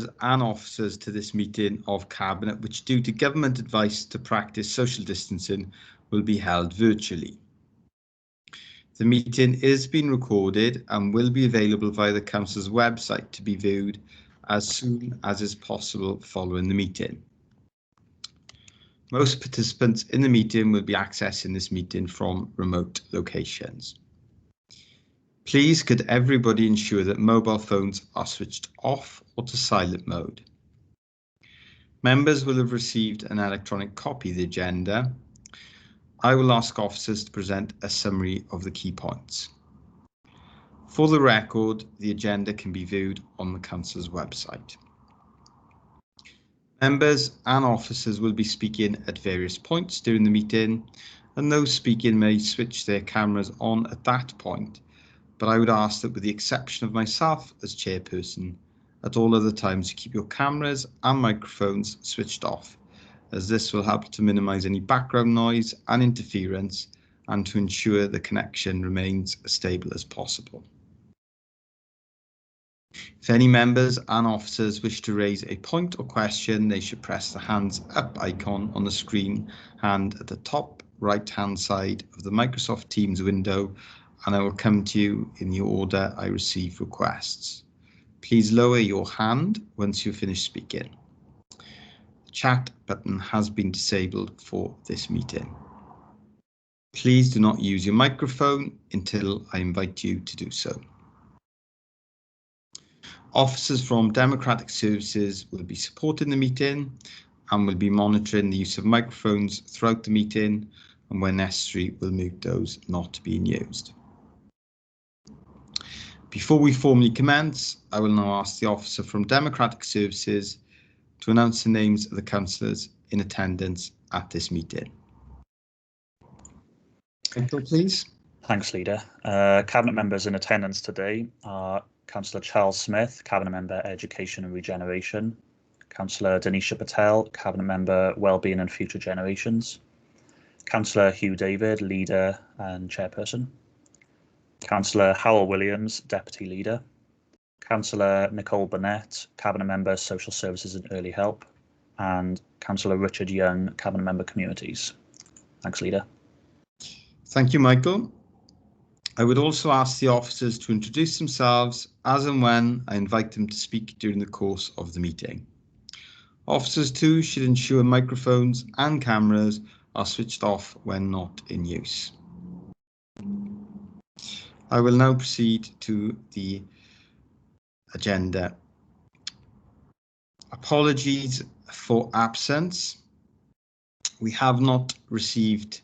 and officers to this meeting of Cabinet, which due to government advice to practice social distancing will be held virtually. The meeting is being recorded and will be available via the Council's website to be viewed as soon as is possible following the meeting. Most participants in the meeting will be accessing this meeting from remote locations. Please could everybody ensure that mobile phones are switched off or to silent mode. Members will have received an electronic copy of the agenda. I will ask officers to present a summary of the key points. For the record, the agenda can be viewed on the Council's website. Members and officers will be speaking at various points during the meeting, and those speaking may switch their cameras on at that point, but I would ask that with the exception of myself as chairperson, at all other times you keep your cameras and microphones switched off, as this will help to minimise any background noise and interference and to ensure the connection remains as stable as possible. If any members and officers wish to raise a point or question, they should press the hands up icon on the screen hand at the top right hand side of the Microsoft Teams window, and I will come to you in the order I receive requests. Please lower your hand once you finish speaking. The chat button has been disabled for this meeting. Please do not use your microphone until I invite you to do so. Officers from Democratic Services will be supporting the meeting and will be monitoring the use of microphones throughout the meeting, and where necessary will mute those not being used. Before we formally commence, I will now ask the officer from Democratic Services to announce the names of the councillors in attendance at this meeting. Michael, please. Thanks, Leader. Cabinet members in attendance today are Councillor Charles Smith, Cabinet Member Education and Regeneration, Councillor Denisha Patel, Cabinet Member Wellbeing and Future Generations, Councillor Hugh David, Leader and Chairperson, Councillor Howell Williams, Deputy Leader, Councillor Nicole Burnett, Cabinet Member Social Services and Early Help, and Councillor Richard Young, Cabinet Member Communities. Thanks, Leader. Thank you, Michael. I would also ask the officers to introduce themselves as and when I invite them to speak during the course of the meeting. Officers too should ensure microphones and cameras are switched off when not in use. I will now proceed to the agenda. Apologies for absence. We have not received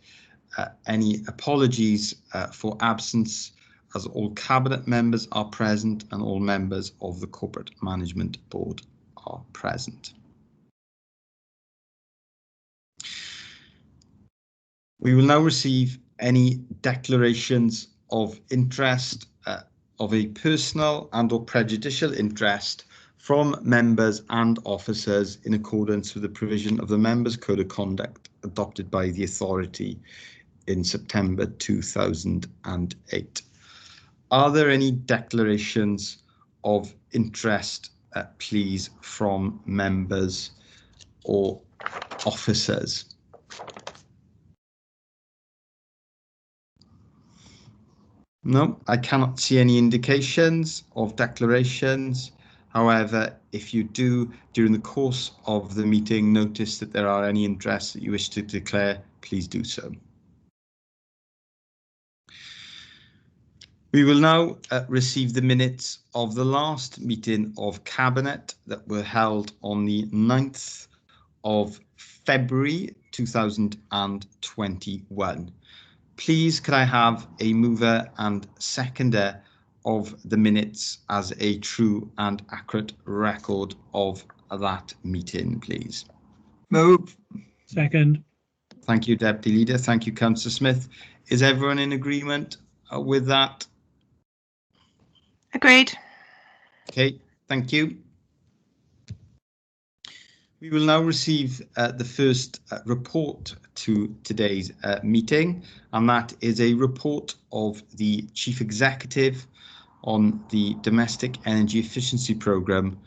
any apologies for absence, as all Cabinet members are present and all members of the Corporate Management Board are present. We will now receive any declarations of interest of a personal and or prejudicial interest from members and officers in accordance with the provision of the Members' Code of Conduct adopted by the authority in September 2008. Are there any declarations of interest, please, from members or officers? No, I cannot see any indications of declarations. However, if you do, during the course of the meeting, notice that there are any interests that you wish to declare, please do so. We will now receive the minutes of the last meeting of Cabinet that were held on the 9th of February 2021. Please, could I have a mover and seconder of the minutes as a true and accurate record of that meeting, please? Move. Second. Thank you, Deputy Leader. Thank you, Councillor Smith. Is everyone in agreement with that? Agreed. Okay, thank you. We will now receive the first report to today's meeting, and that is a report of the Chief Executive on the Domestic Energy Efficiency Programme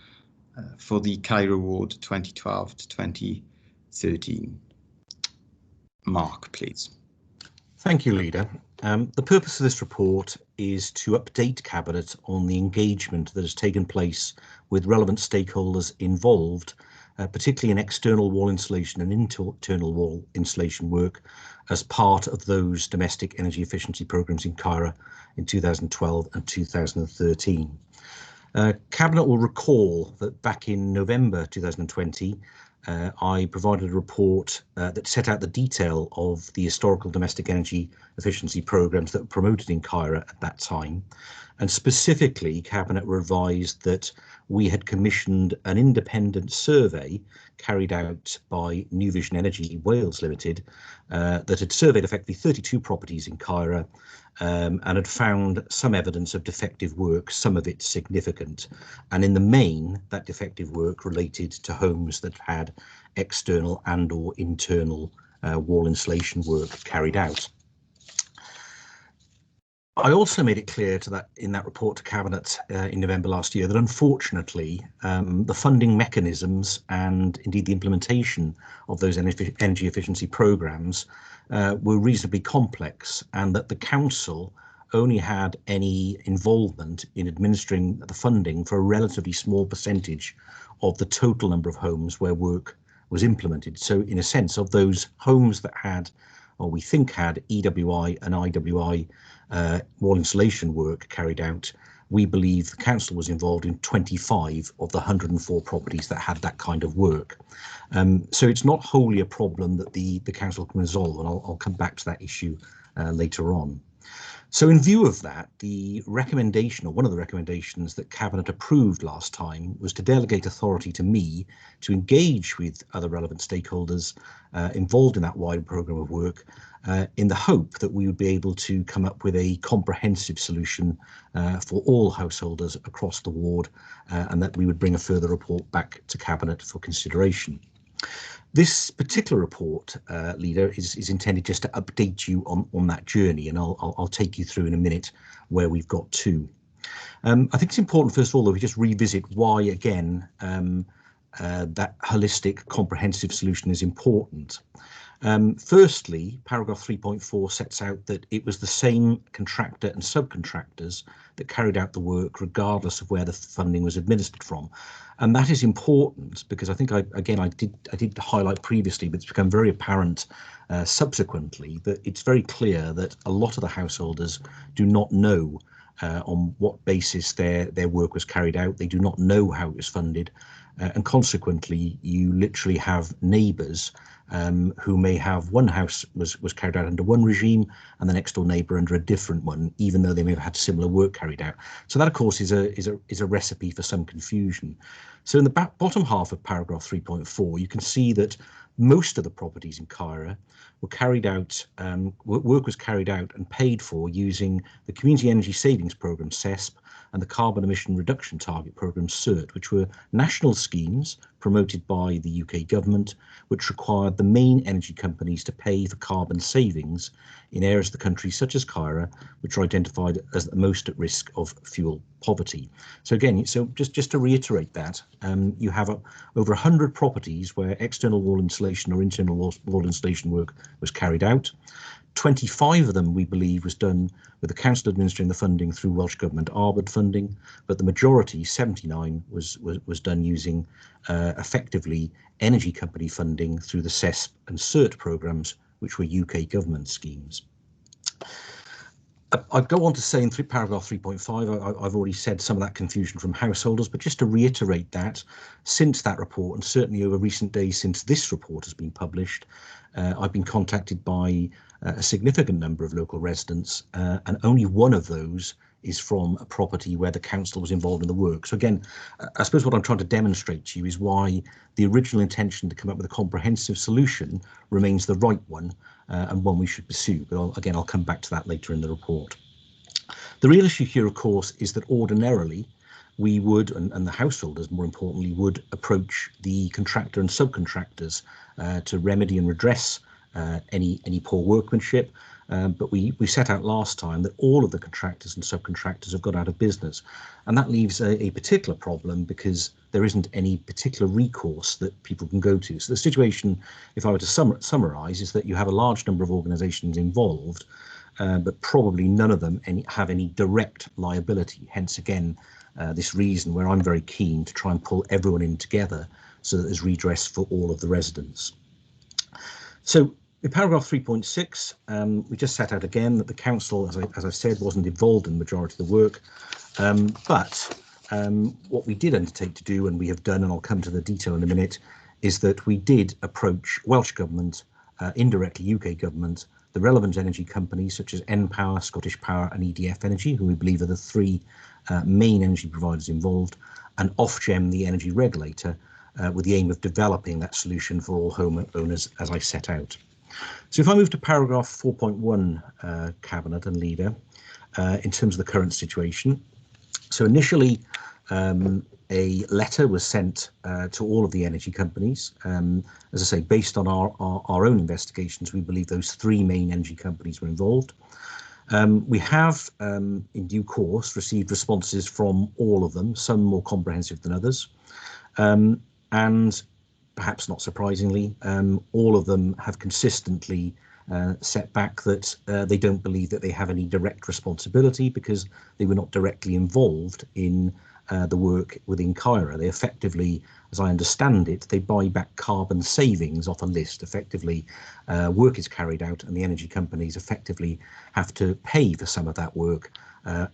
for the Cairo Ward 2012 to 2013. Mark, please. Thank you, Leader. The purpose of this report is to update Cabinet on the engagement that has taken place with relevant stakeholders involved, particularly in external wall insulation and internal wall insulation work as part of those domestic energy efficiency programmes in Cairo in 2012 and 2013. Cabinet will recall that back in November 2020, I provided a report that set out the detail of the historical domestic energy efficiency programmes that were promoted in Cairo at that time. And specifically, Cabinet were advised that we had commissioned an independent survey carried out by New Vision Energy Wales Limited that had surveyed effectively 32 properties in Cairo and had found some evidence of defective work, some of it significant. And in the main, that defective work related to homes that had external and or internal wall insulation work carried out. I also made it clear in that report to Cabinet in November last year that unfortunately the funding mechanisms and indeed the implementation of those energy efficiency programmes were reasonably complex, and that the Council only had any involvement in administering the funding for a relatively small percentage of the total number of homes where work was implemented. So in a sense, of those homes that had, or we think had, EWI and IWI wall insulation work carried out, we believe the Council was involved in 25 of the 104 properties that had that kind of work. So it's not wholly a problem that the Council can resolve, and I'll come back to that issue later on. So in view of that, the recommendation, or one of the recommendations that Cabinet approved last time, was to delegate authority to me to engage with other relevant stakeholders involved in that wider programme of work in the hope that we would be able to come up with a comprehensive solution for all householders across the ward, and that we would bring a further report back to Cabinet for consideration. This particular report, Leader, is intended just to update you on that journey, and I'll take you through in a minute where we've got to. I think it's important, first of all, that we just revisit why, again, that holistic, comprehensive solution is important. Firstly, paragraph 3.4 sets out that it was the same contractor and subcontractors that carried out the work regardless of where the funding was administered from. And that is important because I think, I did highlight previously, but it's become very apparent subsequently that it's very clear that a lot of the householders do not know on what basis their work was carried out. They do not know how it was funded. And consequently, you literally have neighbours who may have one house was carried out under one regime and the next door neighbour under a different one, even though they may have had similar work carried out. So that, of course, is a recipe for some confusion. So in the bottom half of paragraph 3.4, you can see that most of the properties in Cairo were carried out, work was carried out and paid for using the Community Energy Savings Programme, CESP, and the Carbon Emission Reduction Target Programme, CERT, which were national schemes promoted by the UK government, which required the main energy companies to pay for carbon savings in areas of the country such as Cairo, which are identified as the most at risk of fuel poverty. So again, just to reiterate that, you have over 100 properties where external wall insulation or internal wall insulation work was carried out. 25 of them, we believe, was done with the Council administering the funding through Welsh Government ARBID funding, but the majority, 79, was done using effectively energy company funding through the CESP and CERT programmes, which were UK government schemes. I go on to say in paragraph 3.5, I've already said some of that confusion from householders, but just to reiterate that, since that report, and certainly over recent days since this report has been published, I've been contacted by a significant number of local residents, and only one of those is from a property where the council was involved in the work. So again, I suppose what I'm trying to demonstrate to you is why the original intention to come up with a comprehensive solution remains the right one, and one we should pursue. But again, I'll come back to that later in the report. The real issue here, of course, is that ordinarily we would, and the householders more importantly, would approach the contractor and subcontractors to remedy and redress any poor workmanship. But we set out last time that all of the contractors and subcontractors have got out of business. And that leaves a particular problem because there isn't any particular recourse that people can go to. So the situation, if I were to summarise, is that you have a large number of organisations involved, but probably none of them have any direct liability. Hence, again, this reason where I'm very keen to try and pull everyone in together so that there's redress for all of the residents. So in paragraph 3.6, we just set out again that the council, as I said, wasn't involved in the majority of the work, but what we did undertake to do, and we have done, and I'll come to the detail in a minute, is that we did approach Welsh Government, indirectly UK Government, the relevant energy companies such as npower, Scottish Power and EDF Energy, who we believe are the three main energy providers involved, and Ofgem, the energy regulator, with the aim of developing that solution for all homeowners as I set out. So if I move to paragraph 4.1, Cabinet and Leader, in terms of the current situation. So initially, a letter was sent to all of the energy companies. As I say, based on our own investigations, we believe those three main energy companies were involved. We have, in due course, received responses from all of them, some more comprehensive than others. And perhaps not surprisingly, all of them have consistently set back that they don't believe that they have any direct responsibility because they were not directly involved in the work within CAIRA. They effectively, as I understand it, they buy back carbon savings off a list. Effectively, work is carried out and the energy companies effectively have to pay for some of that work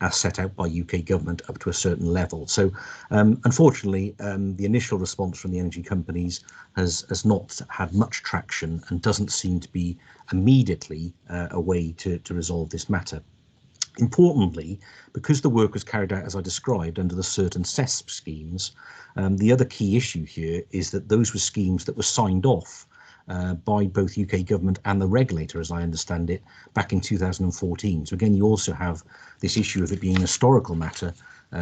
as set out by UK government up to a certain level. So unfortunately, the initial response from the energy companies has not had much traction and doesn't seem to be immediately a way to resolve this matter. Importantly, because the work was carried out as I described under the certain CESP schemes, the other key issue here is that those were schemes that were signed off by both UK government and the regulator, as I understand it, back in 2014. So again, you also have this issue of it being a historical matter,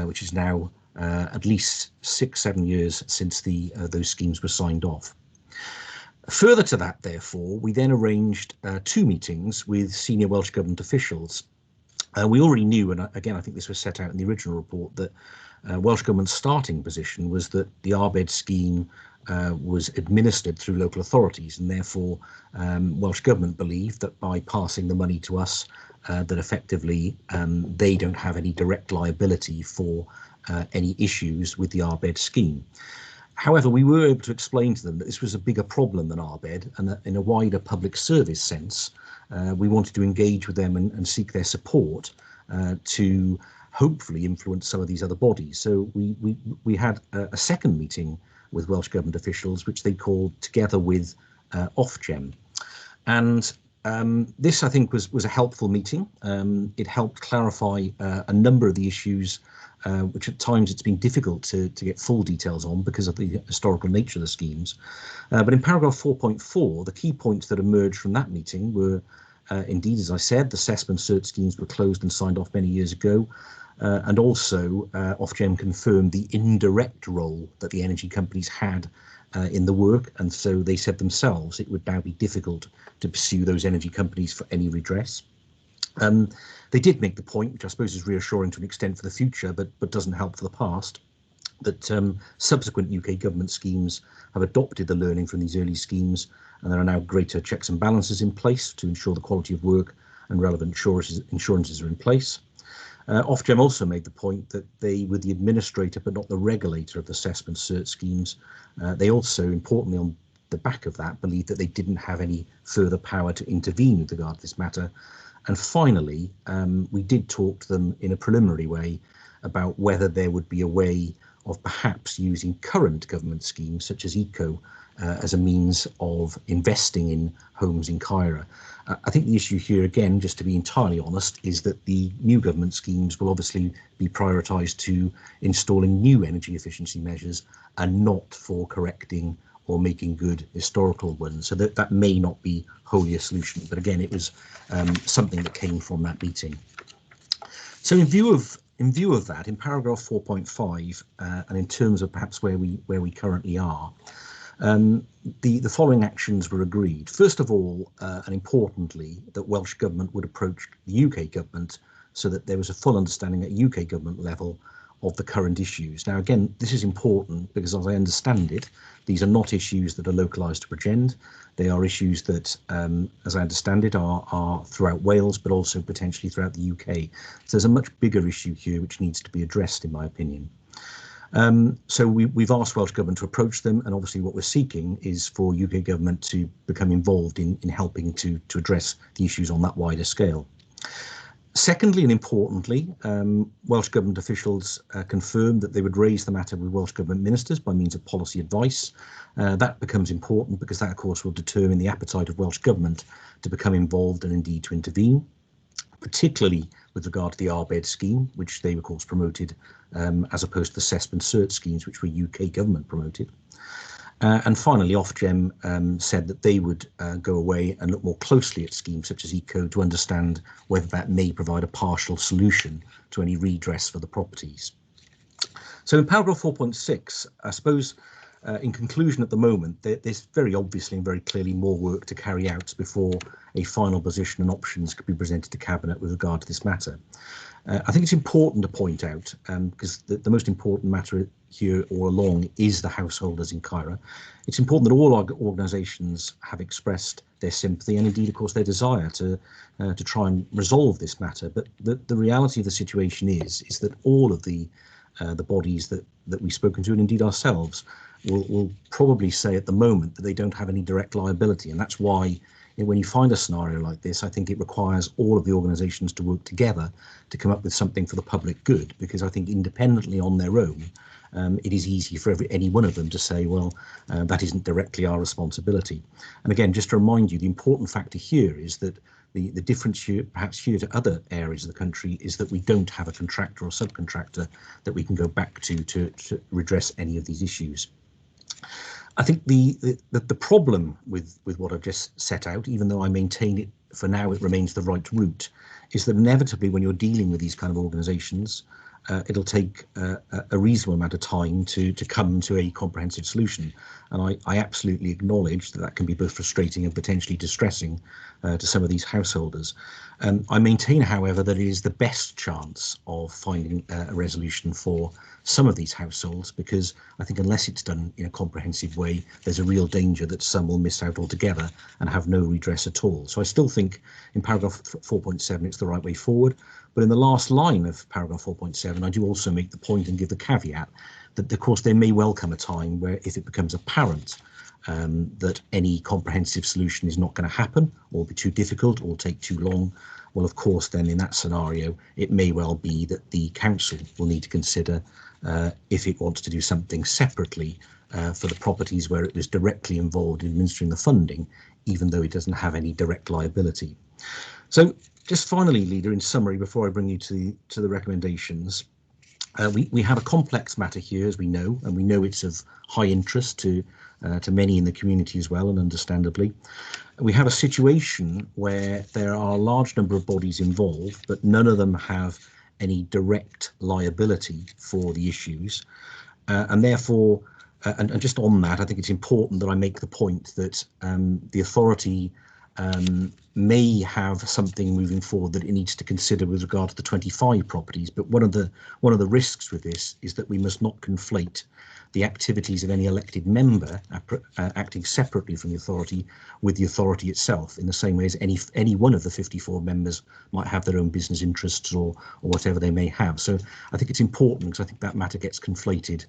which is now at least 6-7 years since those schemes were signed off. Further to that, therefore, we then arranged 2 meetings with senior Welsh Government officials. We already knew, and again, I think this was set out in the original report, that Welsh Government's starting position was that the RBED scheme was administered through local authorities, and therefore Welsh Government believed that by passing the money to us, that effectively they don't have any direct liability for any issues with the RBED scheme. However, we were able to explain to them that this was a bigger problem than RBED, and that in a wider public service sense, we wanted to engage with them and seek their support to hopefully influence some of these other bodies. So we had a second meeting with Welsh Government officials, which they called Together with Ofgem. And this, I think, was a helpful meeting. It helped clarify a number of the issues which at times it's been difficult to get full details on because of the historical nature of the schemes. But in paragraph 4.4, the key points that emerged from that meeting were, indeed, as I said, the CESP and CERT schemes were closed and signed off many years ago. And also, Ofgem confirmed the indirect role that the energy companies had in the work. And so they said themselves it would now be difficult to pursue those energy companies for any redress. They did make the point, which I suppose is reassuring to an extent for the future, but doesn't help for the past, that subsequent UK government schemes have adopted the learning from these early schemes, and there are now greater checks and balances in place to ensure the quality of work and relevant insurances are in place. Ofgem also made the point that they were the administrator but not the regulator of the CESP and CERT schemes. They also, importantly on the back of that, believed that they didn't have any further power to intervene with regard to this matter. And finally, we did talk to them in a preliminary way about whether there would be a way of perhaps using current government schemes such as ECO as a means of investing in homes in CAIRA. I think the issue here, again, just to be entirely honest, is that the new government schemes will obviously be prioritised to installing new energy efficiency measures and not for correcting or making good historical ones. So that may not be wholly a solution, but again, it was something that came from that meeting. So in view of that, in paragraph 4.5, and in terms of perhaps where we currently are, the following actions were agreed. First of all, and importantly, that Welsh Government would approach the UK Government so that there was a full understanding at UK Government level of the current issues. Now, again, this is important because, as I understand it, these are not issues that are localised to Bridgend. They are issues that, as I understand it, are throughout Wales, but also potentially throughout the UK. So there's a much bigger issue here which needs to be addressed, in my opinion. So we've asked Welsh Government to approach them, and obviously what we're seeking is for UK Government to become involved in helping to address the issues on that wider scale. Secondly, and importantly, Welsh Government officials confirmed that they would raise the matter with Welsh Government ministers by means of policy advice. That becomes important because that, of course, will determine the appetite of Welsh Government to become involved and indeed to intervene, particularly with regard to the RBED scheme, which they, of course, promoted, as opposed to the CESP and CERT schemes, which were UK Government promoted. And finally, Ofgem said that they would go away and look more closely at schemes such as ECO to understand whether that may provide a partial solution to any redress for the properties. So in paragraph 4.6, I suppose, in conclusion at the moment, there's very obviously and very clearly more work to carry out before a final position and options could be presented to Cabinet with regard to this matter. I think it's important to point out, because the most important matter here all along is the householders in Caira. It's important that all our organisations have expressed their sympathy and indeed, of course, their desire to try and resolve this matter. But the reality of the situation is that all of the bodies that we've spoken to, and indeed ourselves, will probably say at the moment that they don't have any direct liability, and that's why when you find a scenario like this, I think it requires all of the organisations to work together to come up with something for the public good, because I think independently on their own, it is easy for any one of them to say, well, that isn't directly our responsibility. And again, just to remind you, the important factor here is that the difference here, perhaps here to other areas of the country, is that we don't have a contractor or subcontractor that we can go back to redress any of these issues. I think the problem with what I've just set out, even though I maintain it for now, it remains the right route, is that inevitably when you're dealing with these kind of organisations, it'll take a reasonable amount of time to come to a comprehensive solution. And I absolutely acknowledge that can be both frustrating and potentially distressing to some of these householders. I maintain, however, that it is the best chance of finding a resolution for some of these households, because I think unless it's done in a comprehensive way, there's a real danger that some will miss out altogether and have no redress at all. So I still think in paragraph 4.7 it's the right way forward. But in the last line of paragraph 4.7, I do also make the point and give the caveat that, of course, there may well come a time where if it becomes apparent that any comprehensive solution is not going to happen, or be too difficult, or take too long, well, of course, then in that scenario, it may well be that the council will need to consider if it wants to do something separately for the properties where it was directly involved in administering the funding, even though it doesn't have any direct liability. So just finally, Leader, in summary, before I bring you to the recommendations, we have a complex matter here, as we know, and we know it's of high interest to many in the community as well, and understandably. We have a situation where there are a large number of bodies involved, but none of them have any direct liability for the issues. And therefore, and just on that, I think it's important that I make the point that the authority may have something moving forward that it needs to consider with regard to the 25 properties. But one of the risks with this is that we must not conflate the activities of any elected member acting separately from the authority with the authority itself, in the same way as any one of the 54 members might have their own business interests or whatever they may have. So I think it's important, because I think that matter gets conflated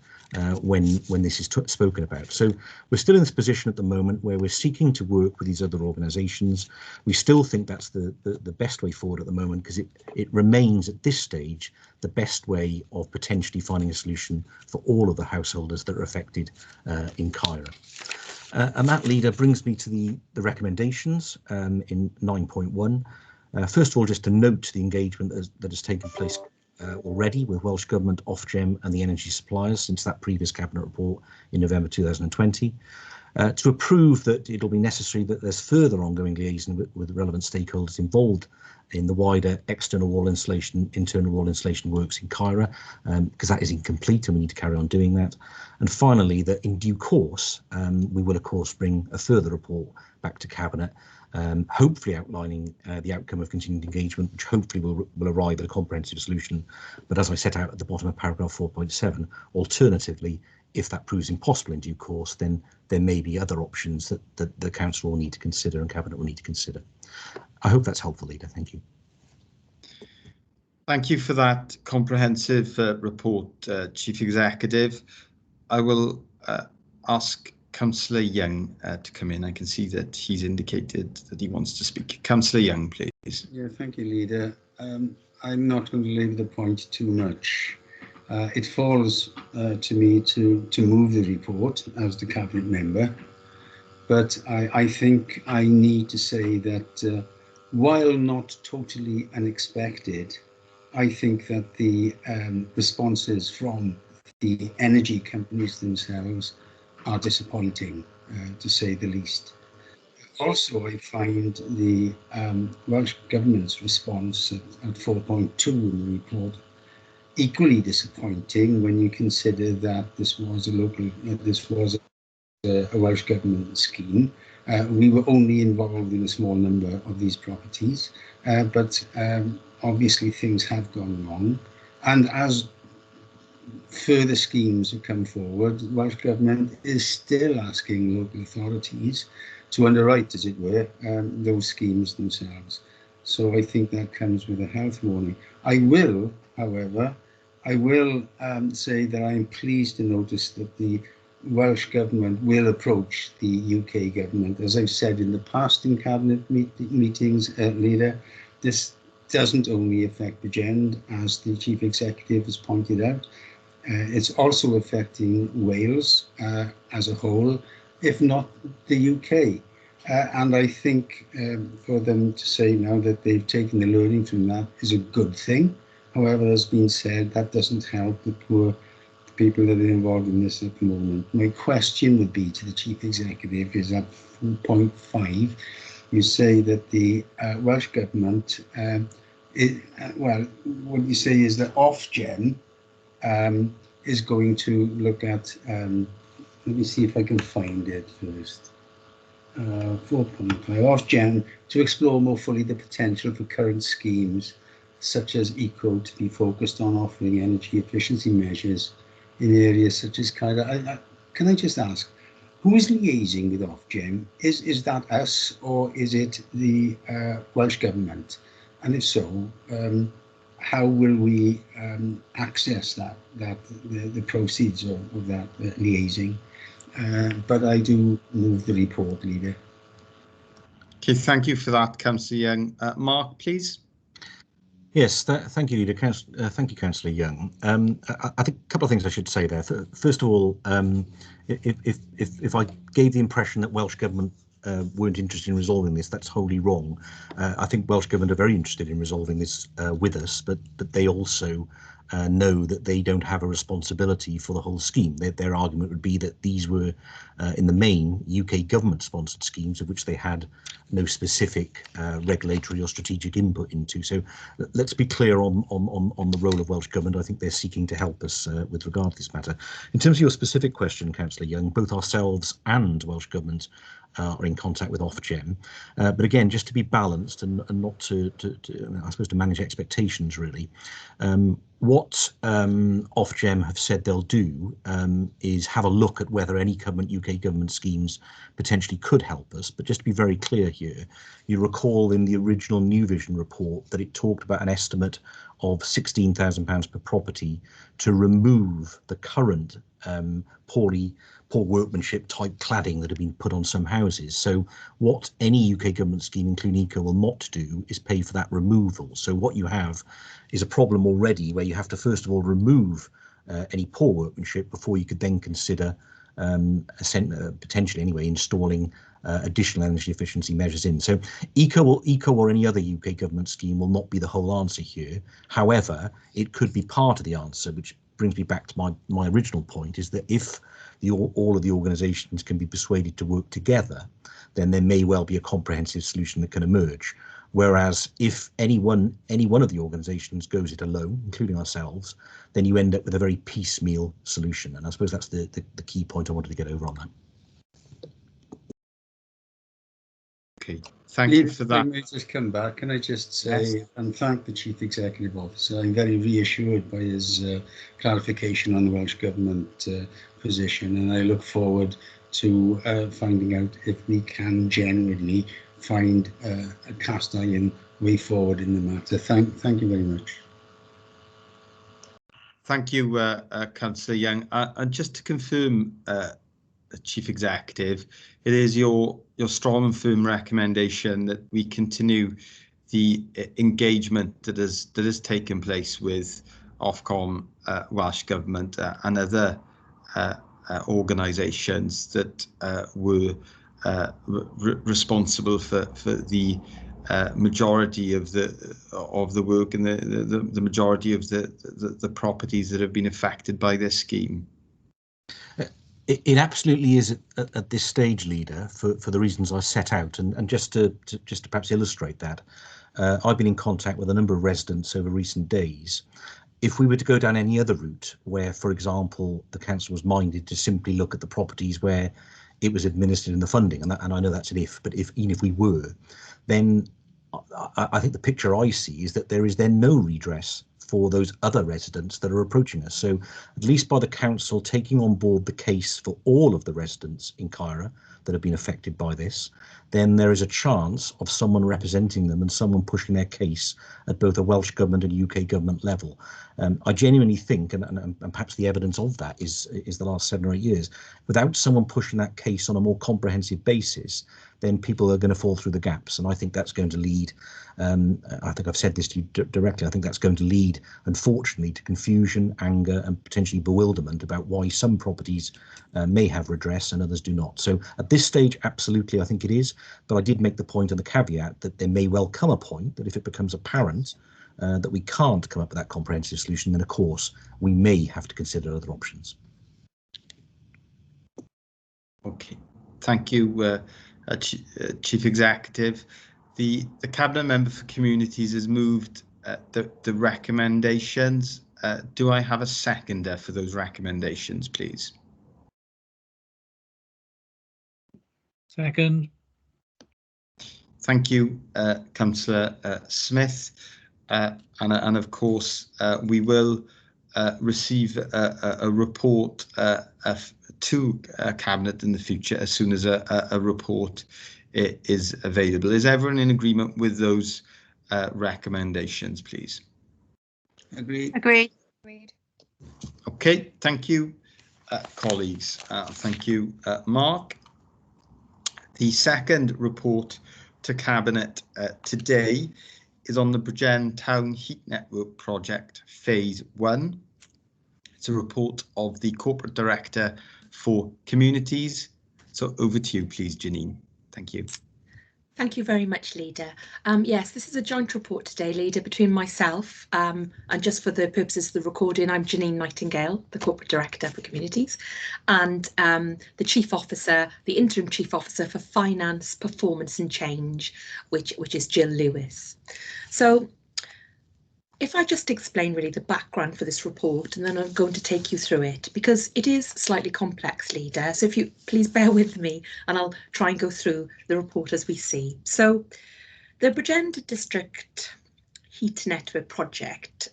when this is spoken about. So we're still in this position at the moment where we're seeking to work with these other organisations. We still think that's the best way forward at the moment, because it remains at this stage the best way of potentially finding a solution for all of the householders that are affected in Caira. And that, Leader, brings me to the recommendations in 9.1. First of all, just to note the engagement that has taken place already with Welsh Government, Ofgem and the energy suppliers since that previous Cabinet report in November 2020. to approve that it'll be necessary that there's further ongoing liaison with relevant stakeholders involved in the wider external wall insulation, internal wall insulation works in Kyra, because that is incomplete and we need to carry on doing that. And finally, that in due course, we will of course bring a further report back to Cabinet, hopefully outlining the outcome of continued engagement, which hopefully will arrive at a comprehensive solution. But as I set out at the bottom of paragraph 4.7, alternatively, if that proves impossible in due course, then there may be other options that the Council will need to consider and Cabinet will need to consider. I hope that's helpful, Leader. Thank you. Thank you for that comprehensive report, Chief Executive. I will ask Councillor Young to come in. I can see that he's indicated that he wants to speak. Councillor Young, please. Yeah, thank you, Leader. I'm not going to labour the point too much. It falls to me to move the report as the Cabinet member, but I think I need to say that while not totally unexpected, I think that the responses from the energy companies themselves are disappointing, to say the least. Also, I find the Welsh Government's response at 4.2 in the report equally disappointing when you consider that this was a Welsh Government scheme. We were only involved in a small number of these properties, but obviously things have gone wrong. And as further schemes have come forward, the Welsh Government is still asking local authorities to underwrite, as it were, those schemes themselves. So I think that comes with a health warning. I will, however, say that I'm pleased to notice that the Welsh Government will approach the UK Government. As I've said in the past in Cabinet meetings, Leader, this doesn't only affect Bridgend, as the Chief Executive has pointed out. It's also affecting Wales as a whole, if not the UK. And I think for them to say now that they've taken the learning from that is a good thing. However, as been said, that doesn't help the poor people that are involved in this at the moment. My question would be to the Chief Executive is at 4.5, you say that the Welsh Government, well, what you say is that Ofgem is going to look at, let me see if I can find it first. 4.5, Ofgem to explore more fully the potential for current schemes such as ECO to be focused on offering energy efficiency measures in areas such as Kyra. Can I just ask, who is liaising with Ofgem? Is that us, or is it the Welsh Government? And if so, how will we access the proceeds of that liaising? But I do move the report, Leader. Okay, thank you for that, Councillor Young. Mark, please. Yes, thank you, Leader. Thank you, Councillor Young. I think a couple of things I should say there. First of all, if I gave the impression that Welsh Government weren't interested in resolving this, that's wholly wrong. I think Welsh Government are very interested in resolving this with us, but they also know that they don't have a responsibility for the whole scheme. Their argument would be that these were, in the main, UK government-sponsored schemes of which they had no specific regulatory or strategic input into. So let's be clear on the role of Welsh Government. I think they're seeking to help us with regard to this matter. In terms of your specific question, Councillor Young, both ourselves and Welsh Government are in contact with Ofgem, but again, just to be balanced and not to I suppose to manage expectations really. What Ofgem have said they'll do is have a look at whether any UK government schemes potentially could help us. But just to be very clear here, you recall in the original New Vision report that it talked about an estimate of £16,000 per property to remove the current poor workmanship type cladding that have been put on some houses. So what any UK government scheme, including ECO, will not do is pay for that removal. So what you have is a problem already where you have to first of all remove any poor workmanship before you could then consider potentially anyway installing additional energy efficiency measures in. So ECO or any other UK government scheme will not be the whole answer here. However, it could be part of the answer, which brings me back to my original point, is that if all of the organisations can be persuaded to work together, then there may well be a comprehensive solution that can emerge. Whereas if any one of the organisations goes it alone, including ourselves, then you end up with a very piecemeal solution. And I suppose that's the key point I wanted to get over on that. Okay, thank you for that. I may just come back. Can I just say Yes. and thank the Chief Executive Officer. I'm very reassured by his clarification on the Welsh Government position, and I look forward to finding out if we can genuinely find a cast iron way forward in the matter. Thank you very much. Thank you, Councillor Young. And just to confirm, Chief Executive, it is your strong and firm recommendation that we continue the engagement that has taken place with Ofcom, Welsh Government, and other organisations that were responsible for the majority of the work and the majority of the properties that have been affected by this scheme. It absolutely is at this stage, Leader, for the reasons I set out, and just to perhaps illustrate that, I've been in contact with a number of residents over recent days. If we were to go down any other route, where, for example, the council was minded to simply look at the properties where it was administered in the funding, and I know that's an if, but even if we were, then I think the picture I see is that there is then no redress for those other residents that are approaching us. So at least by the council taking on board the case for all of the residents in Caira that have been affected by this, then there is a chance of someone representing them and someone pushing their case at both a Welsh Government and UK Government level. I genuinely think, and perhaps the evidence of that is the last 7 or 8 years, without someone pushing that case on a more comprehensive basis, then people are going to fall through the gaps. And I think that's going to lead, I think I've said this to you directly, I think that's going to lead, unfortunately, to confusion, anger, and potentially bewilderment about why some properties may have redress and others do not. So at this stage, absolutely, I think it is. But I did make the point and the caveat that there may well come a point that if it becomes apparent that we can't come up with that comprehensive solution, then of course we may have to consider other options. Okay, thank you, Chief Executive. The Cabinet Member for Communities has moved the recommendations. Do I have a seconder for those recommendations, please? Second. Thank you, Councillor Smith. And of course, we will receive a report to Cabinet in the future as soon as a report is available. Is everyone in agreement with those recommendations, please? Agreed. Agreed. Okay, thank you, colleagues. Thank you, Mark. The second report to Cabinet today is on the Bridgend Town Heat Network Project Phase 1. It's a report of the Corporate Director for Communities. So over to you, please, Janine. Thank you. Thank you very much, Leader. Yes, this is a joint report today, Leader, between myself and just for the purposes of the recording, I'm Janine Nightingale, the Corporate Director for Communities, and the Chief Officer, the Interim Chief Officer for Finance, Performance and Change, which is Jill Lewis. So if I just explain really the background for this report, and then I'm going to take you through it because it is slightly complex, Leader. So if you please bear with me and I'll try and go through the report as we see. So the Bridgend District Heat Network Project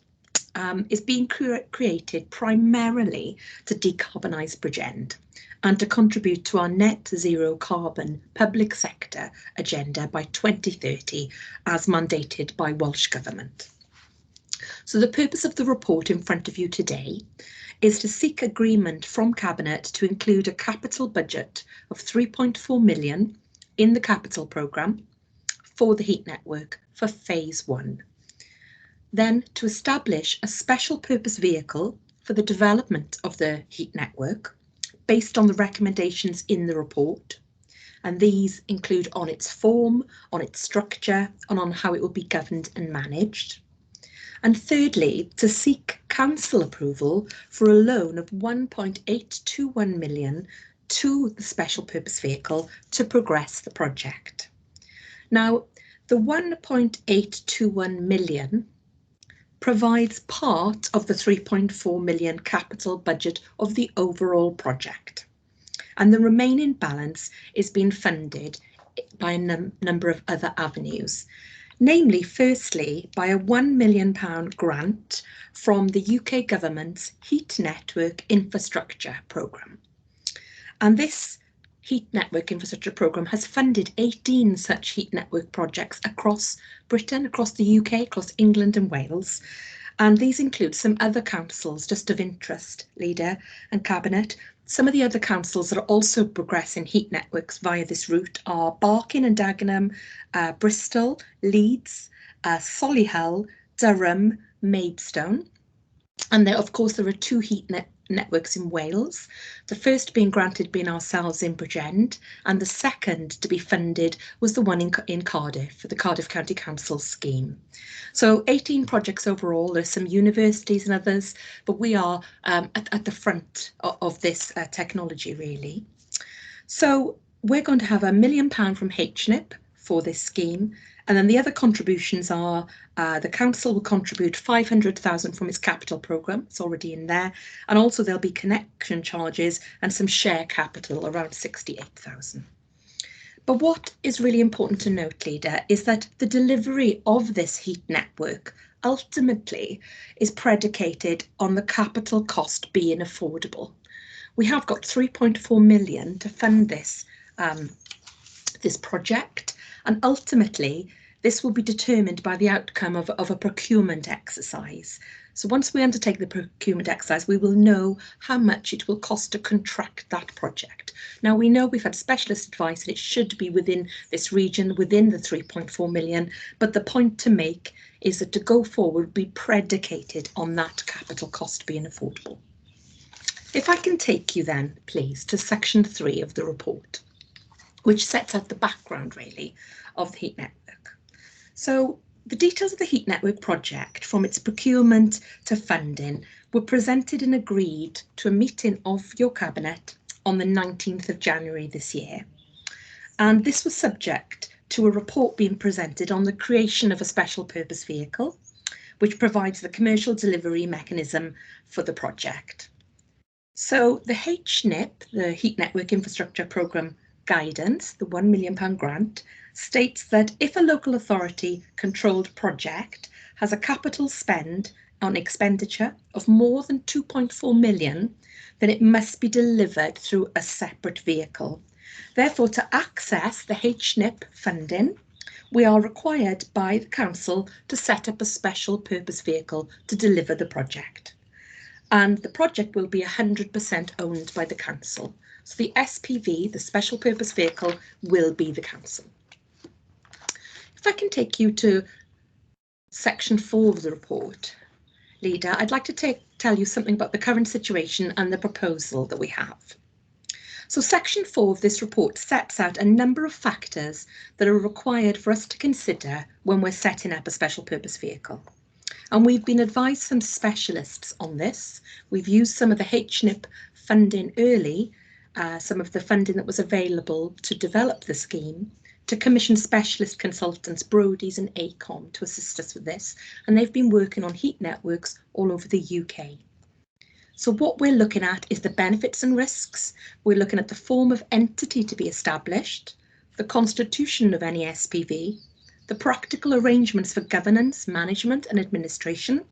is being created primarily to decarbonise Bridgend and to contribute to our net zero carbon public sector agenda by 2030 as mandated by Welsh Government. So the purpose of the report in front of you today is to seek agreement from Cabinet to include a capital budget of 3.4 million in the capital programme for the heat network for Phase 1. Then to establish a special purpose vehicle for the development of the heat network based on the recommendations in the report. And these include on its form, on its structure, and on how it will be governed and managed. And thirdly, to seek council approval for a loan of 1.821 million to the special purpose vehicle to progress the project. Now, the 1.821 million provides part of the 3.4 million capital budget of the overall project. And the remaining balance is being funded by a number of other avenues. Namely, firstly, by a £1 million grant from the UK government's Heat Network Infrastructure Programme. And this Heat Network Infrastructure Programme has funded 18 such heat network projects across Britain, across the UK, across England and Wales. And these include some other councils just of interest, Leader and Cabinet. Some of the other councils that are also progressing heat networks via this route are Barking and Dagenham, Bristol, Leeds, Solihull, Durham, Maidstone. And there, of course, there are two heat networks in Wales, the first being granted being ourselves in Bridgend, and the second to be funded was the one in Cardiff, for the Cardiff County Council scheme. So 18 projects overall. There's some universities and others, but we are at the front of this technology, really. So we're going to have £1 million from HNIP for this scheme. And then the other contributions are the council will contribute 500,000 from its capital programme, it's already in there, and also there'll be connection charges and some share capital around 68,000. But what is really important to note, Leader, is that the delivery of this heat network ultimately is predicated on the capital cost being affordable. We have got 3.4 million to fund this project, and ultimately this will be determined by the outcome of a procurement exercise. So once we undertake the procurement exercise, we will know how much it will cost to contract that project. Now, we know we've had specialist advice and it should be within this region, within the 3.4 million, but the point to make is that to go forward be predicated on that capital cost being affordable. If I can take you then, please, to section 3 of the report, which sets out the background, really, of the heat network. So the details of the heat network project, from its procurement to funding, were presented and agreed to a meeting of your Cabinet on the 19th of January this year. And this was subject to a report being presented on the creation of a special purpose vehicle, which provides the commercial delivery mechanism for the project. So the HNIP, the Heat Network Infrastructure Programme guidance, the £1 million grant, states that if a local authority controlled project has a capital spend on expenditure of more than 2.4 million, then it must be delivered through a separate vehicle. Therefore, to access the HNIP funding, we are required by the council to set up a special purpose vehicle to deliver the project. And the project will be 100% owned by the council. So the SPV, the special purpose vehicle, will be the council. If I can take you to section 4 of the report, Leader, I'd like to tell you something about the current situation and the proposal that we have. So section 4 of this report sets out a number of factors that are required for us to consider when we're setting up a special purpose vehicle. And we've been advised some specialists on this. We've used some of the HNIP funding early, some of the funding that was available to develop the scheme, to commission specialist consultants, Brody's and ACOM, to assist us with this. And they've been working on heat networks all over the UK. So what we're looking at is the benefits and risks. We're looking at the form of entity to be established, the constitution of any SPV, the practical arrangements for governance, management and administration,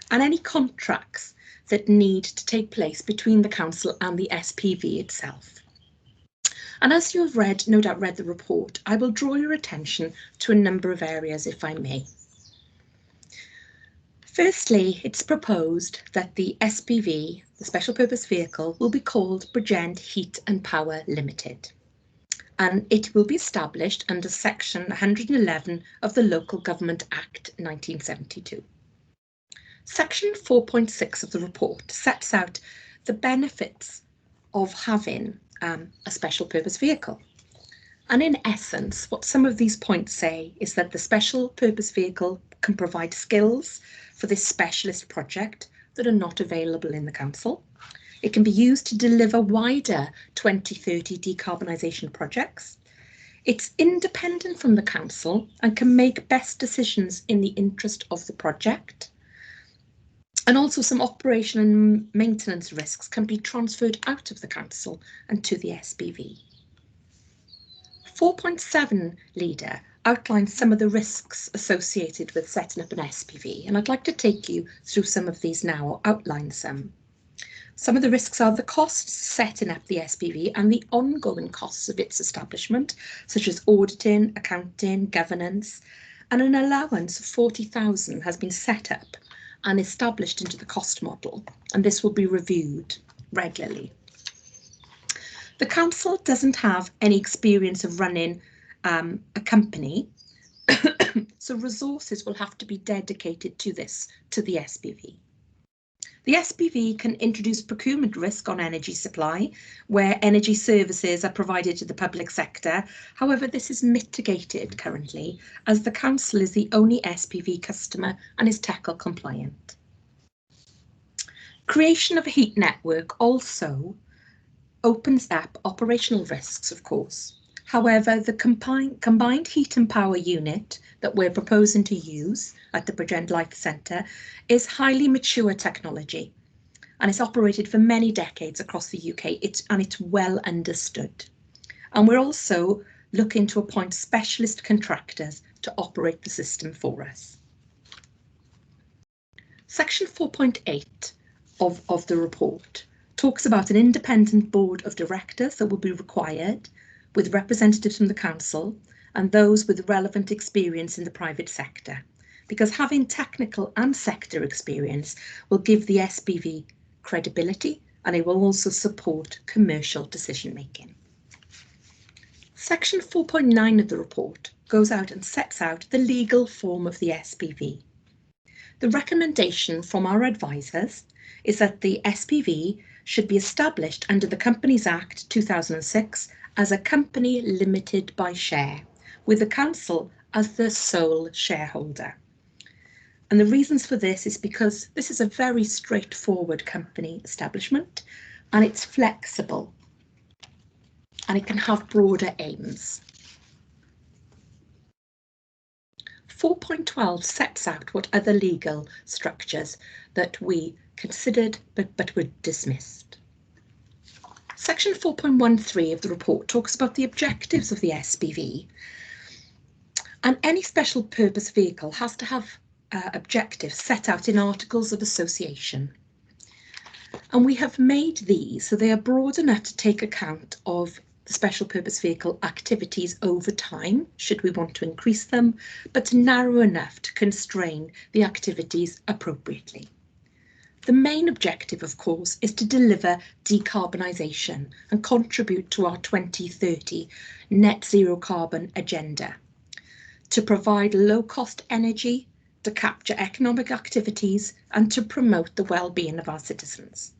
and any contracts that need to take place between the council and the SPV itself. And as you have no doubt read the report, I will draw your attention to a number of areas, if I may. Firstly, it's proposed that the SPV, the special purpose vehicle, will be called Bridgend Heat and Power Limited. And it will be established under section 111 of the Local Government Act 1972. Section 4.6 of the report sets out the benefits of having a special purpose vehicle. And in essence, what some of these points say is that the special purpose vehicle can provide skills for this specialist project that are not available in the council. It can be used to deliver wider 2030 decarbonisation projects. It's independent from the council and can make best decisions in the interest of the project. And also some operation and maintenance risks can be transferred out of the council and to the SPV. 4.7 Leader outlines some of the risks associated with setting up an SPV, and I'd like to take you through some of these now, or outline some. Some of the risks are the costs setting up the SPV and the ongoing costs of its establishment, such as auditing, accounting, governance, and an allowance of 40,000 has been set up and established into the cost model, and this will be reviewed regularly. The council doesn't have any experience of running a company, so resources will have to be dedicated to the SPV. The SPV can introduce procurement risk on energy supply, where energy services are provided to the public sector. However, this is mitigated currently as the council is the only SPV customer and is TECL compliant. Creation of a heat network also opens up operational risks, of course. However, the combined heat and power unit that we're proposing to use at the Bridgend Life Centre is highly mature technology, and it's operated for many decades across the UK, and it's well understood. And we're also looking to appoint specialist contractors to operate the system for us. Section 4.8 of the report talks about an independent board of directors that will be required, with representatives from the council and those with relevant experience in the private sector, because having technical and sector experience will give the SPV credibility, and it will also support commercial decision making. Section 4.9 of the report goes out and sets out the legal form of the SPV. The recommendation from our advisors is that the SPV should be established under the Companies Act 2006 as a company limited by share, with the council as the sole shareholder. And the reasons for this is because this is a very straightforward company establishment, and it's flexible, and it can have broader aims. 4.12 sets out what other legal structures that we considered but were dismissed. Section 4.13 of the report talks about the objectives of the SPV, and any special purpose vehicle has to have objectives set out in articles of association. And we have made these so they are broad enough to take account of the special purpose vehicle activities over time, should we want to increase them, but narrow enough to constrain the activities appropriately. The main objective, of course, is to deliver decarbonisation and contribute to our 2030 net zero carbon agenda, to provide low-cost energy, to capture economic activities, and to promote the well-being of our citizens.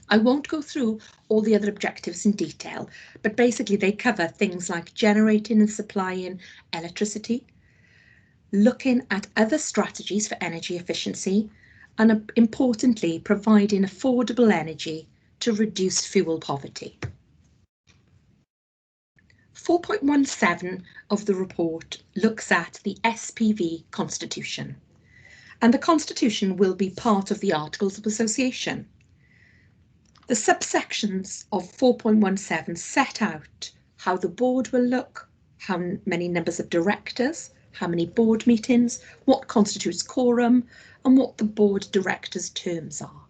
I won't go through all the other objectives in detail, but basically they cover things like generating and supplying electricity, looking at other strategies for energy efficiency, and importantly, providing affordable energy to reduce fuel poverty. 4.17 of the report looks at the SPV constitution, and the constitution will be part of the Articles of Association. The subsections of 4.17 set out how the board will look, how many numbers of directors, how many board meetings, what constitutes quorum, and what the board directors' terms are.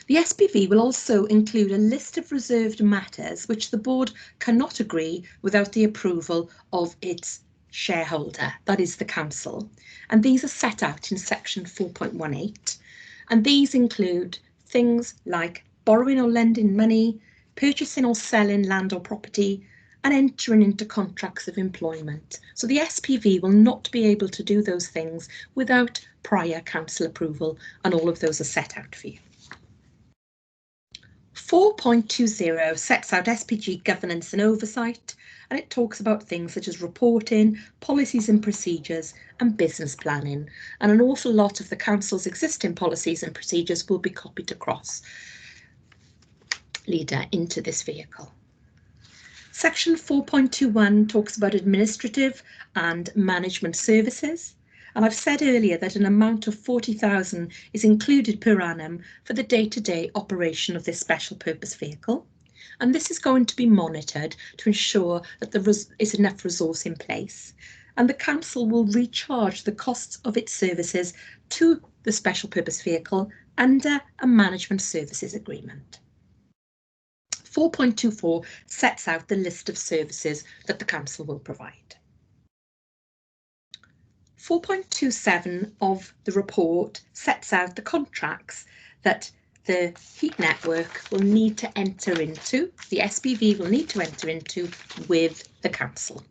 The SPV will also include a list of reserved matters which the board cannot agree without the approval of its shareholder, that is the council, and these are set out in section 4.18, and these include things like borrowing or lending money, purchasing or selling land or property, and entering into contracts of employment. So the SPV will not be able to do those things without prior council approval, and all of those are set out for you. 4.20 sets out SPG governance and oversight, and it talks about things such as reporting, policies and procedures, and business planning. And an awful lot of the Council's existing policies and procedures will be copied across, Leader, into this vehicle. Section 4.21 talks about administrative and management services. And I've said earlier that an amount of 40,000 is included per annum for the day-to-day operation of this special purpose vehicle. And this is going to be monitored to ensure that there is enough resource in place. And the Council will recharge the costs of its services to the special purpose vehicle under a management services agreement. 4.24 sets out the list of services that the Council will provide. 4.27 of the report sets out the contracts that the heat network will need to enter into, the SPV will need to enter into with the Council.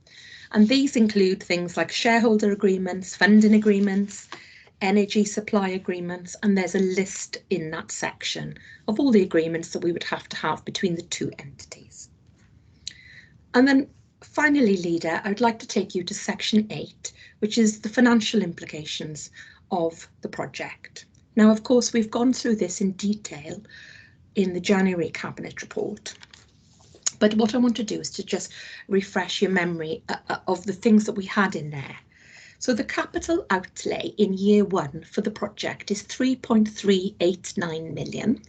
And these include things like shareholder agreements, funding agreements, energy supply agreements, and there's a list in that section of all the agreements that we would have to have between the two entities. And then finally, Leader, I would like to take you to section 8, which is the financial implications of the project. Now, of course, we've gone through this in detail in the January Cabinet report. But what I want to do is to just refresh your memory of the things that we had in there. So the capital outlay in year 1 for the project is 3.389 million,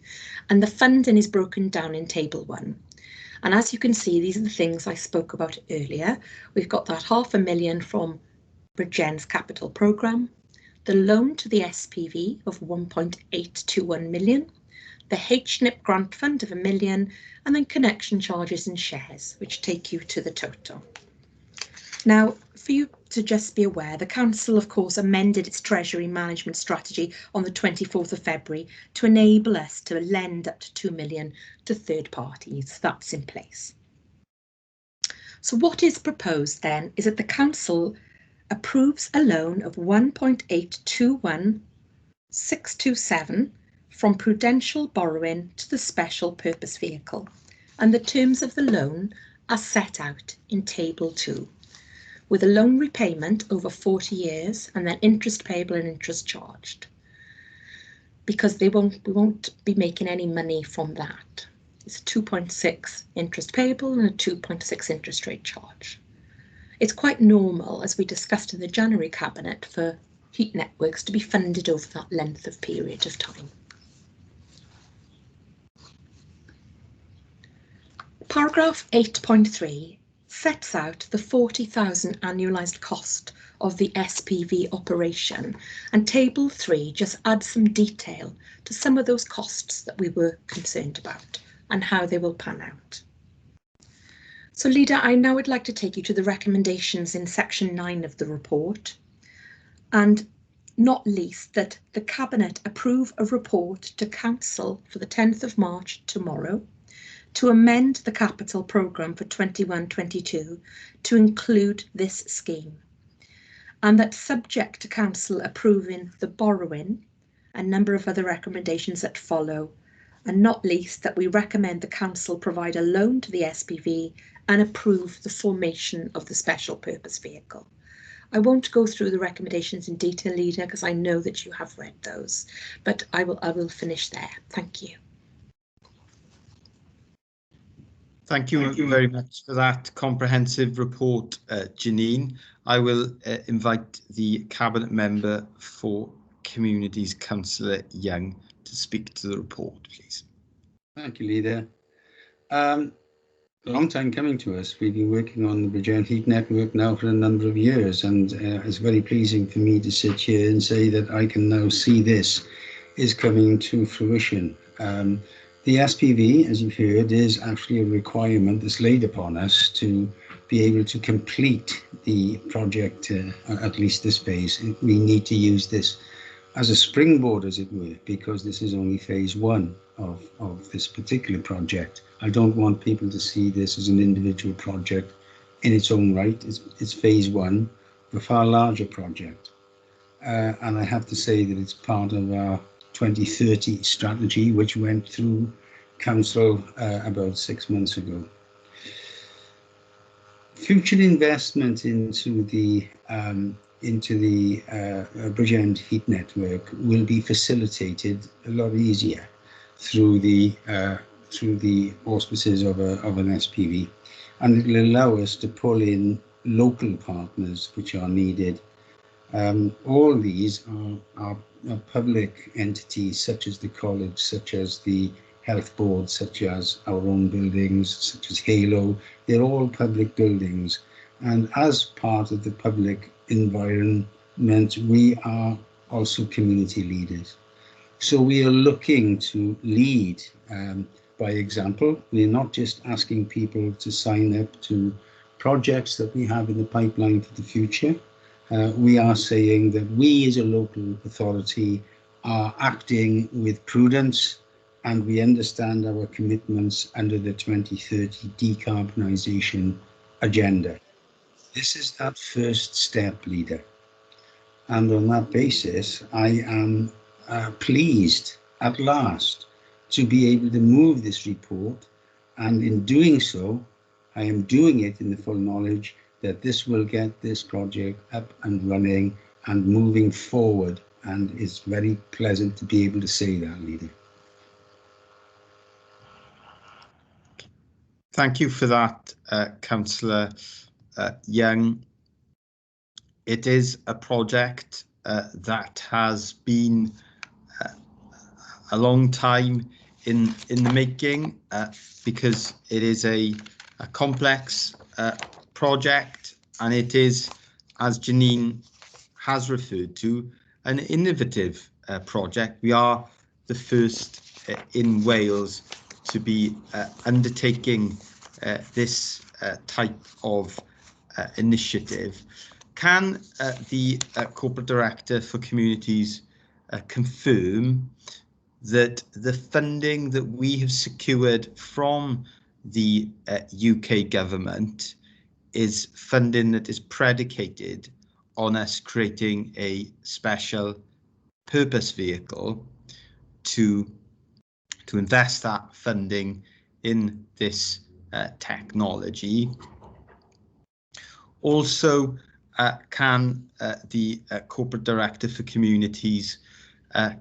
and the funding is broken down in table 1. And as you can see, these are the things I spoke about earlier. We've got that £500,000 from Bridgend's capital programme, the loan to the SPV of 1.821 million, the HNIP grant fund of £1 million, and then connection charges and shares, which take you to the total. Now, for you to just be aware, the Council, of course, amended its Treasury management strategy on the 24th of February to enable us to lend up to £2 million to third parties. That's in place. So what is proposed then is that the Council approves a loan of 1.821627 from prudential borrowing to the special purpose vehicle, and the terms of the loan are set out in table 2, with a loan repayment over 40 years and then interest payable and interest charged, because we won't be making any money from that. It's a 2.6 interest payable and a 2.6 interest rate charge. It's quite normal, as we discussed in the January Cabinet, for heat networks to be funded over that length of period of time. Paragraph 8.3 sets out the 40,000 annualised cost of the SPV operation, and table 3 just adds some detail to some of those costs that we were concerned about and how they will pan out. So, Leader, I now would like to take you to the recommendations in section 9 of the report, and not least that the Cabinet approve a report to Council for the 10th of March, tomorrow, to amend the capital programme for 21-22 to include this scheme, and that subject to Council approving the borrowing, a number of other recommendations that follow, and not least that we recommend the Council provide a loan to the SPV and approve the formation of the special purpose vehicle. I won't go through the recommendations in detail, Leader, because I know that you have read those, but I will finish there. Thank you. Thank you very much for that comprehensive report, Janine. I will invite the Cabinet Member for Communities, Councillor Young, to speak to the report, please. Thank you, Leader. A long time coming to us. We've been working on the Bridgend Heat Network now for a number of years, and it's very pleasing for me to sit here and say that I can now see this is coming to fruition. The SPV, as you've heard, is actually a requirement that's laid upon us to be able to complete the project, at least this phase. We need to use this as a springboard, as it were, because this is only phase 1 of this particular project. I don't want people to see this as an individual project in its own right. It's phase 1 of a far larger project. And I have to say that it's part of our 2030 strategy, which went through council about 6 months ago. Future investment into the Bridgend heat network will be facilitated a lot easier through the auspices of an SPV, and it will allow us to pull in local partners which are needed. All these are public entities such as the college, such as the health board, such as our own buildings, such as Halo. They're all public buildings, and as part of the public environment, we are also community leaders. So we are looking to lead by example. We're not just asking people to sign up to projects that we have in the pipeline for the future. We are saying that we as a local authority are acting with prudence, and we understand our commitments under the 2030 decarbonisation agenda. This is that first step, leader. And on that basis, I am pleased at last to be able to move this report, and in doing so, I am doing it in the full knowledge that this will get this project up and running and moving forward, and it's very pleasant to be able to say that, leader. Thank you for that, Councillor Young. It is a project that has been a long time in the making, because it is a complex project, and it is, as Janine has referred to, an innovative project. We are the first in Wales to be undertaking this type of initiative. Can the Corporate Director for Communities confirm that the funding that we have secured from the UK government is funding that is predicated on us creating a special purpose vehicle to invest that funding in this technology? Also, can the Corporate Director for Communities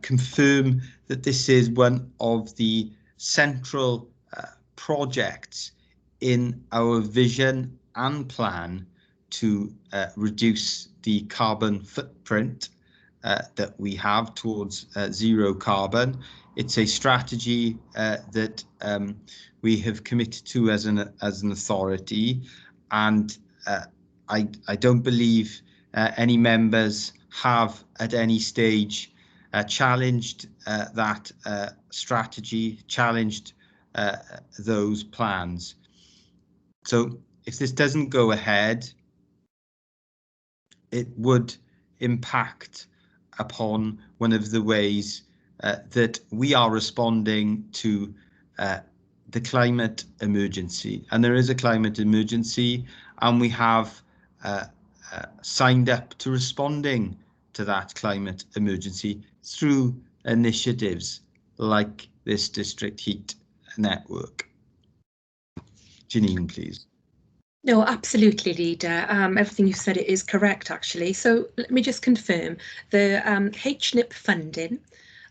confirm that this is one of the central projects in our vision and plan to reduce the carbon footprint that we have towards zero carbon? It's a strategy that we have committed to as an authority, and I don't believe any members have at any stage challenged that strategy, challenged those plans. So if this doesn't go ahead, it would impact upon one of the ways that we are responding to the climate emergency. And there is a climate emergency, and we have signed up to responding to that climate emergency through initiatives like this district heat network. Janine, please. No, absolutely, Leader. Everything you said is correct, actually. So let me just confirm the HNIP funding,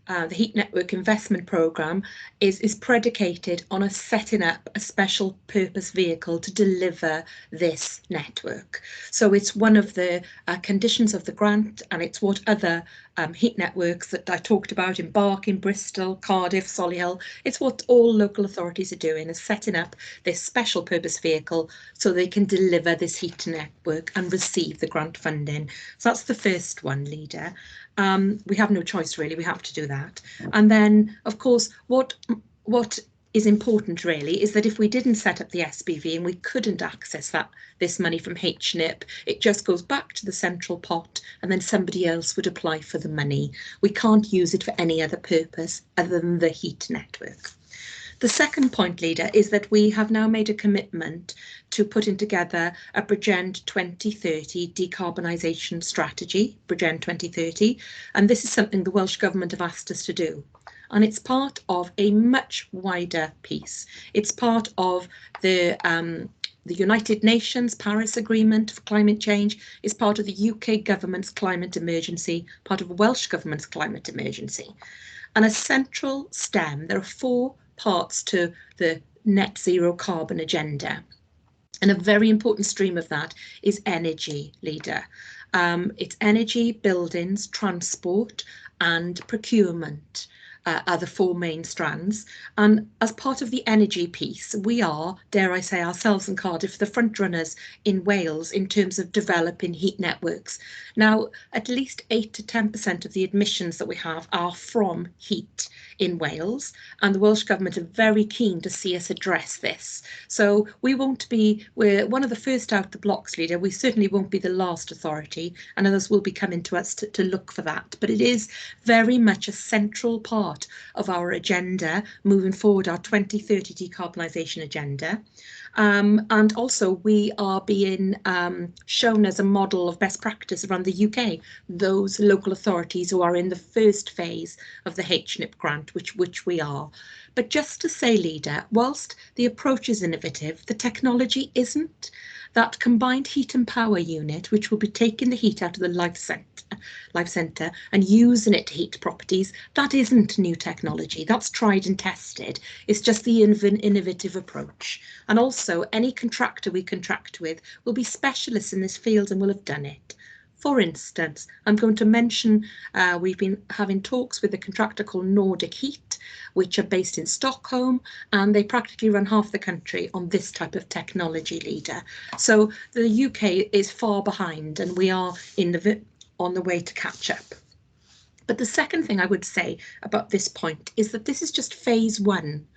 the Heat Network Investment Programme, is predicated on us setting up a special purpose vehicle to deliver this network. So it's one of the conditions of the grant, and it's what other heat networks that I talked about in Barking, Bristol, Cardiff, Solihull, it's what all local authorities are doing, is setting up this special purpose vehicle so they can deliver this heat network and receive the grant funding. So that's the first one, Leader. We have no choice, really. We have to do that. And then, of course, what is important, really, is that if we didn't set up the SPV and we couldn't access this money from HNIP, it just goes back to the central pot, and then somebody else would apply for the money. We can't use it for any other purpose other than the heat network. The second point, Leader, is that we have now made a commitment to putting together a Bridgend 2030 decarbonisation strategy, Bridgend 2030, and this is something the Welsh Government have asked us to do. and it's part of a much wider piece. It's part of the United Nations Paris Agreement for climate change, is part of the UK government's climate emergency, part of Welsh government's climate emergency. And a central stem, there are 4 parts to the net zero carbon agenda. And a very important stream of that is energy, leader. It's energy, buildings, transport and procurement are the 4 main strands. And as part of the energy piece, we are, dare I say, ourselves in Cardiff, the front runners in Wales in terms of developing heat networks. Now, at least 8 to 10% of the emissions that we have are from heat in Wales, and the Welsh Government are very keen to see us address this. So we're one of the first out the blocks, leader. We certainly won't be the last authority, and others will be coming to us to look for that. But it is very much a central part of our agenda moving forward, our 2030 decarbonisation agenda. And also we are being shown as a model of best practice around the UK, those local authorities who are in the first phase of the HNIP grant, which we are. But just to say, leader, whilst the approach is innovative, the technology isn't. That combined heat and power unit, which will be taking the heat out of the life centre and using it to heat properties, that isn't new technology. That's tried and tested. It's just the innovative approach. And also, any contractor we contract with will be specialists in this field and will have done it. For instance, I'm going to mention we've been having talks with a contractor called Nordic Heat, which are based in Stockholm, and they practically run half the country on this type of technology, leader. So the UK is far behind, and we are on the way to catch up. But the second thing I would say about this point is that this is just phase 1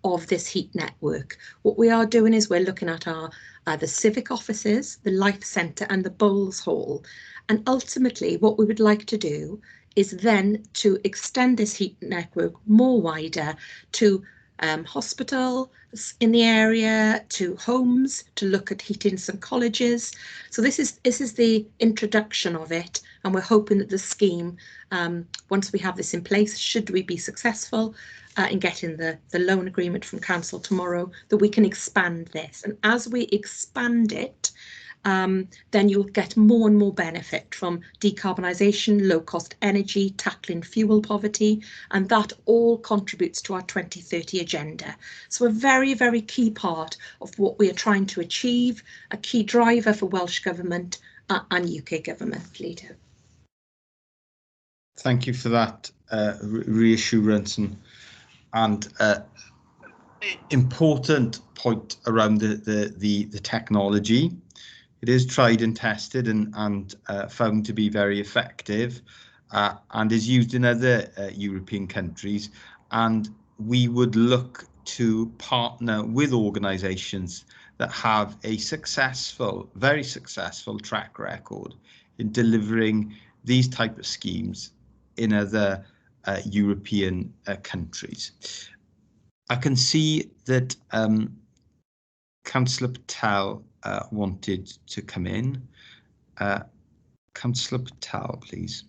of this heat network. What we are doing is we're looking at the civic offices, the life centre and the bowls hall. And ultimately what we would like to do is then to extend this heat network more wider to hospitals in the area, to homes, to look at heating some colleges. So this is the introduction of it, and we're hoping that the scheme, once we have this in place, should we be successful in getting the loan agreement from council tomorrow, that we can expand this. And as we expand it, then you'll get more and more benefit from decarbonisation, low cost energy, tackling fuel poverty, and that all contributes to our 2030 agenda. So a very, very key part of what we are trying to achieve, a key driver for Welsh Government and UK Government, leader. Thank you for that reassurance and important point around the technology. It is tried and tested and found to be very effective and is used in other European countries. And we would look to partner with organisations that have a successful, very successful track record in delivering these type of schemes in other European countries. I can see that Councillor Patel wanted to come in. Councillor Patel, please.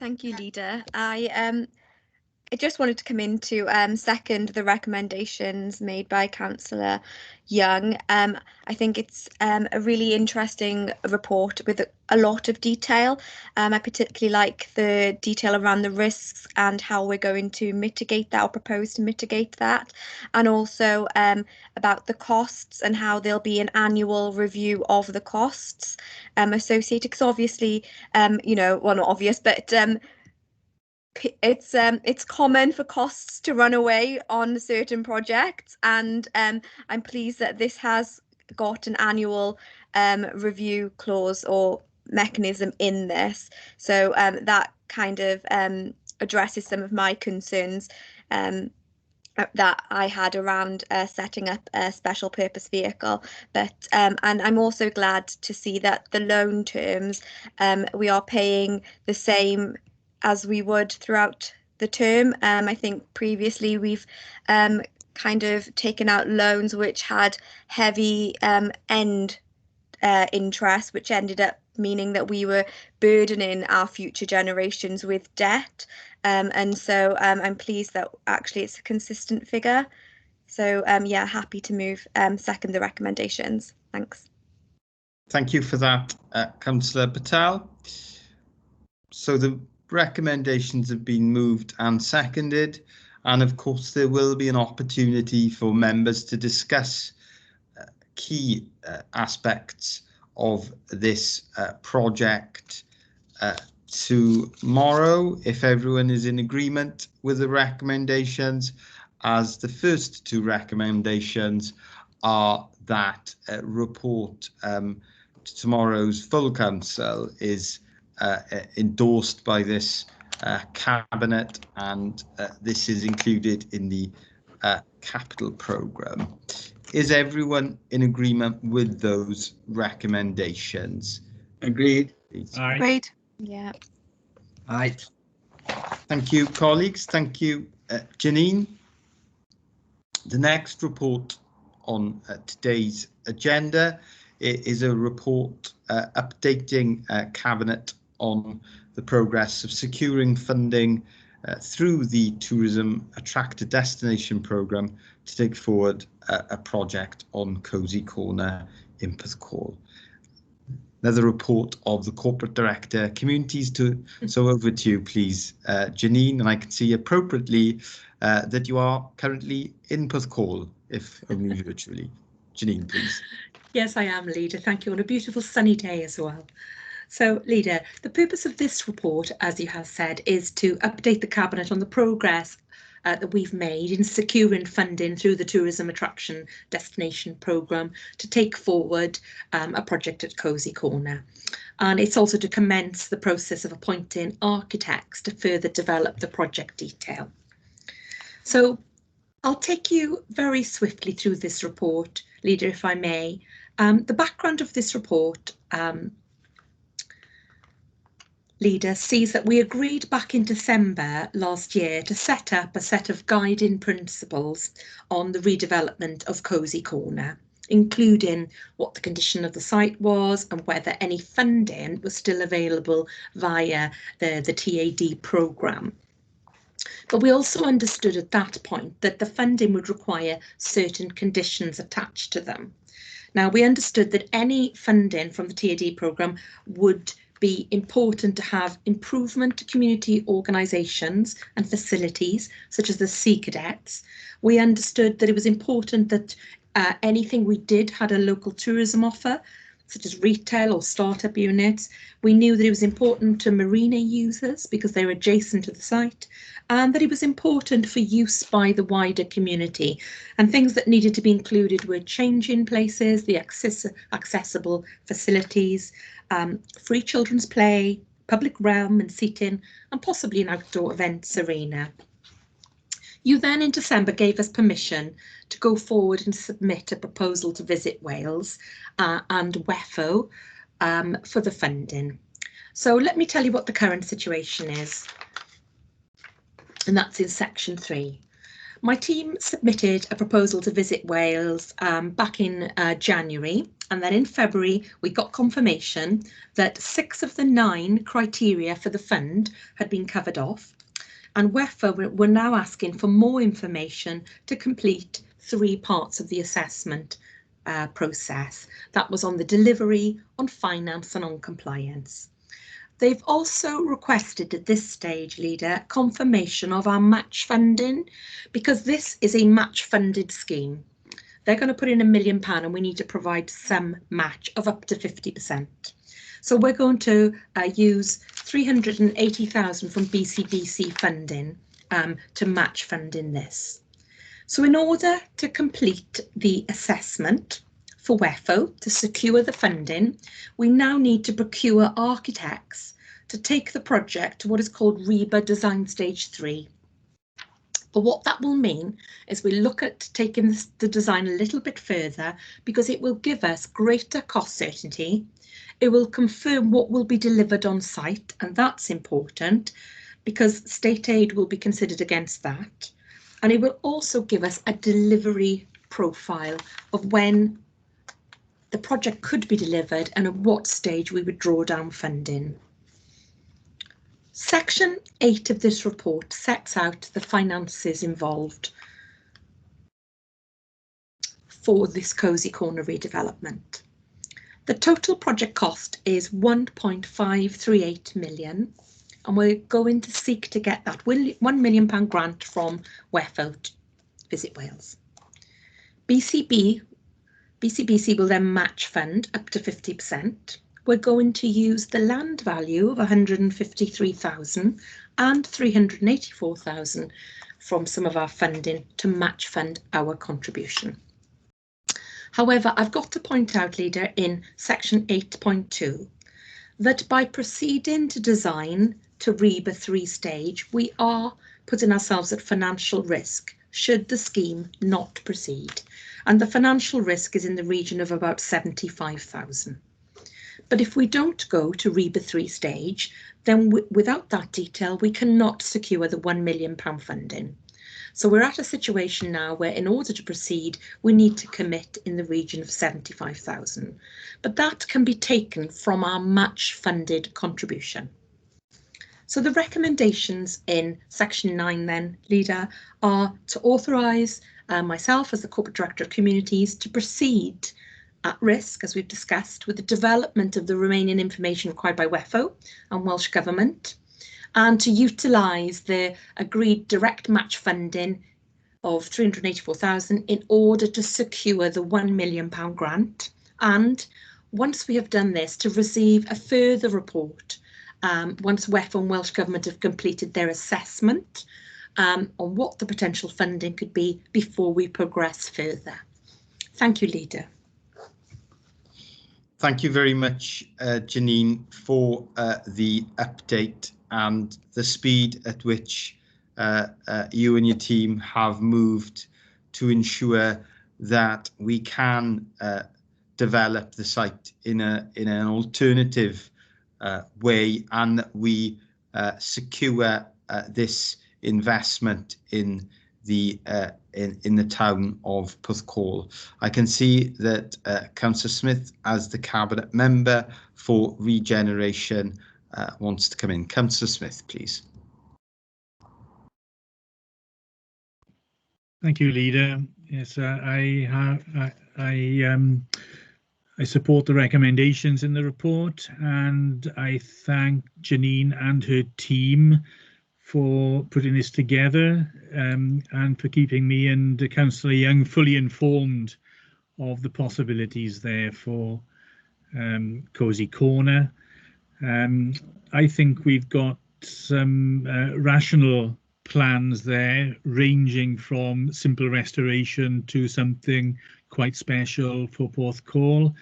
Thank you, Leader. I just wanted to come in to second the recommendations made by Councillor Young. I think it's a really interesting report with a lot of detail. I particularly like the detail around the risks and how we're going to mitigate that or propose to mitigate that, and also about the costs and how there'll be an annual review of the costs associated. Because obviously, you know, well, not obvious, but it's common for costs to run away on certain projects, and I'm pleased that this has got an annual review clause or mechanism in this. So that kind of addresses some of my concerns that I had around setting up a special purpose vehicle. But and I'm also glad to see that the loan terms, we are paying the same as we would throughout the term. I think previously we've kind of taken out loans which had heavy end interest, which ended up meaning that we were burdening our future generations with debt. And so I'm pleased that actually it's a consistent figure. So yeah, happy to move second the recommendations. Thanks. Thank you for that, Councillor Patel. So the recommendations have been moved and seconded, and of course there will be an opportunity for members to discuss key aspects of this project tomorrow, if everyone is in agreement with the recommendations, as the first two recommendations are that report tomorrow's full council is endorsed by this cabinet, and this is included in the capital programme. Is everyone in agreement with those recommendations? Agreed. Aye. Great. Yeah. Aye. Thank you, colleagues. Thank you, Janine. The next report on today's agenda is a report updating Cabinet on the progress of securing funding through the Tourism Attractor Destination Programme to take forward a project on Cosy Corner in Porthcawl. Another report of the Corporate Director Communities. So over to you, please, Janine, and I can see appropriately that you are currently in Porthcawl, if only virtually. Janine, please. Yes, I am, Leader. Thank you. On a beautiful sunny day as well. So, Leader, the purpose of this report, as you have said, is to update the Cabinet on the progress that we've made in securing funding through the Tourism Attraction Destination Programme to take forward a project at Cosy Corner. And it's also to commence the process of appointing architects to further develop the project detail. So I'll take you very swiftly through this report, Leader, if I may. The background of this report, Leader, sees that we agreed back in December last year to set up a set of guiding principles on the redevelopment of Cosy Corner, including what the condition of the site was and whether any funding was still available via the TAD programme. But we also understood at that point that the funding would require certain conditions attached to them. Now, we understood that any funding from the TAD programme would be important to have improvement to community organisations and facilities, such as the Sea Cadets. We understood that it was important that anything we did had a local tourism offer, such as retail or startup units. We knew that it was important to marina users because they were adjacent to the site, and that it was important for use by the wider community. And things that needed to be included were changing places, the accessible facilities, free children's play, public realm and seating, and possibly an outdoor events arena. You then in December gave us permission to go forward and submit a proposal to Visit Wales and WEFO for the funding. So let me tell you what the current situation is, and that's in section 3. My team submitted a proposal to Visit Wales back in January, and then in February we got confirmation that 6 of the 9 criteria for the fund had been covered off, and WEFO were now asking for more information to complete 3 parts of the assessment process. That was on the delivery, on finance and on compliance. They've also requested at this stage, Leader, confirmation of our match funding, because this is a match funded scheme. They're going to put in £1 million and we need to provide some match of up to 50%. So we're going to use 380,000 from BCBC funding to match funding this. So in order to complete the assessment for WEFO to secure the funding, we now need to procure architects to take the project to what is called REBA Design Stage 3. But what that will mean is we look at taking the design a little bit further, because it will give us greater cost certainty. It will confirm what will be delivered on site, and that's important because state aid will be considered against that. And it will also give us a delivery profile of when the project could be delivered and at what stage we would draw down funding. Section 8 of this report sets out the finances involved for this Cosy Corner redevelopment. The total project cost is £1.538 million, and we're going to seek to get that £1 million grant from WEFO Visit Wales. BCBC will then match fund up to 50%. We're going to use the land value of 153,000 and 384,000 from some of our funding to match fund our contribution. However, I've got to point out, Leader, in section 8.2 that by proceeding to design to REBA 3 stage, we are putting ourselves at financial risk should the scheme not proceed. And the financial risk is in the region of about 75,000. But if we don't go to REBA 3 stage, then without that detail, we cannot secure the £1 million funding. So we're at a situation now where in order to proceed, we need to commit in the region of 75,000. But that can be taken from our match funded contribution. So the recommendations in section 9 then, Leader, are to authorise myself as the Corporate Director of Communities to proceed at risk, as we've discussed, with the development of the remaining information required by WEFO and Welsh Government, and to utilise the agreed direct match funding of 384,000 in order to secure the £1 million grant. And once we have done this, to receive a further report once WEFO and Welsh Government have completed their assessment on what the potential funding could be before we progress further. Thank you, Leader. Thank you very much, Janine, for the update and the speed at which you and your team have moved to ensure that we can develop the site in an alternative way, and that we secure this investment in the town of Porthcawl. I can see that Councillor Smith, as the Cabinet Member for Regeneration, wants to come in. Councillor Smith, please. Thank you, Leader. Yes, I support the recommendations in the report, and I thank Janine and her team for putting this together, and for keeping me and Councillor Young fully informed of the possibilities there for Cosy Corner. I think we've got some rational plans there, ranging from simple restoration to something quite special for Porthcawl.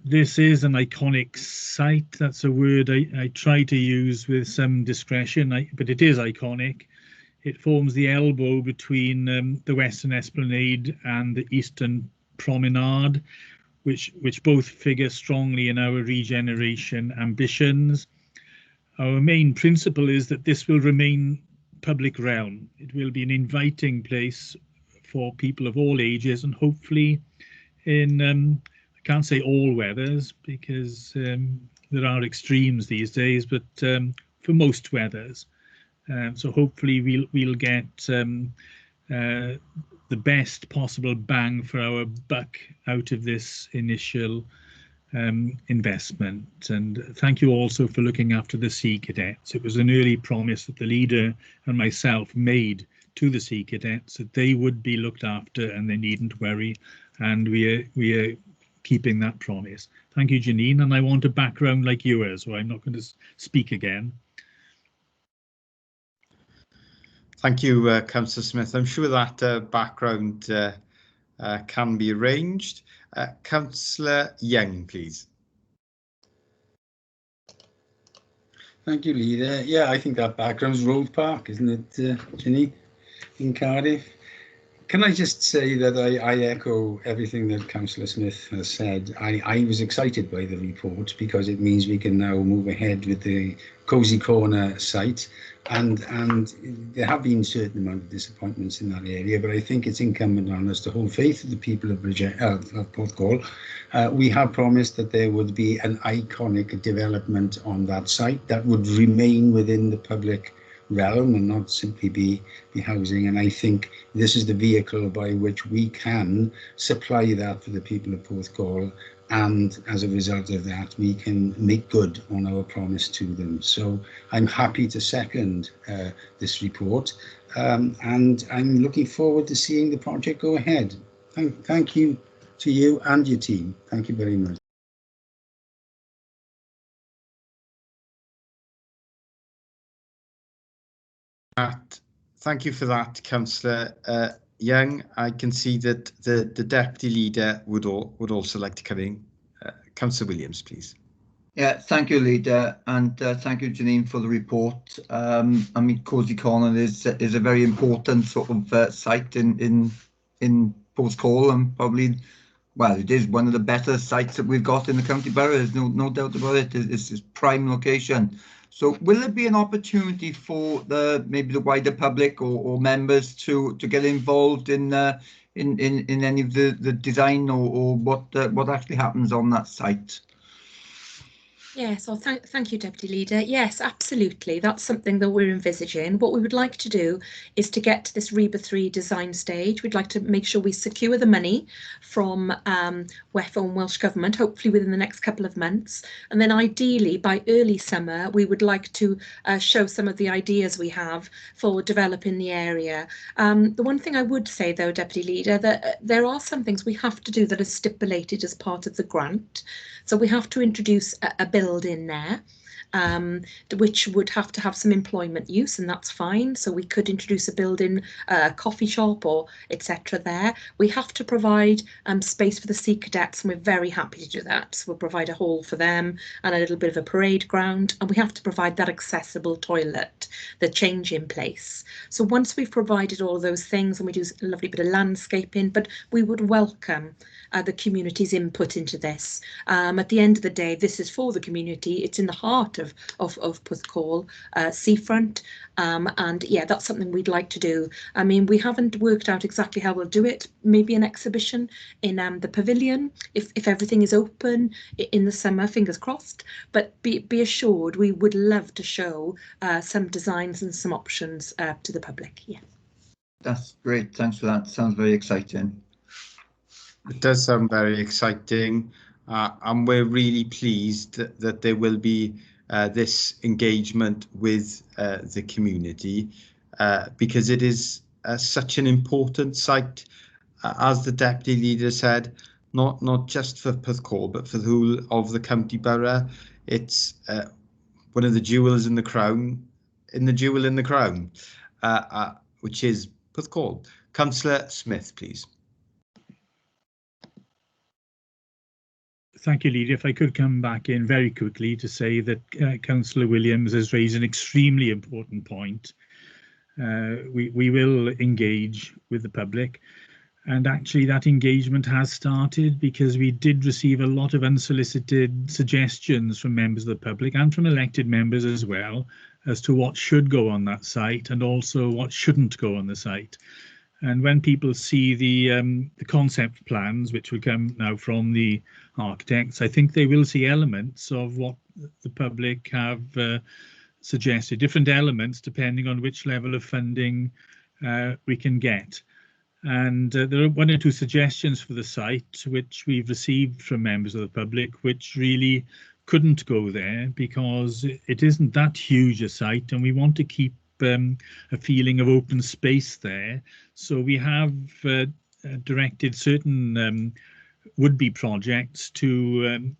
This is an iconic site. That's a word I try to use with some discretion, but it is iconic. It forms the elbow between the Western Esplanade and the Eastern Promenade, which both figure strongly in our regeneration ambitions. Our main principle is that this will remain public realm. It will be an inviting place for people of all ages, and hopefully in I can't say all weathers, because there are extremes these days, but for most weathers. So hopefully we'll get the best possible bang for our buck out of this initial investment. And thank you also for looking after the Sea Cadets. It was an early promise that the Leader and myself made to the Sea Cadets that they would be looked after and they needn't worry, and we are keeping that promise. Thank you, Janine, and I want a background like yours, so I'm not going to speak again. Thank you, Councillor Smith. I'm sure that background can be arranged. Councillor Young, please. Thank you, Leader. Yeah, I think that background's Road Park, isn't it, Ginny, in Cardiff? Can I just say that I echo everything that Councillor Smith has said. I was excited by the report because it means we can now move ahead with the Cozy Corner site, and there have been a certain amount of disappointments in that area, but I think it's incumbent on us to hold faith with the people of Porthcawl. We have promised that there would be an iconic development on that site that would remain within the public realm and not simply be housing, and I think this is the vehicle by which we can supply that for the people of Porthcawl, and as a result of that we can make good on our promise to them. So I'm happy to second this report, and I'm looking forward to seeing the project go ahead. Thank you to you and your team. Thank you very much. Thank you for that, Councillor Young. I can see that the Deputy Leader would also like to come in. Councillor Williams, please. Yeah, thank you, Leader, and thank you, Janine, for the report. I mean, Cozy Corner is a very important sort of site in Porthcawl, and probably, well, it is one of the better sites that we've got in the county borough. There's no doubt about it. It's prime location. So will there be an opportunity for maybe the wider public or members to get involved in any of the design or what actually happens on that site? Yes, well, thank you, Deputy Leader. Yes, absolutely. That's something that we're envisaging. What we would like to do is to get to this REBA 3 design stage. We'd like to make sure we secure the money from WEFO and Welsh Government, hopefully within the next couple of months. And then ideally by early summer, we would like to show some of the ideas we have for developing the area. The one thing I would say, though, Deputy Leader, that there are some things we have to do that are stipulated as part of the grant. So we have to introduce a build in there, which would have to have some employment use, and that's fine. So we could introduce a building, a coffee shop or etc. there. We have to provide space for the Sea Cadets, and we're very happy to do that. So we'll provide a hall for them and a little bit of a parade ground, and we have to provide that accessible toilet, the change in place. So once we've provided all those things, and we do a lovely bit of landscaping, but we would welcome the community's input into this. At the end of the day, this is for the community. It's in the heart of Porthcawl seafront, and yeah, that's something we'd like to do. I mean, we haven't worked out exactly how we'll do it. Maybe an exhibition in the pavilion, if everything is open in the summer, fingers crossed. But be assured, we would love to show some designs and some options to the public. Yeah, that's great. Thanks for that. Sounds very exciting. It does sound very exciting, and we're really pleased that there will be this engagement with the community, because it is such an important site, as the Deputy Leader said, not just for Porthcawl but for the whole of the county borough. It's one of the jewels in the crown, which is Porthcawl. Councillor Smith, please. Thank you, Leader. If I could come back in very quickly to say that Councillor Williams has raised an extremely important point. We will engage with the public, and actually that engagement has started, because we did receive a lot of unsolicited suggestions from members of the public and from elected members as well as to what should go on that site and also what shouldn't go on the site. And when people see the concept plans, which will come now from the architects, I think they will see elements of what the public have suggested, different elements depending on which level of funding we can get. And there are one or two suggestions for the site which we've received from members of the public which really couldn't go there because it isn't that huge a site, and we want to keep a feeling of open space there. So we have directed certain would-be projects to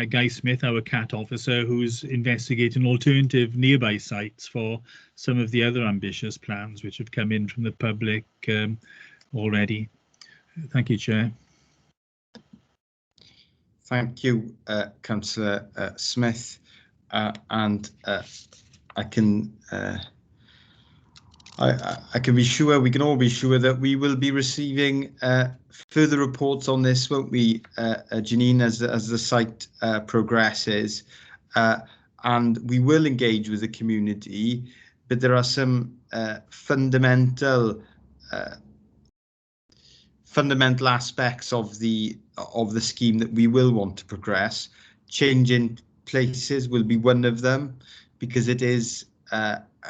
Guy Smith, our CAT officer, who's investigating alternative nearby sites for some of the other ambitious plans which have come in from the public already. Thank you, Chair. Thank you, Councillor Smith, and I can I can be sure, we can all be sure that we will be receiving further reports on this, won't we, Janine, as the site progresses, and we will engage with the community, but there are some fundamental aspects of the scheme that we will want to progress. Changing places will be one of them, because it is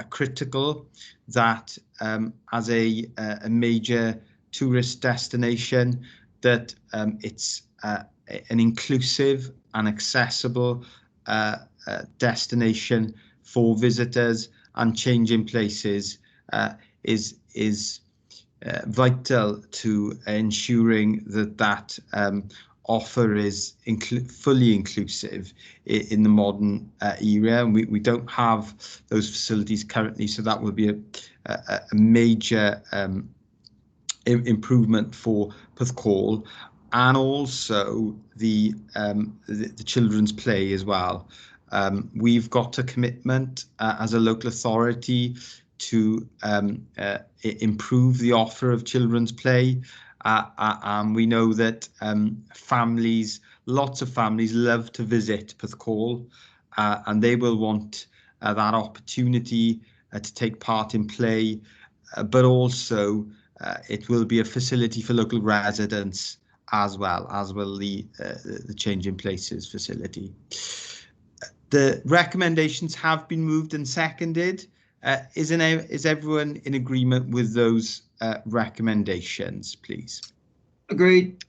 critical that as a major tourist destination, that it's an inclusive and accessible destination for visitors, and changing places is vital to ensuring that offer is fully inclusive in the modern era, and we don't have those facilities currently, so that will be a major improvement for Porthcawl, and also the children's play as well. We've got a commitment as a local authority to improve the offer of children's play, and we know that lots of families love to visit Porthcawl, and they will want that opportunity to take part in play, but also it will be a facility for local residents as well, as will the Change in Places facility. The recommendations have been moved and seconded. Is everyone in agreement with those recommendations, please? Agreed.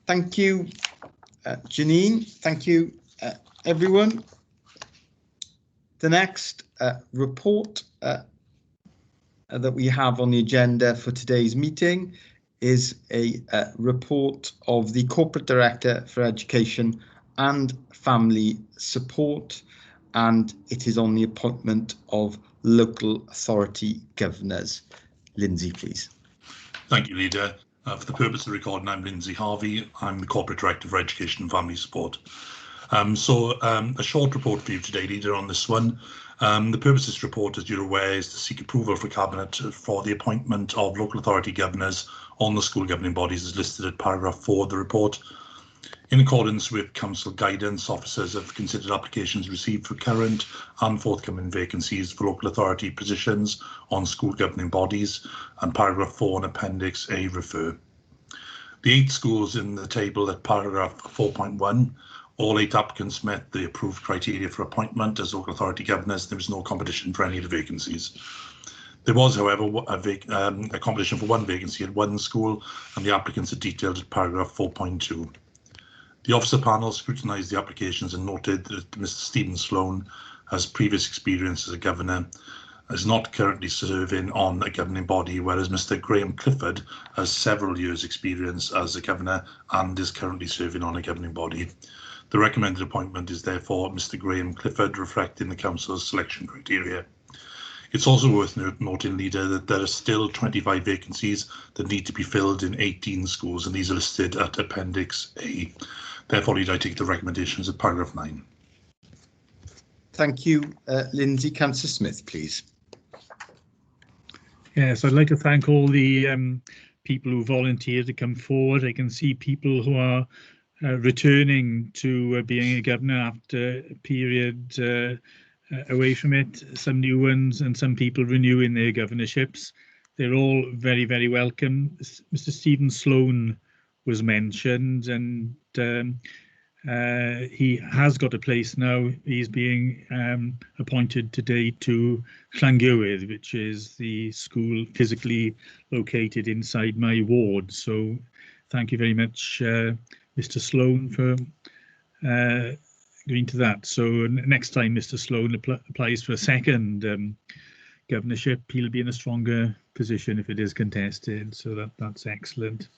Thank you, Janine. Thank you, everyone. The next report that we have on the agenda for today's meeting is a report of the Corporate Director for Education and Family Support, and it is on the appointment of local authority governors. Lindsay, please. Thank you, Leader. For the purpose of the recording, I'm Lindsay Harvey. I'm the Corporate Director for Education and Family Support. A short report for you today, Leader, on this one. The purpose of this report, as you're aware, is to seek approval for Cabinet for the appointment of local authority governors on the school governing bodies as listed at paragraph 4 of the report. In accordance with Council guidance, officers have considered applications received for current and forthcoming vacancies for local authority positions on school governing bodies, and paragraph 4 and appendix A refer. The 8 schools in the table at paragraph 4.1, all 8 applicants met the approved criteria for appointment as local authority governors. There was no competition for any of the vacancies. There was, however, a competition for one vacancy at one school, and the applicants are detailed at paragraph 4.2. The officer panel scrutinised the applications and noted that Mr. Stephen Sloan has previous experience as a governor, is not currently serving on a governing body, whereas Mr. Graham Clifford has several years' experience as a governor and is currently serving on a governing body. The recommended appointment is therefore Mr. Graham Clifford, reflecting the Council's selection criteria. It's also worth noting, Leader, that there are still 25 vacancies that need to be filled in 18 schools, and these are listed at Appendix A. Therefore, Leader, I take the recommendations at paragraph 9. Thank you, Lindsay. Councillor Smith, please. Yes, I'd like to thank all the people who volunteered to come forward. I can see people who are returning to being a governor after a period away from it, some new ones, and some people renewing their governorships. They're all very, very welcome. Mr. Stephen Sloan was mentioned, and he has got a place now. He's being appointed today to Llangywydd, which is the school physically located inside my ward. So thank you very much, Mr. Sloan, for agreeing to that. So next time Mr. Sloan applies for a second governorship, he'll be in a stronger position if it is contested. So that's excellent.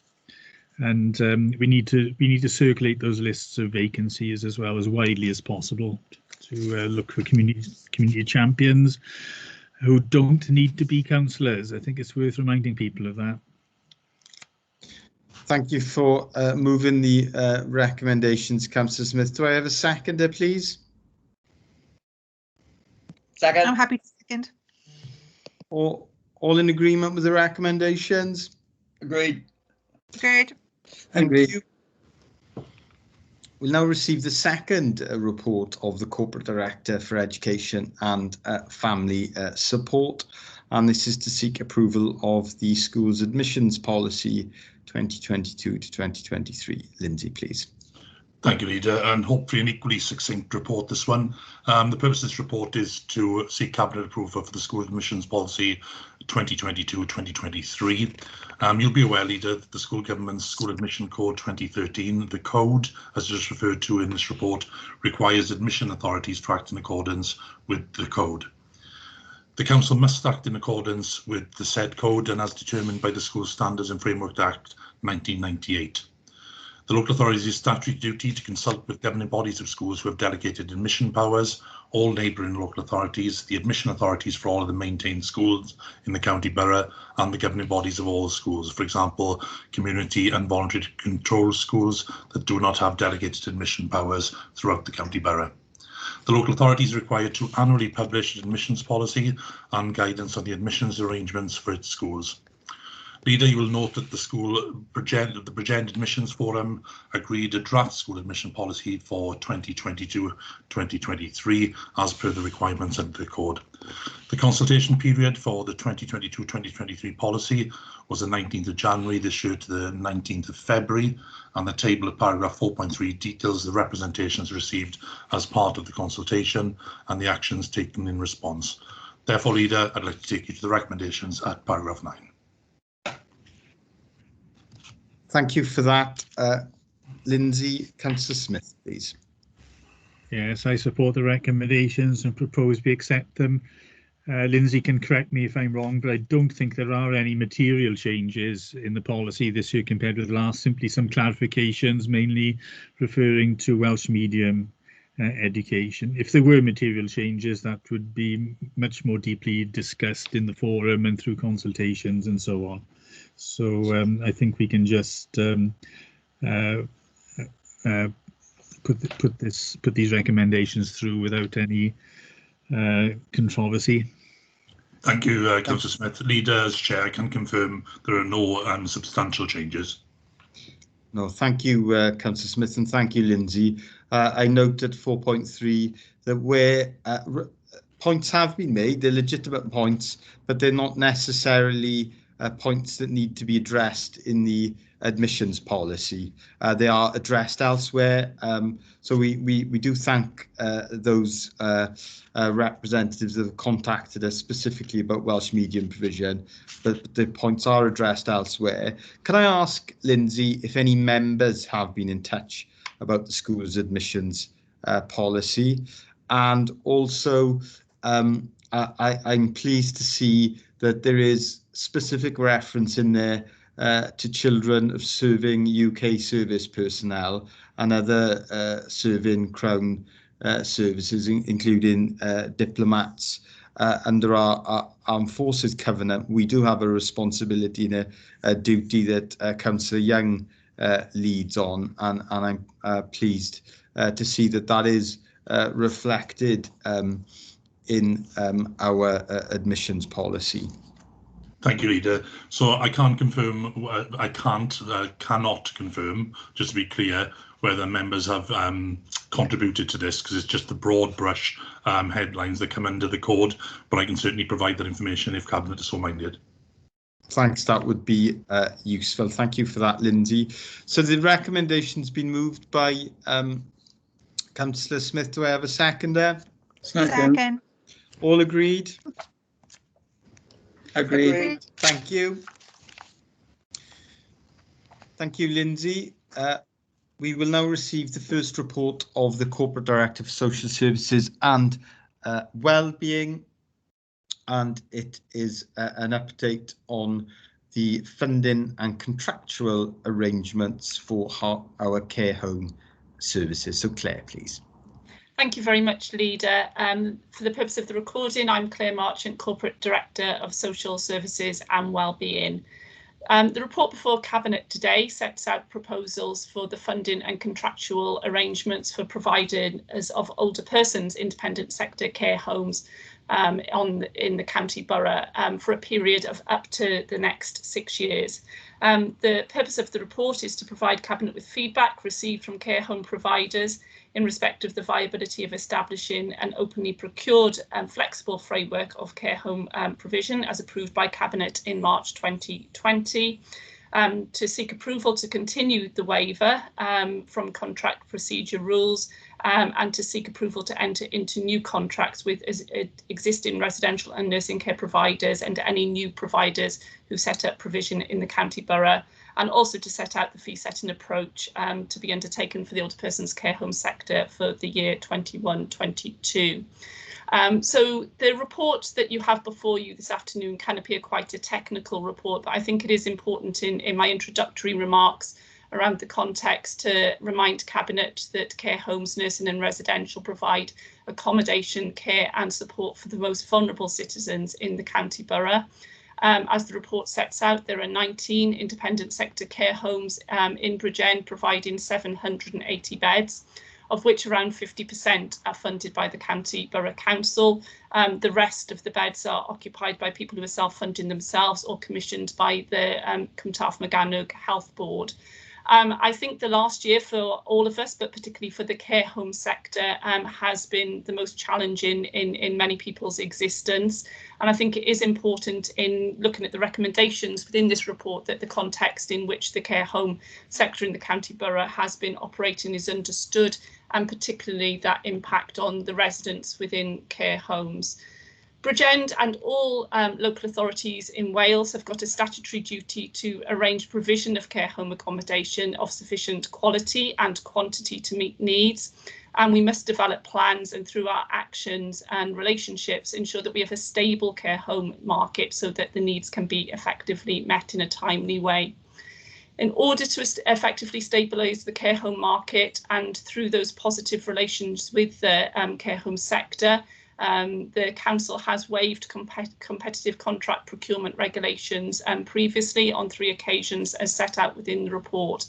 And we need to circulate those lists of vacancies as well as widely as possible to look for community champions who don't need to be councillors. I think it's worth reminding people of that. Thank you for moving the recommendations, Councillor Smith. Do I have a seconder, please? Second. I'm happy to Second. All in agreement with the recommendations? Agreed. Agreed. Thank Agreed. you. We'll now receive the second report of the Corporate Director for Education and Family Support, and this is to seek approval of the school's admissions policy 2022 to 2023. Lindsay, please. Thank you, Leader, and hopefully an equally succinct report, this one. The purpose of this report is to seek Cabinet approval for the school admissions policy 2022-2023. You'll be aware, Leader, that the school government's School Admission Code 2013, the code, as just referred to in this report, requires admission authorities to act in accordance with the code. The Council must act in accordance with the said code and as determined by the School Standards and Framework Act 1998. The local authority's statutory duty to consult with governing bodies of schools who have delegated admission powers, all neighbouring local authorities, the admission authorities for all of the maintained schools in the county borough, and the governing bodies of all schools, for example, community and voluntary control schools that do not have delegated admission powers throughout the county borough. The local authority is required to annually publish an admissions policy and guidance on the admissions arrangements for its schools. Leader, you will note that the Bridgend Admissions Forum agreed a draft school admission policy for 2022-2023 as per the requirements under the code. The consultation period for the 2022-2023 policy was the 19th of January this year to the 19th of February, and the table of paragraph 4.3 details the representations received as part of the consultation and the actions taken in response. Therefore, Leader, I'd like to take you to the recommendations at paragraph 9. Thank you for that. Lindsay, Councillor Smith, please. Yes, I support the recommendations and propose we accept them. Lindsay can correct me if I'm wrong, but I don't think there are any material changes in the policy this year compared with last, simply some clarifications, mainly referring to Welsh medium education. If there were material changes, that would be much more deeply discussed in the forum and through consultations and so on. So I think we can just put these recommendations through without any controversy. Thank you, Councillor Smith. Leader, as Chair, I can confirm there are no substantial changes. No, thank you, Councillor Smith, and thank you, Lindsay. I note at 4.3 that where points have been made, they're legitimate points, but they're not necessarily points that need to be addressed in the admissions policy. They are addressed elsewhere. So we do thank those representatives that have contacted us specifically about Welsh medium provision, but the points are addressed elsewhere. Can I ask, Lindsay, if any members have been in touch about the school's admissions policy? And also, I'm pleased to see that there is specific reference in there to children of serving UK service personnel and other serving Crown services, including diplomats. Under our Armed Forces Covenant, we do have a responsibility and a duty that Councillor Young leads on, and I'm pleased to see that that is reflected in our admissions policy. Thank you, Leader. So I can't confirm, cannot confirm, just to be clear, whether members have contributed to this, because it's just the broad brush headlines that come under the code, but I can certainly provide that information if Cabinet is so minded. Thanks, that would be useful. Thank you for that, Lindsay. So the recommendation's been moved by Councillor Smith. Do I have a seconder? Second. All agreed? Agreed. Thank you. Thank you, Lindsay. We will now receive the first report of the Corporate Director for Social Services and Wellbeing, and it is an update on the funding and contractual arrangements for our care home services. So Claire, please. Thank you very much, Leader. For the purpose of the recording, I'm Claire Marchant, Corporate Director of Social Services and Wellbeing. The report before Cabinet today sets out proposals for the funding and contractual arrangements for providers of older persons independent sector care homes in the county borough for a period of up to the next 6 years. The purpose of the report is to provide Cabinet with feedback received from care home providers in respect of the viability of establishing an openly procured and flexible framework of care home provision as approved by Cabinet in March 2020. To seek approval to continue the waiver from contract procedure rules and to seek approval to enter into new contracts with existing residential and nursing care providers and any new providers who set up provision in the county borough, and also to set out the fee setting approach to be undertaken for the older persons care home sector for the year 21-22. So the report that you have before you this afternoon can appear quite a technical report, but I think it is important in my introductory remarks around the context to remind Cabinet that care homes, nursing and residential provide accommodation, care and support for the most vulnerable citizens in the county borough. As the report sets out, there are 19 independent sector care homes in Bridgend providing 780 beds, of which around 50% are funded by the County Borough Council. The rest of the beds are occupied by people who are self-funding themselves or commissioned by the Cwmtaf Morgannwg Health Board. I think the last year for all of us, but particularly for the care home sector, has been the most challenging in many people's existence. And I think it is important in looking at the recommendations within this report that the context in which the care home sector in the county borough has been operating is understood, and particularly that impact on the residents within care homes. Bridgend and all local authorities in Wales have got a statutory duty to arrange provision of care home accommodation of sufficient quality and quantity to meet needs. And we must develop plans and through our actions and relationships ensure that we have a stable care home market so that the needs can be effectively met in a timely way. In order to effectively stabilise the care home market and through those positive relations with the care home sector, the council has waived competitive contract procurement regulations previously on 3 occasions as set out within the report.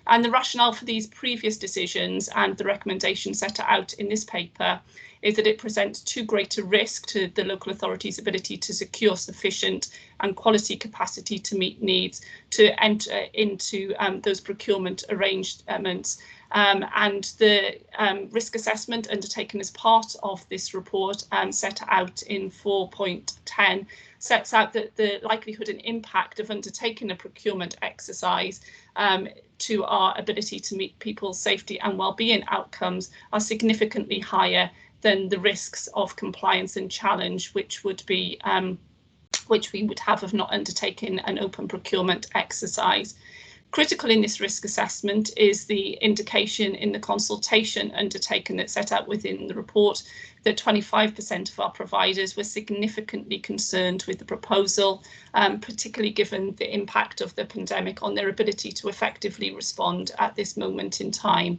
And the rationale for these previous decisions and the recommendation set out in this paper is that it presents too great a risk to the local authority's ability to secure sufficient and quality capacity to meet needs to enter into those procurement arrangements. And the risk assessment undertaken as part of this report set out in 4.10 sets out that the likelihood and impact of undertaking a procurement exercise to our ability to meet people's safety and well-being outcomes are significantly higher than the risks of compliance and challenge, which would be which we would have of not undertaking an open procurement exercise. Critical in this risk assessment is the indication in the consultation undertaken that's set out within the report that 25% of our providers were significantly concerned with the proposal, particularly given the impact of the pandemic on their ability to effectively respond at this moment in time.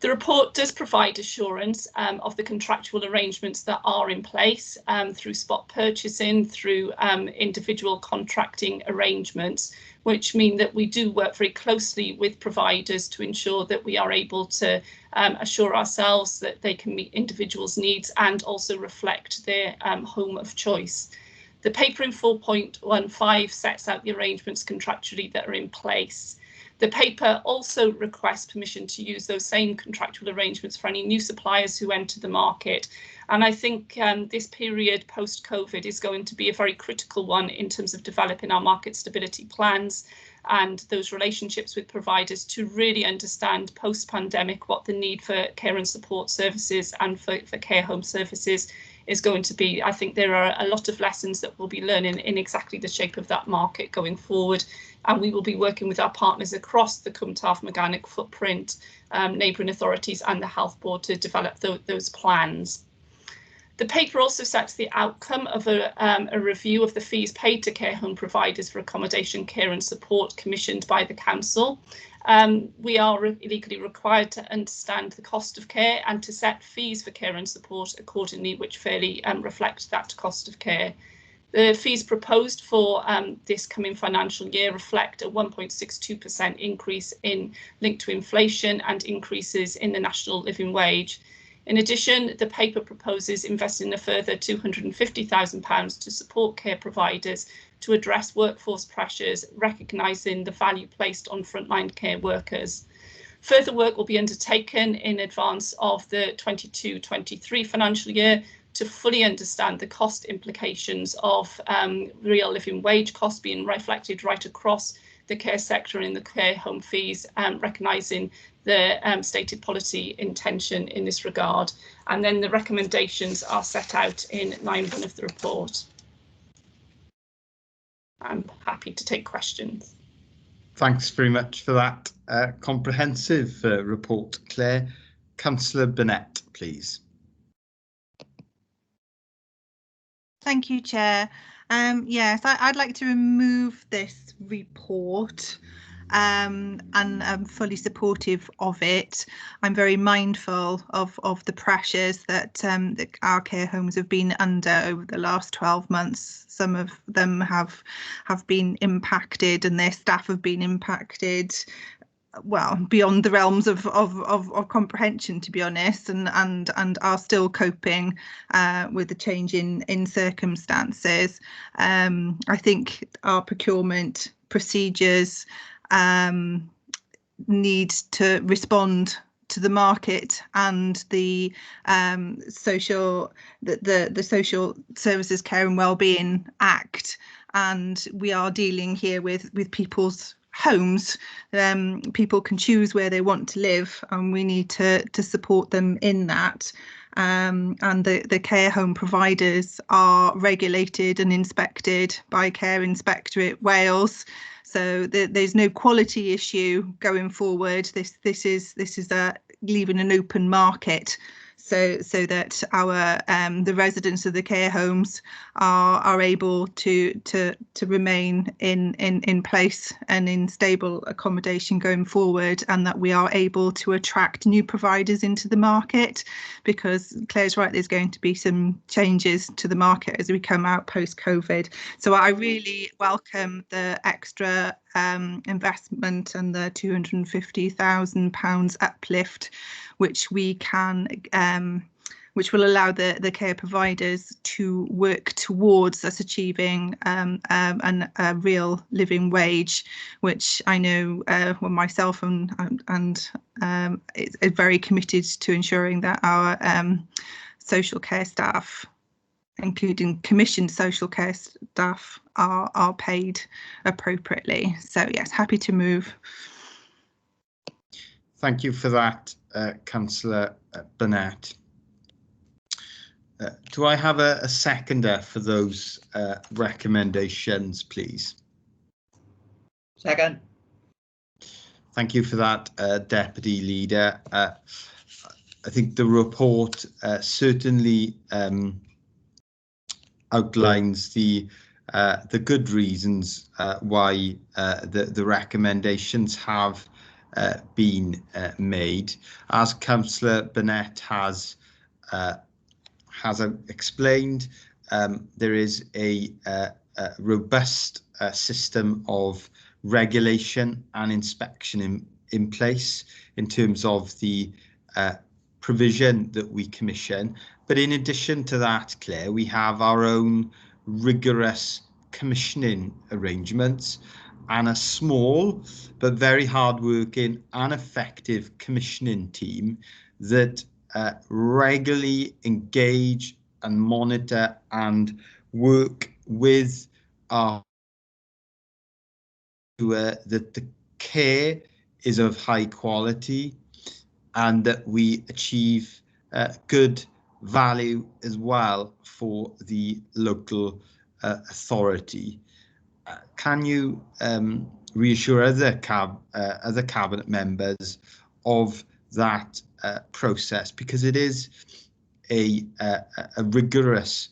The report does provide assurance of the contractual arrangements that are in place through spot purchasing, through individual contracting arrangements, which mean that we do work very closely with providers to ensure that we are able to assure ourselves that they can meet individuals' needs and also reflect their home of choice. The paper in 4.15 sets out the arrangements contractually that are in place. The paper also requests permission to use those same contractual arrangements for any new suppliers who enter the market. And I think this period post-COVID is going to be a very critical one in terms of developing our market stability plans and those relationships with providers to really understand post-pandemic what the need for care and support services and for care home services is going to be. I think there are a lot of lessons that we'll be learning in exactly the shape of that market going forward. And we will be working with our partners across the Cwmtaf Morgannwg footprint, neighbouring authorities and the Health Board to develop those plans. The paper also sets the outcome of a review of the fees paid to care home providers for accommodation, care and support commissioned by the council. We are legally required to understand the cost of care and to set fees for care and support accordingly, which fairly reflect that cost of care. The fees proposed for this coming financial year reflect a 1.62% increase linked to inflation and increases in the national living wage. In addition, the paper proposes investing a further £250,000 to support care providers to address workforce pressures, recognising the value placed on frontline care workers. Further work will be undertaken in advance of the 22-23 financial year to fully understand the cost implications of real living wage costs being reflected right across the care sector and in the care home fees, recognising the stated policy intention in this regard. And then the recommendations are set out in 9.1 of the report. I'm happy to take questions. Thanks very much for that comprehensive report, Claire. Councillor Burnett, please. Thank you, Chair. Yes, I'd like to remove this report and I'm fully supportive of it. I'm very mindful of the pressures that our care homes have been under over the last 12 months. Some of them have been impacted and their staff have been impacted, well, beyond the realms of comprehension, to be honest, and are still coping with the change in circumstances. I think our procurement procedures need to respond to the market and the Social Services Care and Wellbeing Act, and we are dealing here with people's homes. People can choose where they want to live, and we need to support them in that. And the care home providers are regulated and inspected by Care Inspectorate Wales. So there's no quality issue going forward. This is leaving an open market, so that our the residents of the care homes are able to remain in place and in stable accommodation going forward, and that we are able to attract new providers into the market, because Claire's right, there's going to be some changes to the market as we come out post-COVID. So I really welcome the extra investment and the £250,000 uplift, which we can which will allow the care providers to work towards us achieving a real living wage, which I know myself and is very committed to ensuring that our social care staff, including commissioned social care staff, are paid appropriately. So yes, happy to move. Thank you for that, Councillor Burnett. Do I have a seconder for those recommendations, please? Second. Thank you for that, Deputy Leader. I think the report certainly outlines the good reasons why the recommendations have been made. As Councillor Burnett has explained, there is a robust system of regulation and inspection in place in terms of the provision that we commission. But in addition to that, Claire, we have our own rigorous commissioning arrangements and a small but very hard-working and effective commissioning team that regularly engage and monitor and work with our that the care is of high quality and that we achieve good value as well for the local authority. Can you reassure other cabinet members of that process, because it is a rigorous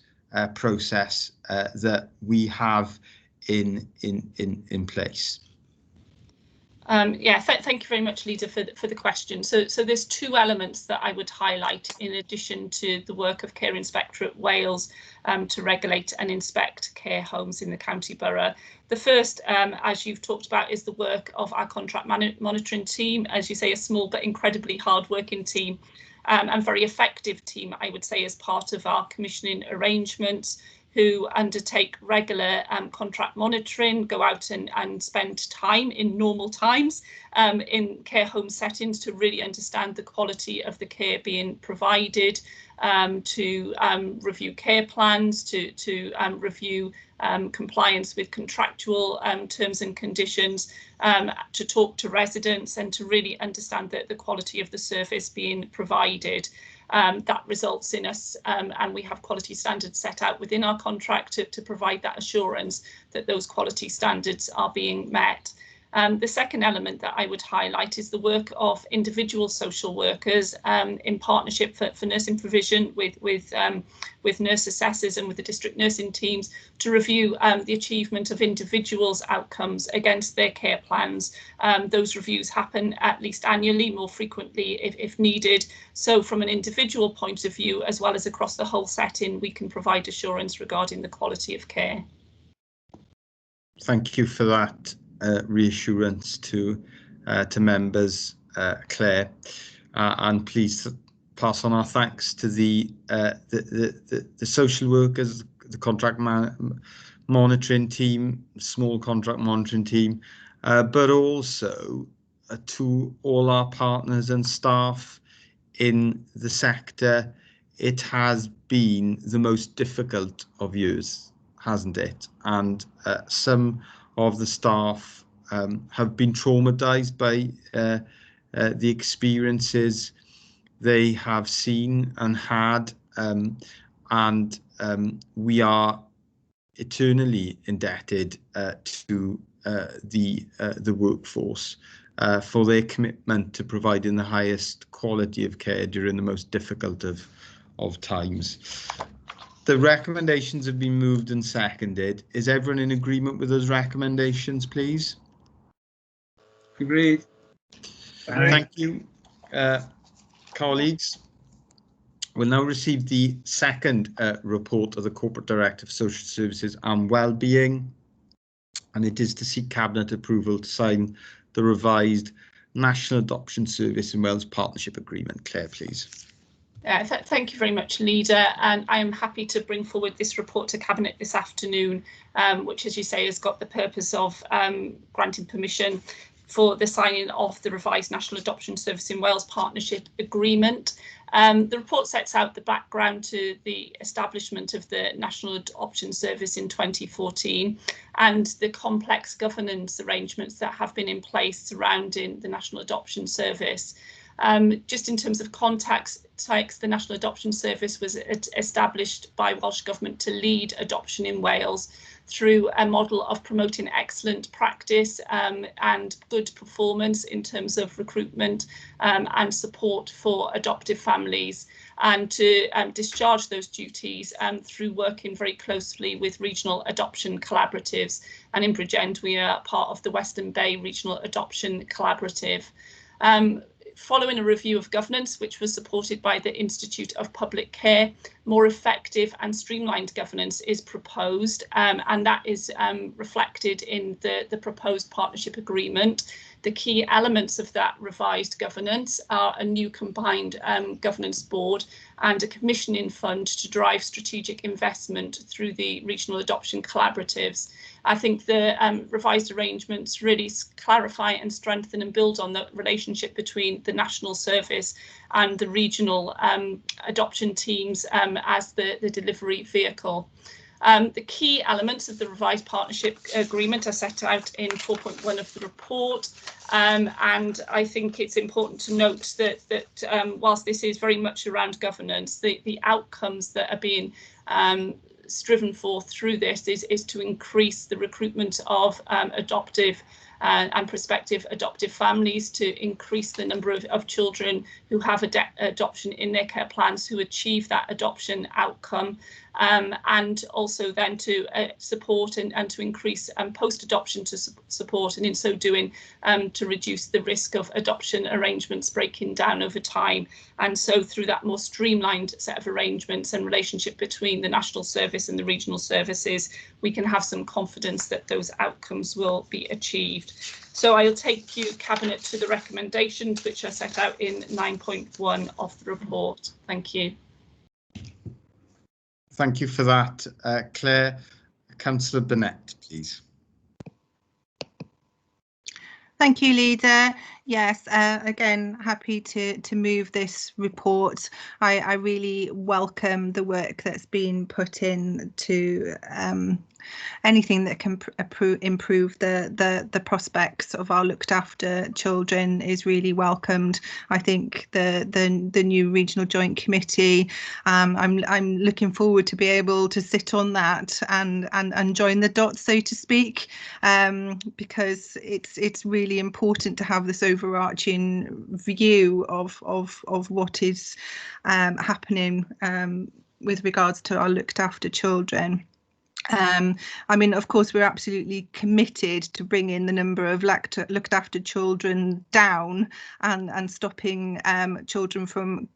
process that we have in place? Yeah, thank you very much, Leader, for the question. So there's two elements that I would highlight in addition to the work of Care Inspectorate Wales to regulate and inspect care homes in the county borough. The first, as you've talked about, is the work of our contract monitoring team, as you say, a small but incredibly hard-working team. and very effective team, I would say, as part of our commissioning arrangements, who undertake regular contract monitoring, go out and spend time in normal times in care home settings to really understand the quality of the care being provided, to review care plans, to review compliance with contractual terms and conditions, to talk to residents and to really understand the quality of the service being provided. That results in us, and we have quality standards set out within our contract to provide that assurance that those quality standards are being met. The second element that I would highlight is the work of individual social workers in partnership for nursing provision with nurse assessors and with the district nursing teams to review the achievement of individuals' outcomes against their care plans. Those reviews happen at least annually, more frequently if needed. So from an individual point of view, as well as across the whole setting, we can provide assurance regarding the quality of care. Thank you for that reassurance to members, Claire, and please pass on our thanks to the social workers, the contract monitoring team, small contract monitoring team, but also to all our partners and staff in the sector. It has been the most difficult of years, hasn't it? And some of the staff have been traumatized by the experiences they have seen and had, and we are eternally indebted to the workforce for their commitment to providing the highest quality of care during the most difficult of times. The recommendations have been moved and seconded. Is everyone in agreement with those recommendations, please? Agreed. Thank you, colleagues. We'll now receive the second report of the Corporate Director of Social Services and Wellbeing, and it is to seek Cabinet approval to sign the revised National Adoption Service in Wales Partnership Agreement. Claire, please. Thank you very much, Leader, and I am happy to bring forward this report to Cabinet this afternoon, which, as you say, has got the purpose of granting permission for the signing of the revised National Adoption Service in Wales Partnership Agreement. The report sets out the background to the establishment of the National Adoption Service in 2014 and the complex governance arrangements that have been in place surrounding the National Adoption Service. Just in terms of context, the National Adoption Service was established by Welsh Government to lead adoption in Wales through a model of promoting excellent practice and good performance in terms of recruitment and support for adoptive families, and to discharge those duties through working very closely with regional adoption collaboratives. And in Bridgend, we are part of the Western Bay Regional Adoption Collaborative. Following a review of governance, which was supported by the Institute of Public Care, more effective and streamlined governance is proposed, and that is reflected in the proposed partnership agreement. The key elements of that revised governance are a new combined governance board and a commissioning fund to drive strategic investment through the regional adoption collaboratives. I think the revised arrangements really clarify and strengthen and build on the relationship between the national service and the regional adoption teams as the delivery vehicle. The key elements of the revised partnership agreement are set out in 4.1 of the report, and I think it's important to note that whilst this is very much around governance, the outcomes that are being striven for through this is to increase the recruitment of adoptive and prospective adoptive families, to increase the number of children who have adoption in their care plans who achieve that adoption outcome, and also then to support and to increase post-adoption to support, and in so doing to reduce the risk of adoption arrangements breaking down over time. And so through that more streamlined set of arrangements and relationship between the national service and the regional services, we can have some confidence that those outcomes will be achieved. So I'll take you, Cabinet, to the recommendations which are set out in 9.1 of the report. Thank you. Thank you for that, Claire. Councillor Burnett, please. Thank you, Leader. Yes, again, happy to move this report. I really welcome the work that's been put in to anything that can improve the prospects of our looked after children is really welcomed. I think the new regional joint committee, I'm looking forward to be able to sit on that and join the dots, so to speak, because it's really important to have this overarching view of what is happening with regards to our looked after children. I mean, of course, we're absolutely committed to bringing the number of looked after children down and stopping children from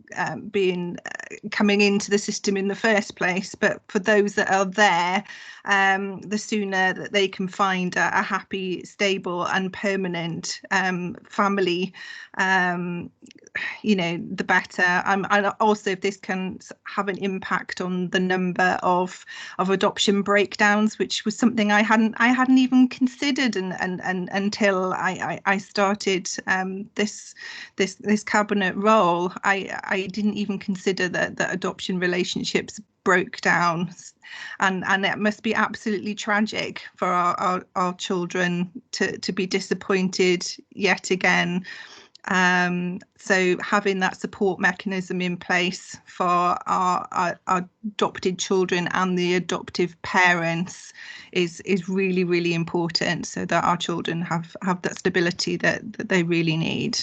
coming into the system in the first place. But for those that are there, the sooner that they can find a happy, stable and permanent family, the better. And also, if this can have an impact on the number of adoption breakdowns, which was something I hadn't even considered until I started this cabinet role. I didn't even consider that adoption relationships broke down, and it must be absolutely tragic for our children to be disappointed yet again. So having that support mechanism in place for our adopted children and the adoptive parents is really, really important, so that our children have that stability that they really need.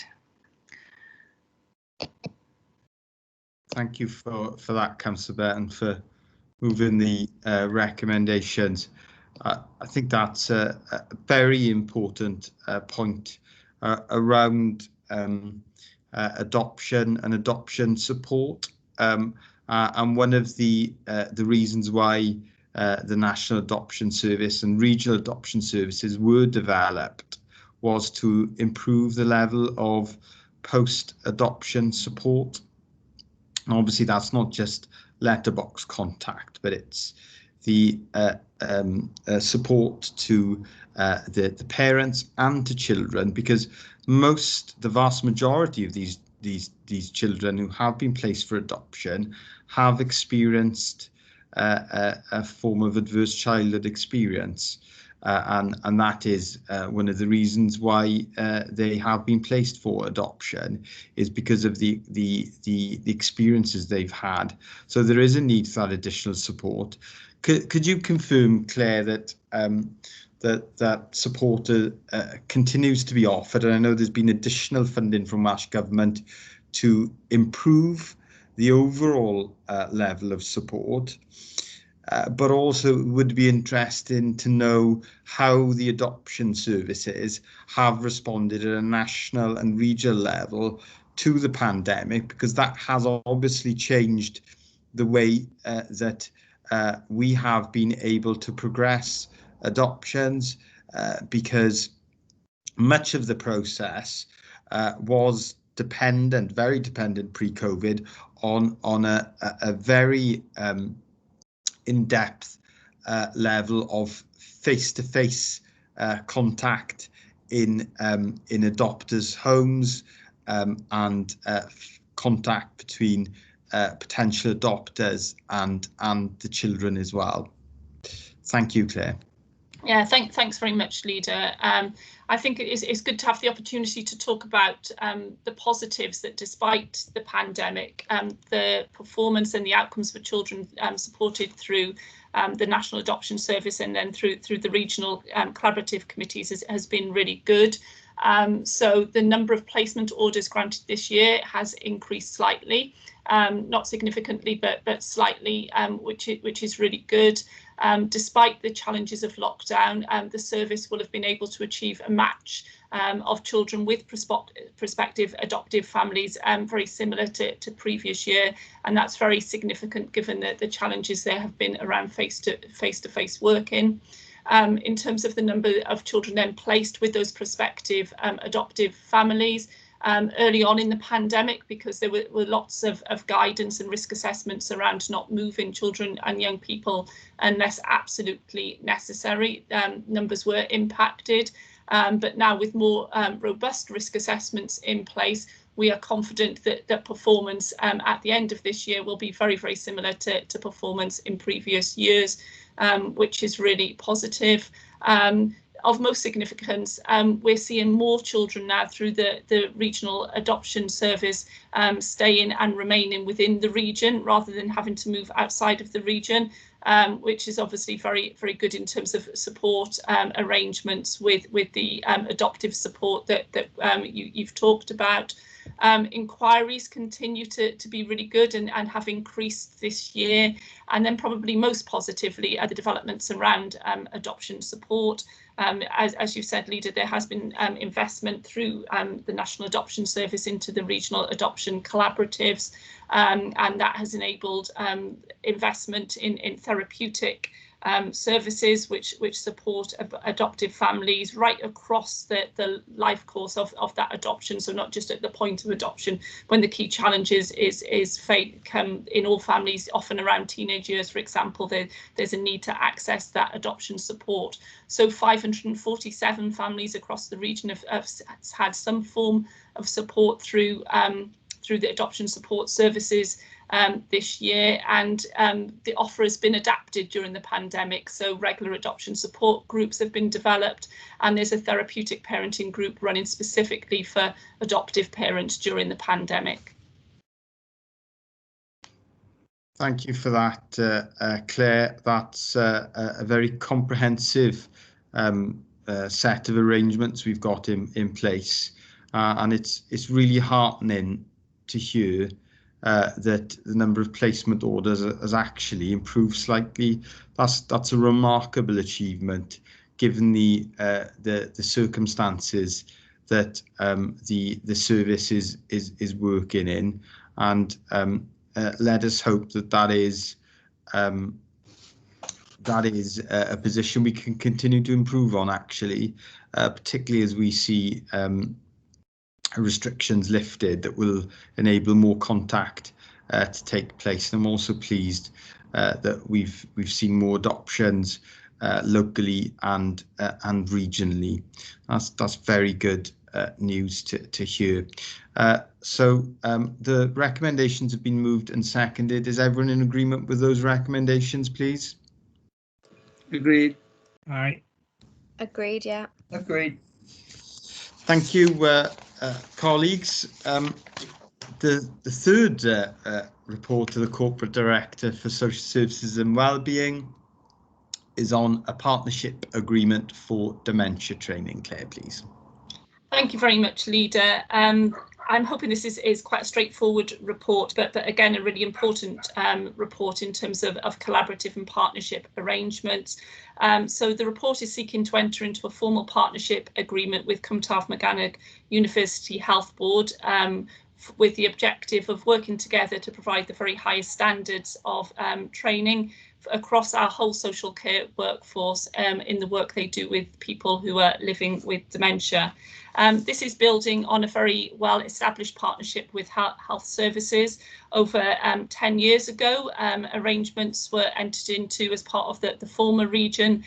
Thank you for that, Councillor Burton, for moving the recommendations. I think that's a very important point around adoption and adoption support, and one of the reasons why the National Adoption Service and regional adoption services were developed was to improve the level of post-adoption support. And obviously, that's not just letterbox contact, but it's the support to the parents and to children, because the vast majority of these children who have been placed for adoption have experienced a form of adverse childhood experience, and that is one of the reasons why they have been placed for adoption, is because of the experiences they've had. So there is a need for that additional support. Could you confirm, Claire, that that support continues to be offered? And I know there's been additional funding from Welsh Government to improve the overall level of support, but also it would be interesting to know how the adoption services have responded at a national and regional level to the pandemic, because that has obviously changed the way that we have been able to progress adoptions, because much of the process was very dependent pre-COVID on a very in-depth level of face-to-face contact in adopters' homes, and contact between potential adopters and the children as well. Thank you, Claire. Yeah, thanks very much, Leader. I think it's good to have the opportunity to talk about the positives that, despite the pandemic, the performance and the outcomes for children supported through the National Adoption Service and then through the regional collaborative committees has been really good. So the number of placement orders granted this year has increased slightly, not significantly, but slightly, which is really good. Despite the challenges of lockdown, the service will have been able to achieve a match of children with prospective adoptive families, very similar to previous year, and that's very significant given the challenges there have been around face-to-face working. In terms of the number of children then placed with those prospective adoptive families, early on in the pandemic, because there were lots of guidance and risk assessments around not moving children and young people unless absolutely necessary, numbers were impacted. But now with more robust risk assessments in place, we are confident that performance at the end of this year will be very, very similar to performance in previous years, which is really positive. Of most significance, we're seeing more children now through the regional adoption service staying and remaining within the region rather than having to move outside of the region, which is obviously very, very good in terms of support arrangements with the adoptive support that you've talked about. Inquiries continue to be really good and have increased this year, and then probably most positively are the developments around adoption support. As you said, Leader, there has been investment through the National Adoption Service into the regional adoption collaboratives, and that has enabled investment in therapeutic services which support adoptive families right across the life course of that adoption, so not just at the point of adoption when the key challenges come in all families, often around teenage years, for example. There's a need to access that adoption support. So 547 families across the region have had some form of support through the adoption support services this year, and the offer has been adapted during the pandemic, so regular adoption support groups have been developed, and there's a therapeutic parenting group running specifically for adoptive parents during the pandemic. Thank you for that, Claire. That's a very comprehensive set of arrangements we've got in place, and it's really heartening to hear that the number of placement orders has actually improved slightly. That's a remarkable achievement given the circumstances that the service is working in, and let us hope that is a position we can continue to improve on, actually, particularly as we see restrictions lifted that will enable more contact to take place. And I'm also pleased that we've seen more adoptions locally and regionally. That's very good news to hear. So the recommendations have been moved and seconded. Is everyone in agreement with those recommendations, please? Agreed. Aye. Agreed, yeah. Agreed. Thank you, colleagues. The third report to the Corporate Director for Social Services and Wellbeing is on a partnership agreement for dementia training. Claire, please. Thank you very much, Leader. I'm hoping this is quite a straightforward report, but again, a really important report in terms of collaborative and partnership arrangements. So the report is seeking to enter into a formal partnership agreement with Cwmtaf Meganag University Health Board, with the objective of working together to provide the very highest standards of training across our whole social care workforce in the work they do with people who are living with dementia. This is building on a very well-established partnership with health services. Over 10 years ago, arrangements were entered into as part of the former region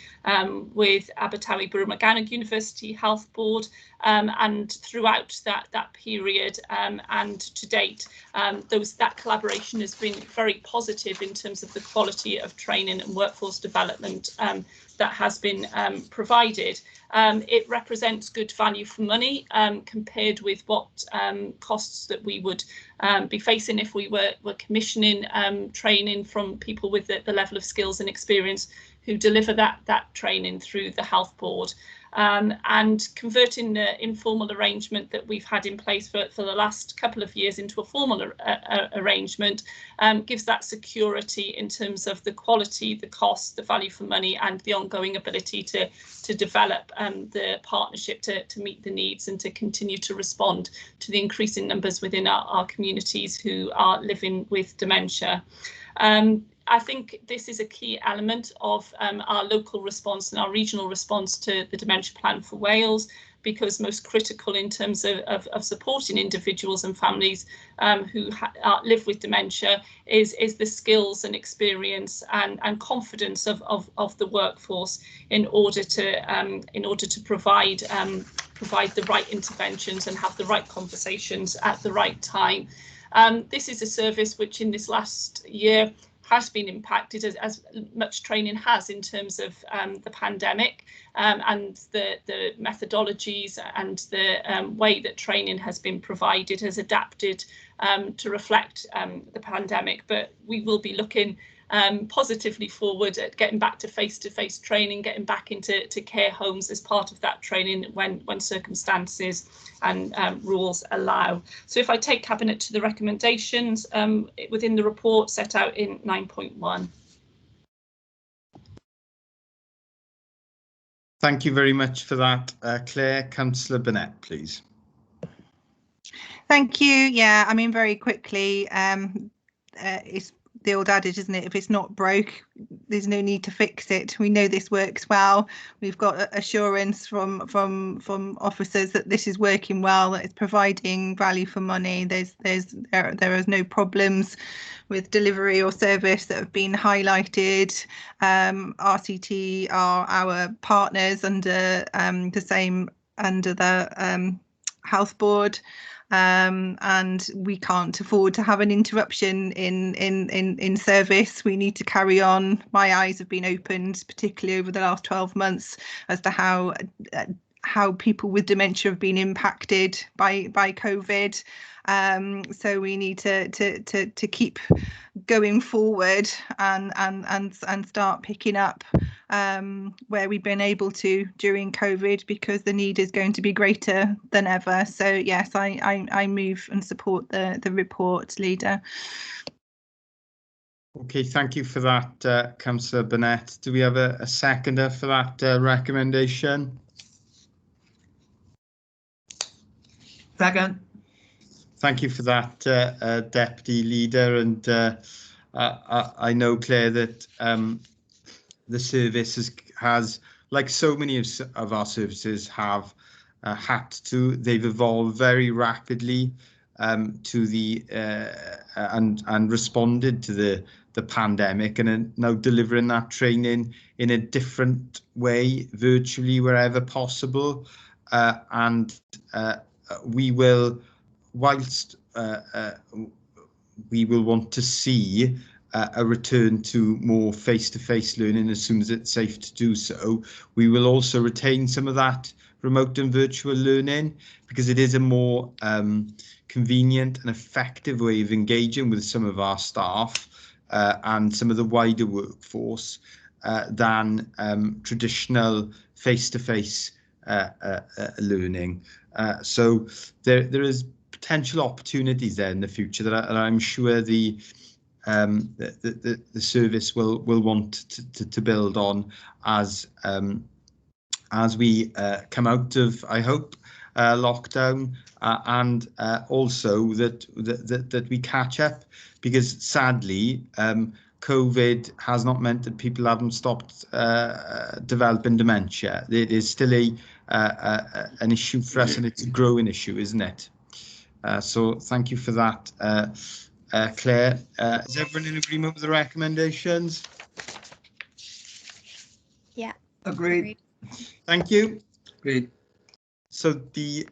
with Abertawe Bwr Meganag University Health Board, and throughout that period and to date, that collaboration has been very positive in terms of the quality of training and workforce development that has been provided. It represents good value for money compared with what costs that we would be facing if we were commissioning training from people with the level of skills and experience who deliver that training through the health board. and converting the informal arrangement that we've had in place for the last couple of years into a formal arrangement gives that security in terms of the quality, the cost, the value for money, and the ongoing ability to develop the partnership to meet the needs and to continue to respond to the increasing numbers within our communities who are living with dementia. I think this is a key element of our local response and our regional response to the Dementia Plan for Wales, because most critical in terms of supporting individuals and families who live with dementia is the skills and experience and confidence of the workforce in order to provide the right interventions and have the right conversations at the right time. This is a service which in this last year has been impacted as much training has in terms of the pandemic and the methodologies and the way that training has been provided has adapted to reflect the pandemic. But we will be looking positively forward at getting back to face-to-face training, getting back into care homes as part of that training when circumstances and rules allow. So if I take Cabinet to the recommendations within the report set out in 9.1. Thank you very much for that, Claire. Councillor Burnett, please. Thank you. Yeah, I mean, very quickly, it's the old adage, isn't it? If it's not broke, there's no need to fix it. We know this works well. We've got assurance from officers that this is working well, that it's providing value for money. There is no problems with delivery or service that have been highlighted. RCT are our partners under the Health Board. And we can't afford to have an interruption in service. We need to carry on. My eyes have been opened, particularly over the last 12 months, as to how people with dementia have been impacted by COVID. So we need to keep going forward and start picking up where we've been able to during COVID, because the need is going to be greater than ever. So yes, I move and support the report, Leader. Okay, thank you for that, Councillor Burnett. Do we have a seconder for that recommendation? Second. Thank you for that, Deputy Leader. And I know, Claire, that the service has, like so many of our services have they've evolved very rapidly to the and responded to the pandemic, and are now delivering that training in a different way, virtually wherever possible. And we will, whilst we will want to see a return to more face-to-face learning as soon as it's safe to do so, we will also retain some of that remote and virtual learning, because it is a more convenient and effective way of engaging with some of our staff and some of the wider workforce than traditional face-to-face learning. So there is potential opportunities there in the future that I'm sure the service will want to build on as we come out of, I hope, lockdown, and also that we catch up, because sadly COVID has not meant that people haven't stopped developing dementia. It is still an issue for us, and it's a growing issue, isn't it? So thank you for that, Claire. Is everyone in agreement with the recommendations? Yeah. Agreed. Thank you. Agreed. So the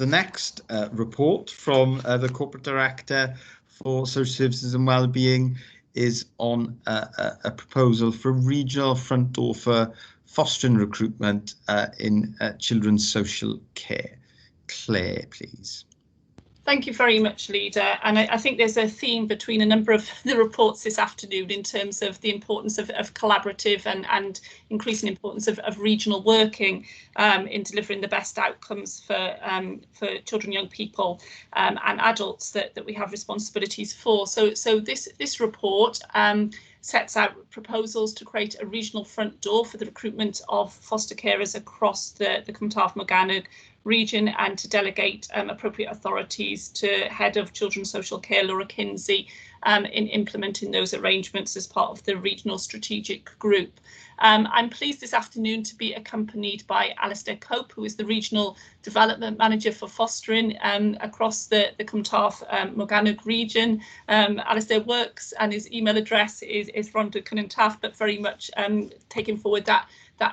next report from the Corporate Director for Social Services and Wellbeing is on a proposal for a regional front door for fostering recruitment in children's social care. Claire, please. Thank you very much, Leader. And I think there's a theme between a number of the reports this afternoon in terms of the importance of collaborative and increasing importance of regional working in delivering the best outcomes for children, young people and adults that we have responsibilities for. So this report sets out proposals to create a regional front door for the recruitment of foster carers across the Cwmtâth Morgannwg region, and to delegate appropriate authorities to Head of Children's Social Care Laura Kinsey in implementing those arrangements as part of the regional strategic group. I'm pleased this afternoon to be accompanied by Alistair Cope, who is the Regional Development Manager for Fostering across the Cwmtâth Morgannwg region. Alistair works, and his email address is Rhondda Cynon-Taf, but very much taking forward that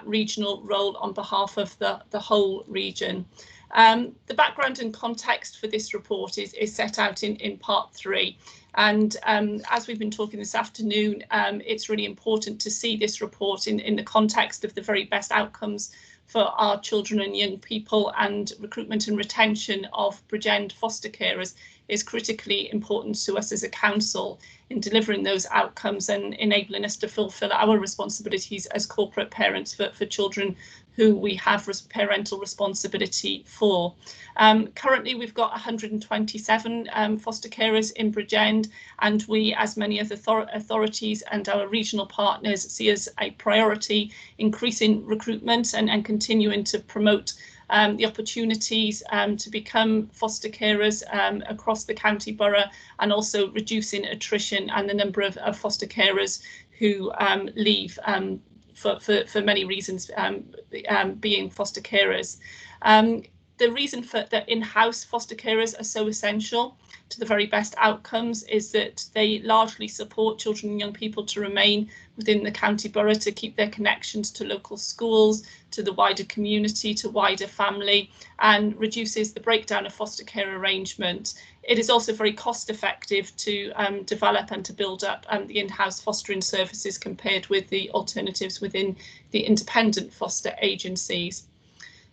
regional role on behalf of the whole region. The background and context for this report is set out in part 3. And as we've been talking this afternoon, it's really important to see this report in the context of the very best outcomes for our children and young people, and recruitment and retention of Bridgend foster carers is critically important to us as a council in delivering those outcomes and enabling us to fulfil our responsibilities as corporate parents for children who we have parental responsibility for. Currently, we've got 127 foster carers in Bridgend, and we, as many of the authorities and our regional partners, see as a priority increasing recruitment and continuing to promote the opportunities to become foster carers across the county borough, and also reducing attrition and the number of foster carers who leave for many reasons, being foster carers. The reason for that in-house foster carers are so essential to the very best outcomes is that they largely support children and young people to remain within the county borough, to keep their connections to local schools, to the wider community, to wider family, and reduces the breakdown of foster care arrangement. It is also very cost effective to develop and to build up the in-house fostering services compared with the alternatives within the independent foster agencies.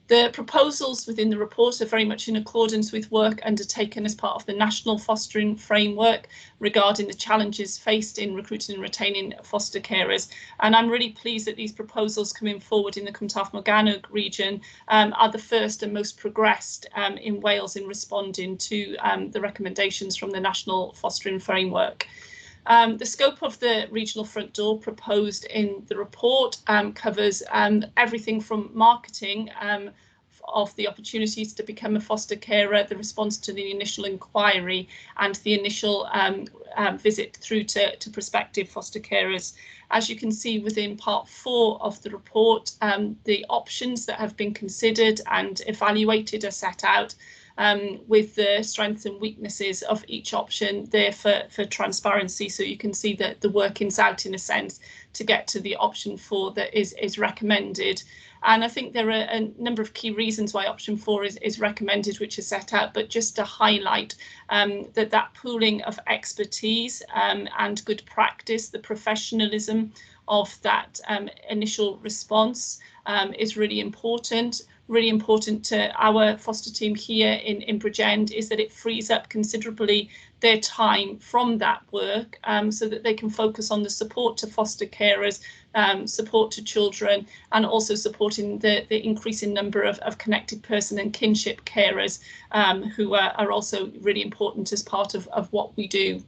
The proposals within the report are very much in accordance with work undertaken as part of the National Fostering Framework regarding the challenges faced in recruiting and retaining foster carers. And I'm really pleased that these proposals coming forward in the Cwmtâth Morgannwg region are the first and most progressed in Wales in responding to the recommendations from the National Fostering Framework. The scope of the regional front door proposed in the report covers everything from marketing of the opportunities to become a foster carer, the response to the initial inquiry, and the initial visit through to prospective foster carers. As you can see within part 4 of the report, the options that have been considered and evaluated are set out, with the strengths and weaknesses of each option there for transparency, so you can see that the workings out in a sense to get to the option 4 that is recommended. And I think there are a number of key reasons why option 4 is recommended, which is set out, but just to highlight that pooling of expertise and good practice, the professionalism of that initial response is really important. Really important to our foster team here in Bridgend is that it frees up considerably their time from that work, so that they can focus on the support to foster carers, support to children, and also supporting the increasing number of connected person and kinship carers who are also really important as part of what we do.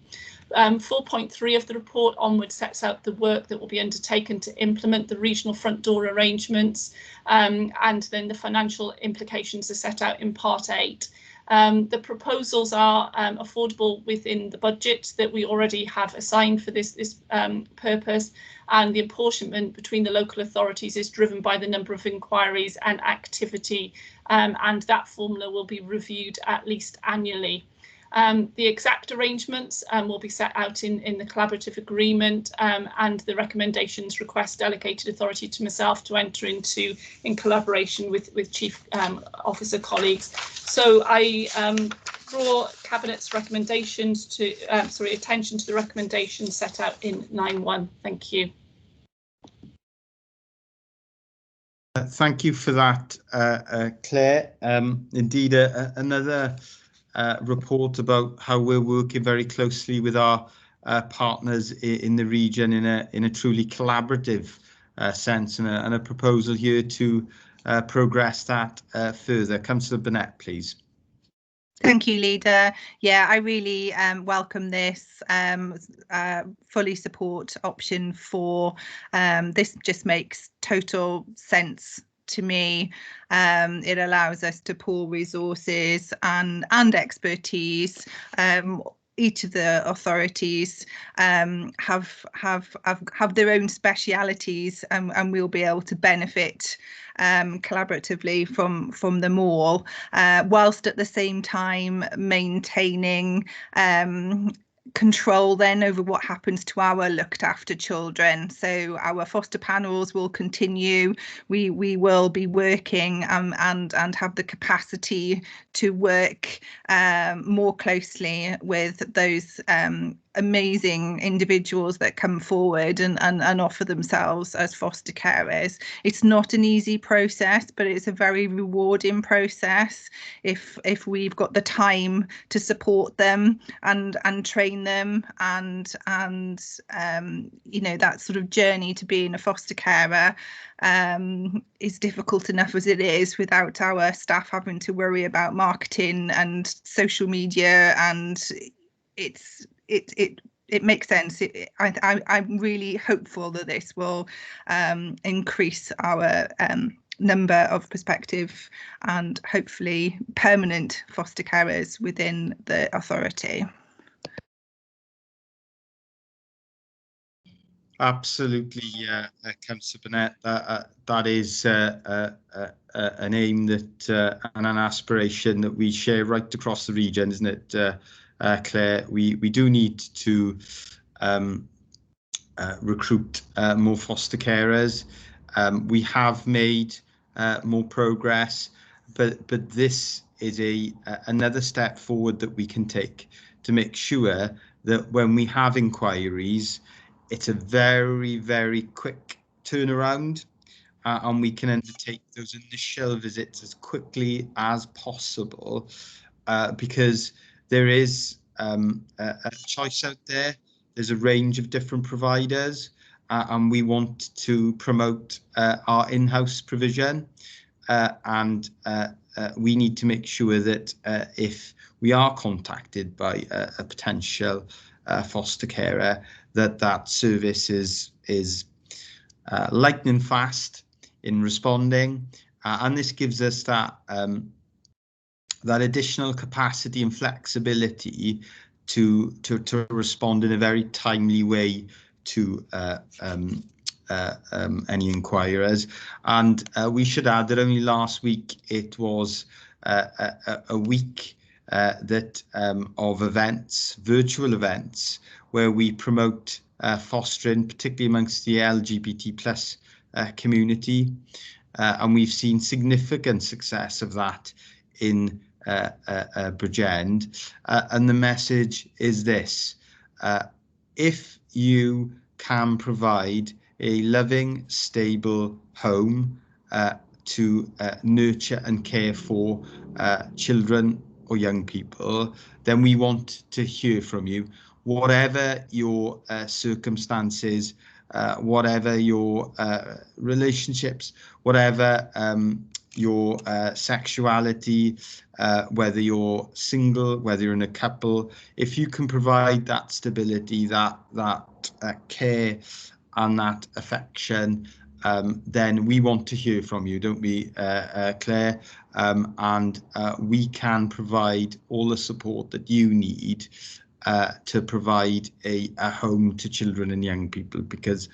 4.3 of the report onward sets out the work that will be undertaken to implement the regional front door arrangements, and then the financial implications are set out in part 8. The proposals are affordable within the budget that we already have assigned for this purpose, and the apportionment between the local authorities is driven by the number of inquiries and activity, and that formula will be reviewed at least annually. The exact arrangements will be set out in the collaborative agreement, and the recommendations request delegated authority to myself to enter into in collaboration with Chief Officer colleagues. So I draw Cabinet's recommendations to, attention to the recommendations set out in 9.1. Thank you. Thank you for that, Claire. Indeed, another report about how we're working very closely with our partners in the region in a truly collaborative sense, and a proposal here to progress that further. Councillor Burnett, please. Thank you, Leader. Yeah, I really welcome this, fully support option 4. This just makes total sense to me. It allows us to pool resources and expertise. Each of the authorities have their own specialities, and we'll be able to benefit collaboratively from them all, whilst at the same time maintaining control then over what happens to our looked after children. So our foster panels will continue. We will be working and have the capacity to work more closely with those amazing individuals that come forward and offer themselves as foster carers. It's not an easy process, but it's a very rewarding process if we've got the time to support them and train them, and you know, that sort of journey to being a foster carer is difficult enough as it is, without our staff having to worry about marketing and social media, and it makes sense. I'm really hopeful that this will increase our number of prospective and hopefully permanent foster carers within the authority. Absolutely, Councillor Burnett. That is an aim that and an aspiration that we share right across the region, isn't it, Claire? We do need to recruit more foster carers. We have made more progress, but this is another step forward that we can take to make sure that when we have inquiries, it's a very, very quick turnaround, and we can undertake those initial visits as quickly as possible, because there is a choice out there. There's a range of different providers, and we want to promote our in-house provision, and we need to make sure that if we are contacted by a potential foster carer, that service is lightning fast in responding, and this gives us that additional capacity and flexibility to respond in a very timely way to any inquirers. And we should add that only last week it was a week of events, virtual events, where we promote fostering, particularly amongst the LGBT plus community, and we've seen significant success of that in Bridgend, and the message is this: if you can provide a loving, stable home to nurture and care for children or young people, then we want to hear from you, whatever your circumstances, whatever your relationships, whatever your sexuality, whether you're single, whether you're in a couple. If you can provide that stability, that care and that affection, then we want to hear from you, don't we, Claire? And we can provide all the support that you need to provide a home to children and young people, because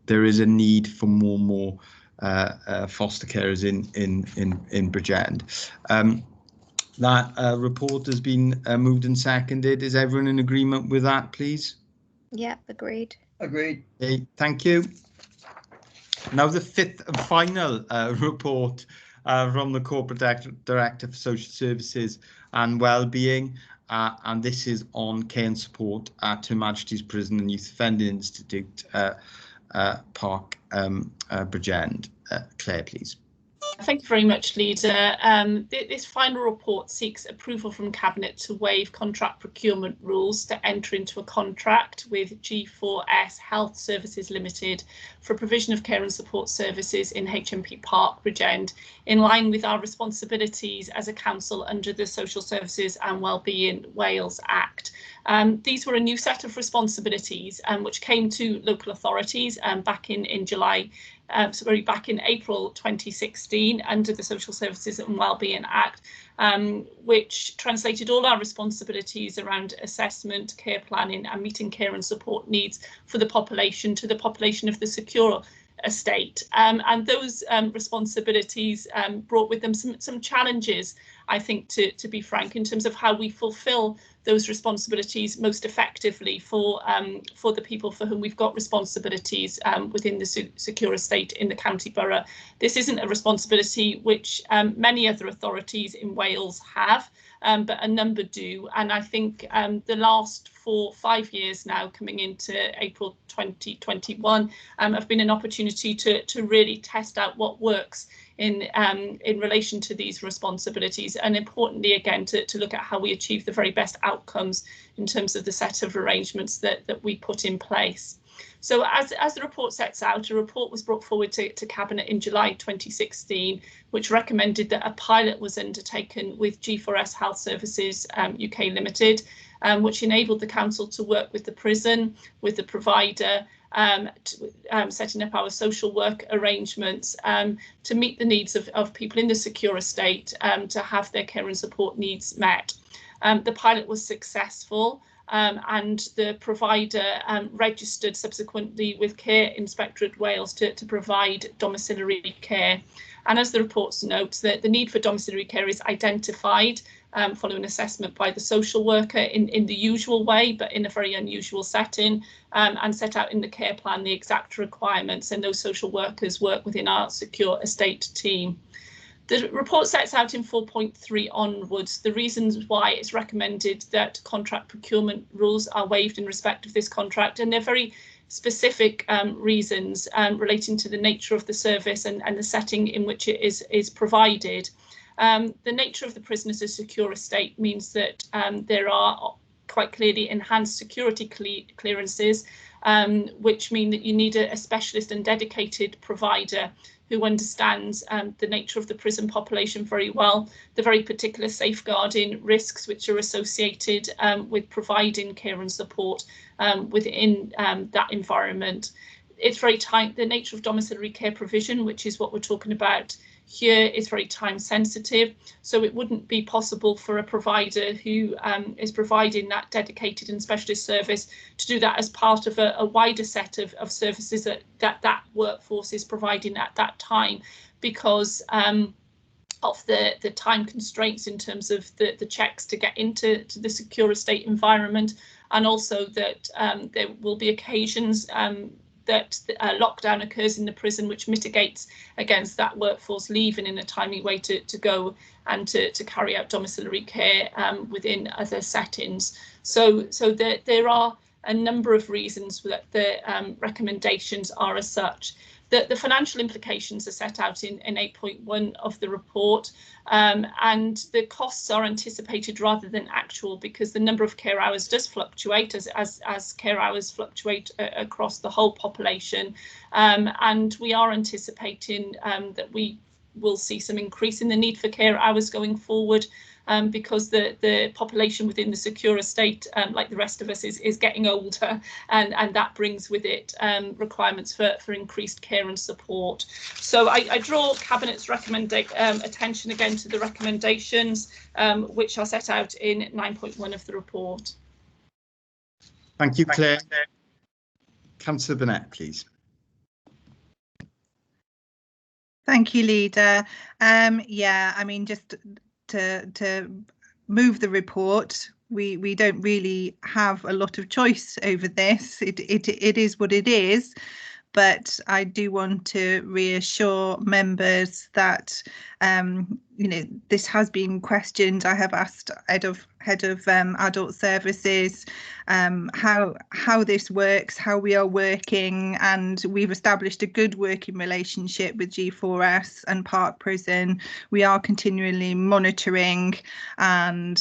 there is a need for more and more foster carers in Bridgend. That report has been moved and seconded. Is everyone in agreement with that, please? Yeah, agreed. Agreed. Okay, thank you. Now the fifth and final report from the Corporate Director for Social Services and Wellbeing, and this is on care and support at Her Majesty's Prison and Youth Offending Institute, Park Bridgend. Claire, please. Thank you very much, Leader. This final report seeks approval from Cabinet to waive contract procurement rules to enter into a contract with G4S Health Services Limited for provision of care and support services in HMP Park, Bridgend, in line with our responsibilities as a council under the Social Services and Wellbeing Wales Act. These were a new set of responsibilities which came to local authorities back in July. Back in April 2016 under the Social Services and Wellbeing Act, which translated all our responsibilities around assessment, care planning and meeting care and support needs for the population to the population of the secure estate. And those responsibilities brought with them some challenges, I think, to be frank, in terms of how we fulfil those responsibilities most effectively for the people for whom we've got responsibilities within the secure estate in the county borough. This isn't a responsibility which many other authorities in Wales have, but a number do. And I think the last 4-5 years now, coming into April 2021, have been an opportunity to really test out what works in relation to these responsibilities, and importantly again to look at how we achieve the very best outcomes in terms of the set of arrangements that we put in place. So as the report sets out, a report was brought forward to Cabinet in July 2016, which recommended that a pilot was undertaken with G4S Health Services UK Limited, which enabled the council to work with the prison, with the provider, setting up our social work arrangements to meet the needs of people in the secure estate to have their care and support needs met. The pilot was successful. And the provider registered subsequently with Care Inspectorate Wales to provide domiciliary care. And as the report notes, that the need for domiciliary care is identified following assessment by the social worker in the usual way, but in a very unusual setting, and set out in the care plan the exact requirements, and those social workers work within our secure estate team. The report sets out in 4.3 onwards the reasons why it's recommended that contract procurement rules are waived in respect of this contract, and they're very specific reasons relating to the nature of the service and the setting in which it is provided. The nature of the prison as a secure estate means that there are quite clearly enhanced security clearances, which mean that you need a specialist and dedicated provider who understands the nature of the prison population very well, the very particular safeguarding risks which are associated with providing care and support within that environment. It's very tight. The nature of domiciliary care provision, which is what we're talking about here, is very time sensitive, so it wouldn't be possible for a provider who is providing that dedicated and specialist service to do that as part of a wider set of services that workforce is providing at that time, because of the time constraints in terms of the checks to get into the secure estate environment, and also that there will be occasions that lockdown occurs in the prison, which mitigates against that workforce leaving in a timely way to go and to carry out domiciliary care within other settings. So there are a number of reasons that the recommendations are as such. The financial implications are set out in 8.1 of the report, and the costs are anticipated rather than actual, because the number of care hours does fluctuate as care hours fluctuate across the whole population, and we are anticipating that we will see some increase in the need for care hours going forward, because the population within the secure estate, like the rest of us, is getting older, and that brings with it requirements for increased care and support. So I draw Cabinet's attention again to the recommendations, which are set out in 9.1 of the report. Thank you, Claire. Councillor Burnett, please. Thank you, Leader. Yeah, I mean, just to move the report, we don't really have a lot of choice over this. It is what it is, but I do want to reassure members that this has been questioned. I have asked head of adult services how this works, how we are working, and we've established a good working relationship with G4S and Park Prison. We are continually monitoring, and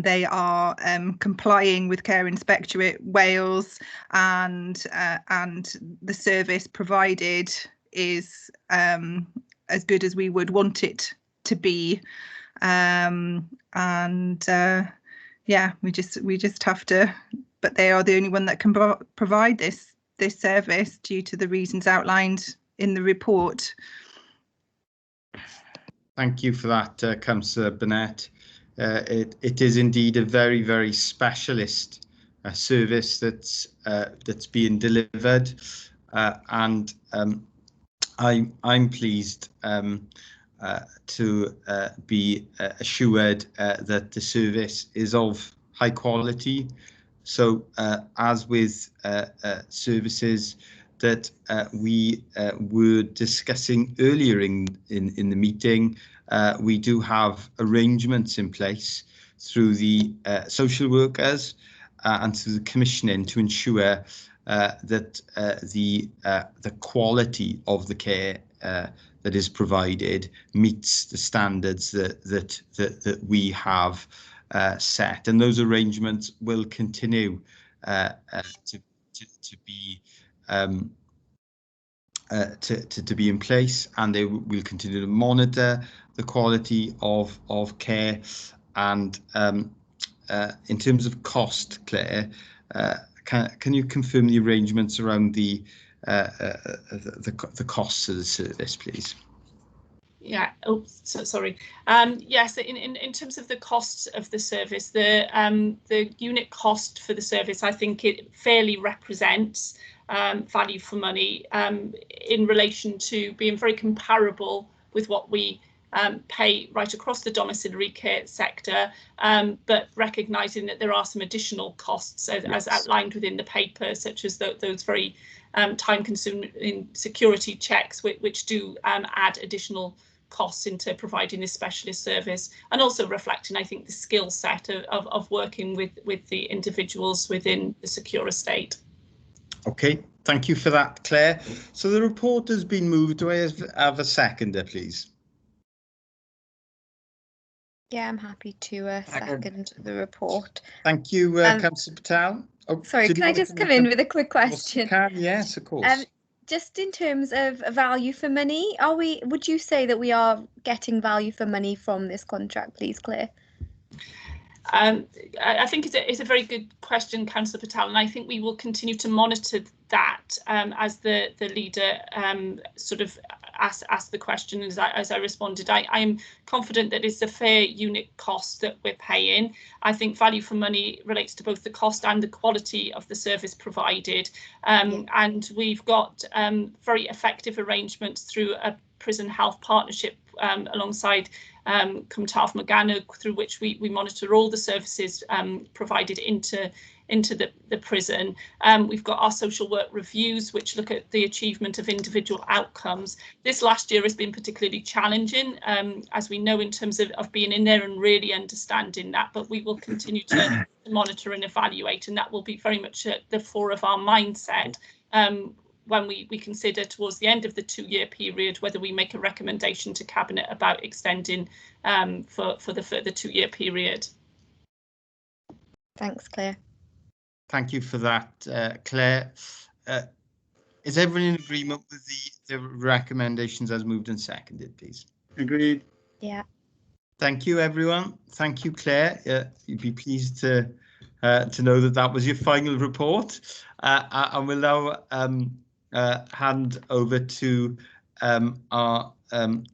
they are complying with Care Inspectorate Wales, and the service provided is as good as we would want it to be, yeah, we just have to, but they are the only one that can provide this service due to the reasons outlined in the report. Thank you for that, Councillor Burnett. It is indeed a very, very specialist service that's being delivered, and I'm pleased to be assured that the service is of high quality. So as with services that we were discussing earlier in the meeting, we do have arrangements in place through the social workers and through the commissioning to ensure that the quality of the care that is provided meets the standards that we have set, and those arrangements will continue to be in place, and they will continue to monitor the quality of care. And in terms of cost, Claire, can you confirm the arrangements around the costs of the service, please? Yeah. Oh, sorry. Yes. In terms of the costs of the service, the unit cost for the service, I think it fairly represents value for money in relation to being very comparable with what we pay right across the domiciliary care sector, but recognising that there are some additional costs as outlined within the paper, such as those very time-consuming security checks, which do add additional costs into providing this specialist service, and also reflecting, I think, the skill set of working with the individuals within the secure estate. Okay, thank you for that, Claire. So the report has been moved. Do I have a seconder, please? Yeah, I'm happy to second the report. Thank you, Councillor Patel. Oh, sorry, can I just come in with a quick question? You can, yes, of course. Just in terms of value for money, would you say that we are getting value for money from this contract, please, Claire? I think it's a very good question, Councillor Patel, and I think we will continue to monitor that as the leader sort of asked the question. As I responded, I am confident that it's a fair unit cost that we're paying. I think value for money relates to both the cost and the quality of the service provided, and we've got very effective arrangements through a prison health partnership alongside Cwmtaf Morgannwg, through which we monitor all the services provided into the prison. We've got our social work reviews, which look at the achievement of individual outcomes. This last year has been particularly challenging, as we know, in terms of being in there and really understanding that, but we will continue to monitor and evaluate, and that will be very much at the fore of our mindset when we consider towards the end of the 2-year period whether we make a recommendation to Cabinet about extending for the further 2-year period. Thanks, Claire. Thank you for that, Claire. Is everyone in agreement with the recommendations as moved and seconded, please? Agreed. Yeah. Thank you, everyone. Thank you, Claire. You'd be pleased to know that was your final report. And we'll now hand over to our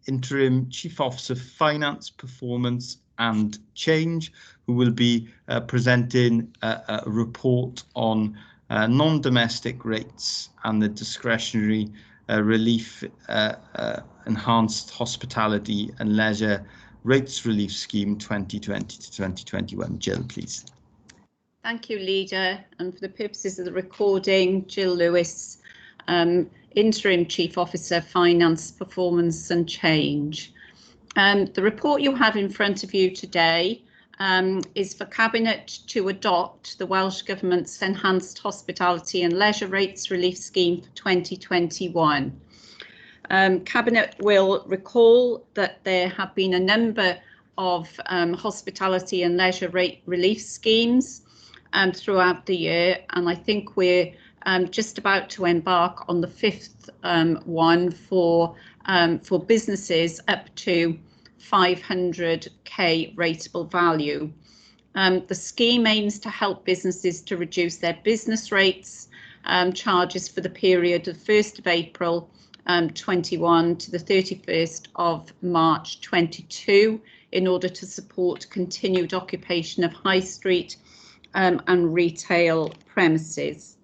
Interim Chief Officer Finance, Performance and Change, who will be presenting a report on non-domestic rates and the discretionary relief enhanced hospitality and leisure rates relief scheme 2020 to 2021. Jill, please. Thank you, Leader. And for the purposes of the recording, Jill Lewis, Interim Chief Officer Finance, Performance and Change. The report you have in front of you today is for Cabinet to adopt the Welsh Government's Enhanced Hospitality and Leisure Rates Relief Scheme for 2021. Cabinet will recall that there have been a number of hospitality and leisure rate relief schemes throughout the year, and I think we're just about to embark on the fifth one for businesses up to 500k rateable value. The scheme aims to help businesses to reduce their business rates charges for the period of 1st of April 21 to the 31st of March 22 in order to support continued occupation of high street and retail premises.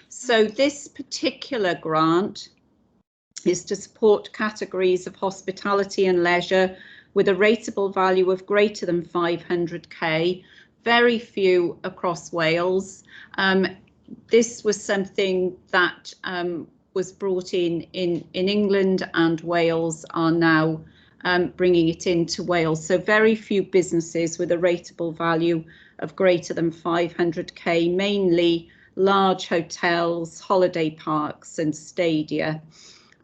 So this particular grant is to support categories of hospitality and leisure with a rateable value of greater than 500k, very few across Wales. This was something that was brought in England, and Wales are now bringing it into Wales. So very few businesses with a rateable value of greater than 500k, mainly large hotels, holiday parks and stadia.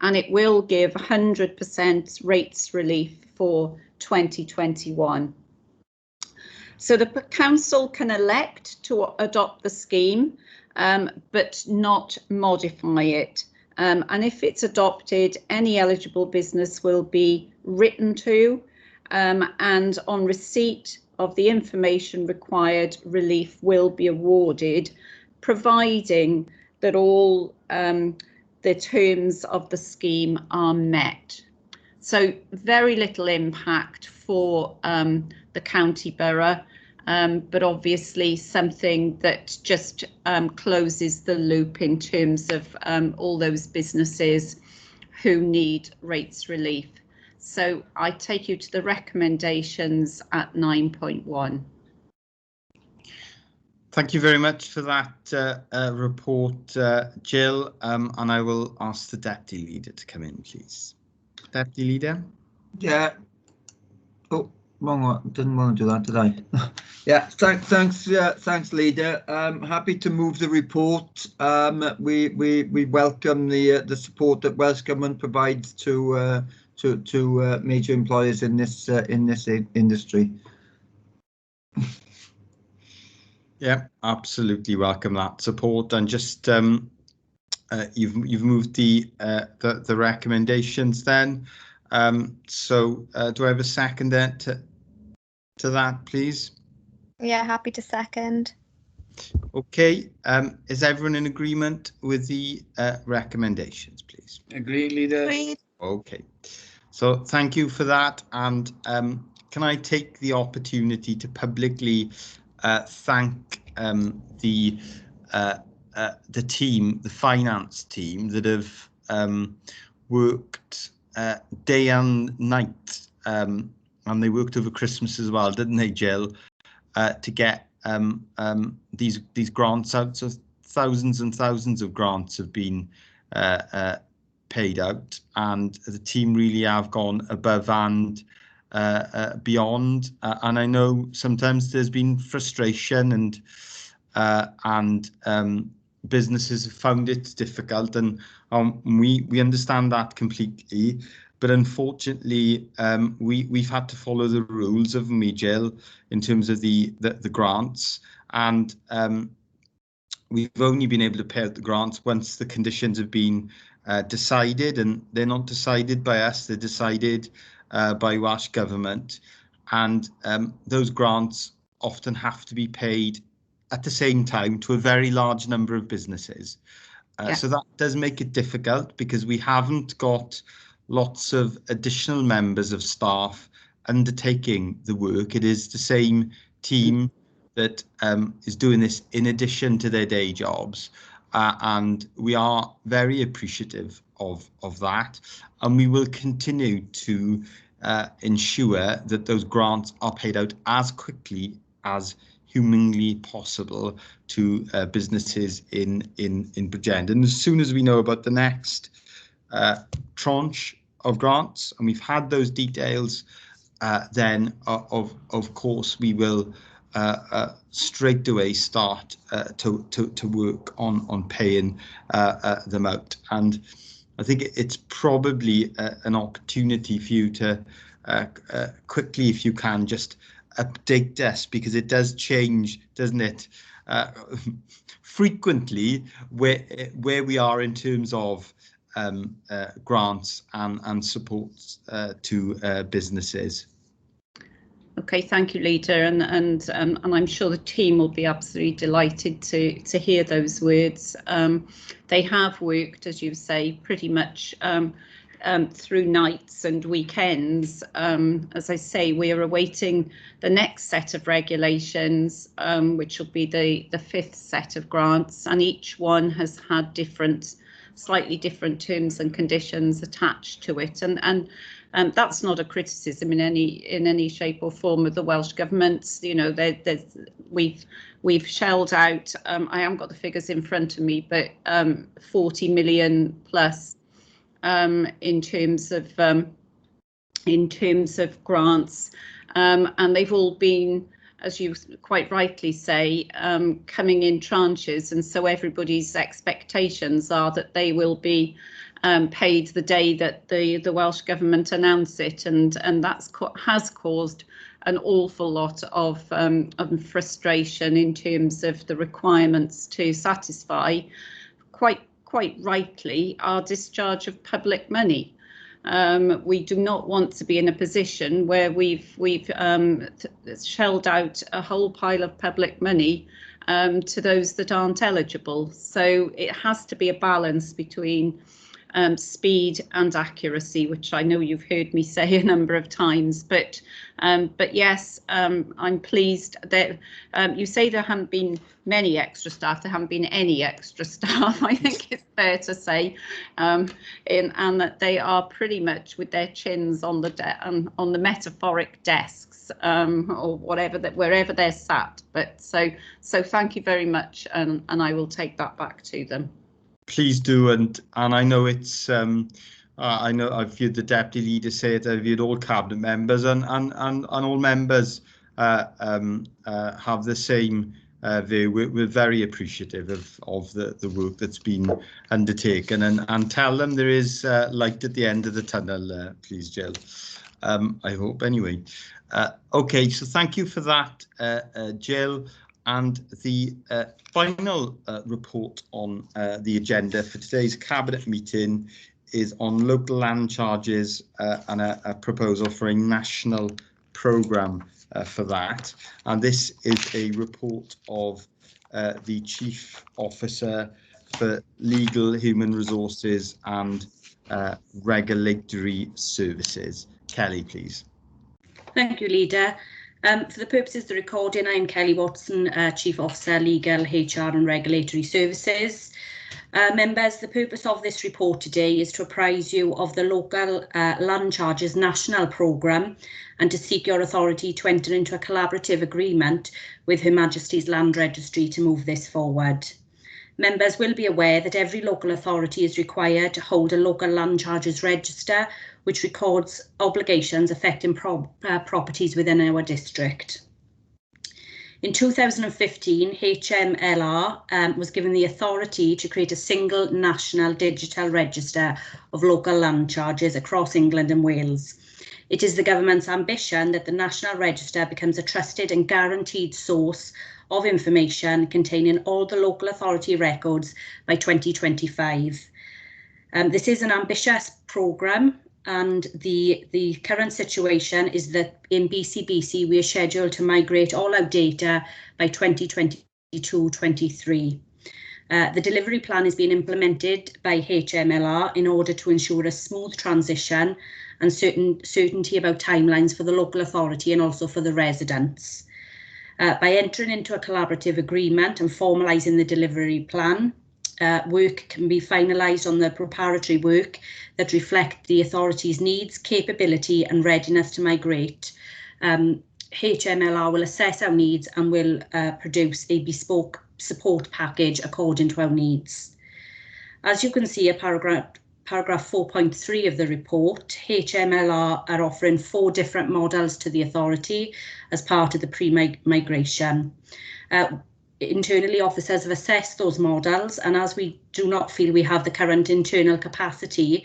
And it will give 100% rates relief for 2021. So the council can elect to adopt the scheme, but not modify it. And if it's adopted, any eligible business will be written to, and on receipt of the information required, relief will be awarded, providing that all the terms of the scheme are met. So very little impact for the county borough, but obviously something that just closes the loop in terms of all those businesses who need rates relief. So I take you to the recommendations at 9.1. Thank you very much for that report, Jill, and I will ask the Deputy Leader to come in, please. Deputy Leader? Yeah. Oh, wrong one. Didn't want to do that, did I? Yeah, thanks, Leader. Happy to move the report. We welcome the support that Welsh Government provides to major employers in this industry. Yeah, absolutely welcome that support, and just you've moved the recommendations then. So do I have a second to that, please? Yeah, happy to second. Okay, is everyone in agreement with the recommendations, please? Agreed, Leader. Agreed. Okay, so thank you for that, and can I take the opportunity to publicly thank the team, the finance team, that have worked day and night, and they worked over Christmas as well, didn't they, Jill, to get these grants out. So thousands and thousands of grants have been paid out, and the team really have gone above and beyond. And I know sometimes there's been frustration, and businesses have found it difficult, and we understand that completely. But unfortunately, we've had to follow the rules, haven't we, Jill, in terms of the grants, and we've only been able to pay out the grants once the conditions have been decided, and they're not decided by us, they're decided by Welsh Government, and those grants often have to be paid at the same time to a very large number of businesses. Yeah. So that does make it difficult, because we haven't got lots of additional members of staff undertaking the work. It is the same team that is doing this in addition to their day jobs, and we are very appreciative of that, and we will continue to ensure that those grants are paid out as quickly as humanly possible to businesses in Bridgend. And as soon as we know about the next tranche of grants, and we've had those details then of course we will straight away start to work on paying them out. And I think it's probably an opportunity for you to quickly, if you can, just update us, because it does change, doesn't it, frequently where we are in terms of grants and supports to businesses. Okay, thank you, Leader, and I'm sure the team will be absolutely delighted to hear those words. They have worked, as you say, pretty much through nights and weekends. As I say, we are awaiting the next set of regulations, which will be the fifth set of grants, and each one has had slightly different terms and conditions attached to it, and that's not a criticism in any shape or form of the Welsh Government. You know, we've shelled out. I haven't got the figures in front of me, but 40 million plus in terms of grants, and they've all been, as you quite rightly say, coming in tranches, and so everybody's expectations are that they will be paid the day that the Welsh Government announce it, and that's has caused an awful lot of frustration in terms of the requirements to satisfy, quite rightly, our discharge of public money. We do not want to be in a position where we've shelled out a whole pile of public money to those that aren't eligible. So it has to be a balance between speed and accuracy, which I know you've heard me say a number of times. But yes, I'm pleased that you say there haven't been many extra staff. There haven't been any extra staff, I think it's fair to say, and that they are pretty much with their chins on the metaphoric desks, or wherever they're sat. But so thank you very much, and I will take that back to them. Please do, and I know it's I know I've heard the deputy leader say it. I've heard all cabinet members and all members have the same view. We're very appreciative of the work that's been undertaken, and tell them there is light at the end of the tunnel. Please, Jill. I hope anyway. Okay, so thank you for that, Jill. And the final report on the agenda for today's Cabinet meeting is on local land charges and a proposal for a national programme for that. And this is a report of the Chief Officer for Legal, Human Resources and Regulatory Services. Kelly, please. Thank you, Leader. For the purposes of the recording, I am Kelly Watson, Chief Officer, Legal, HR and Regulatory Services. Members, the purpose of this report today is to apprise you of the Local Land Charges National Programme and to seek your authority to enter into a collaborative agreement with Her Majesty's Land Registry to move this forward. Members will be aware that every local authority is required to hold a local land charges register which records obligations affecting properties within our district. In 2015, HMLR was given the authority to create a single national digital register of local land charges across England and Wales. It is the government's ambition that the National Register becomes a trusted and guaranteed source of information containing all the local authority records by 2025. This is an ambitious programme, and the current situation is that in BCBC we are scheduled to migrate all our data by 2022-23. The delivery plan is being implemented by HMLR in order to ensure a smooth transition and certainty about timelines for the local authority and also for the residents. By entering into a collaborative agreement and formalising the delivery plan, work can be finalised on the preparatory work that reflect the authority's needs, capability and readiness to migrate. HMLR will assess our needs and will produce a bespoke support package according to our needs. As you can see, a paragraph paragraph 4.3 of the report, HMLR are offering 4 different models to the authority as part of the pre-migration. Internally, officers have assessed those models, and as we do not feel we have the current internal capacity,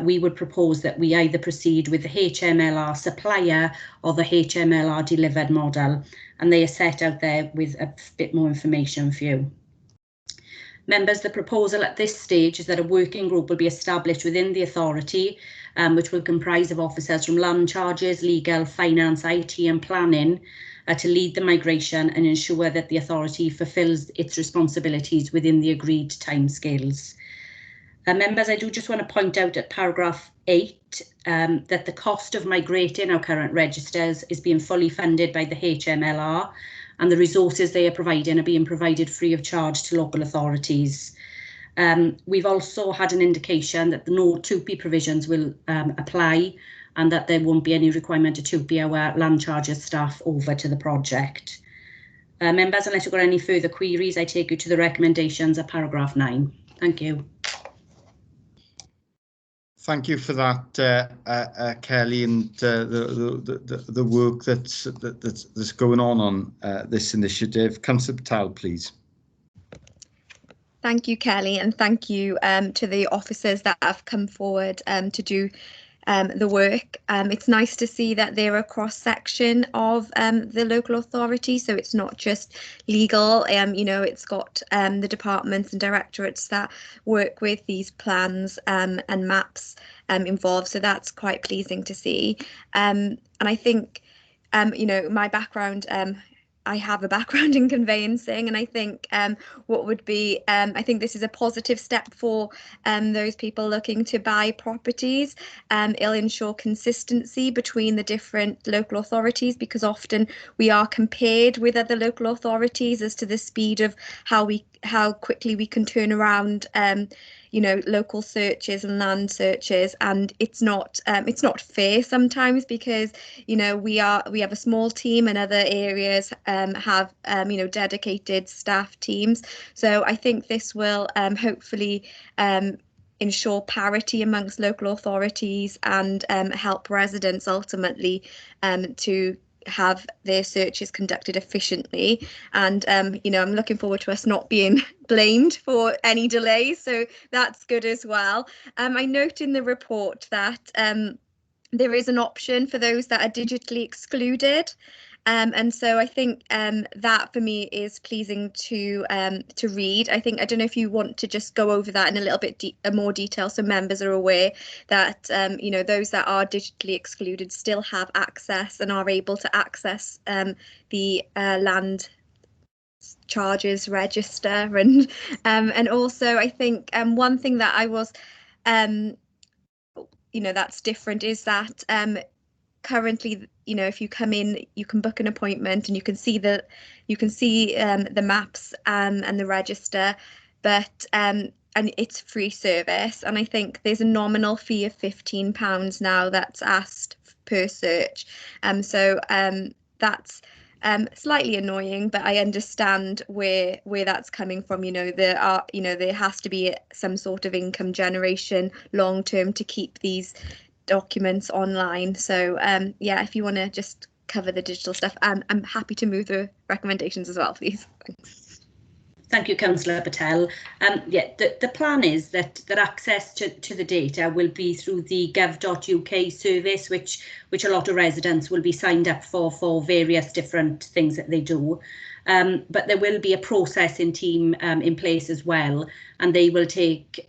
we would propose that we either proceed with the HMLR supplier or the HMLR delivered model, and they are set out there with a bit more information for you. Members, the proposal at this stage is that a working group will be established within the authority, which will comprise of officers from land charges, legal, finance, IT and planning, to lead the migration and ensure that the authority fulfils its responsibilities within the agreed timescales. Members, I do just want to point out at paragraph 8 that the cost of migrating our current registers is being fully funded by the HMLR, and the resources they are providing are being provided free of charge to local authorities. We've also had an indication that the no TUPE provisions will apply, and that there won't be any requirement to TUPE our land charges staff over to the project. Members, unless you've got any further queries, I take you to the recommendations at paragraph 9. Thank you. Thank you for that, Kelly, and the work that's going on this initiative. Councillor Patel, please. Thank you, Kelly, and thank you to the officers that have come forward to do the work. It's nice to see that they're a cross-section of the local authority, so it's not just legal, you know, it's got the departments and directorates that work with these plans and maps involved, so that's quite pleasing to see. And I think, you know, my background, I have a background in conveyancing, and I think what would be, I think this is a positive step for those people looking to buy properties. It'll ensure consistency between the different local authorities, because often we are compared with other local authorities as to the speed of how quickly we can turn around you know, local searches and land searches, and it's not fair sometimes, because you know we have a small team and other areas have you know, dedicated staff teams. So I think this will hopefully ensure parity amongst local authorities and help residents ultimately to have their searches conducted efficiently. And you know, I'm looking forward to us not being blamed for any delays, so that's good as well. I note in the report that there is an option for those that are digitally excluded, and so I think that for me is pleasing to read. I don't know if you want to just go over that in a little bit more detail, so members are aware that you know, those that are digitally excluded still have access and are able to access the land charges register, and also I think one thing that I was you know, that's different is that currently, you know, if you come in, you can book an appointment and you can see the maps and the register, but and it's free service, and I think there's a nominal fee of £15 now that's asked per search, so that's slightly annoying, but I understand where that's coming from. You know, there has to be some sort of income generation long term to keep these documents online. So yeah, if you want to just cover the digital stuff, I'm happy to move the recommendations as well, please. Thanks. Thank you, Councillor Patel. Yeah, the plan is that access to the data will be through the gov.uk service, which a lot of residents will be signed up for various different things that they do. But there will be a processing team in place as well, and they will take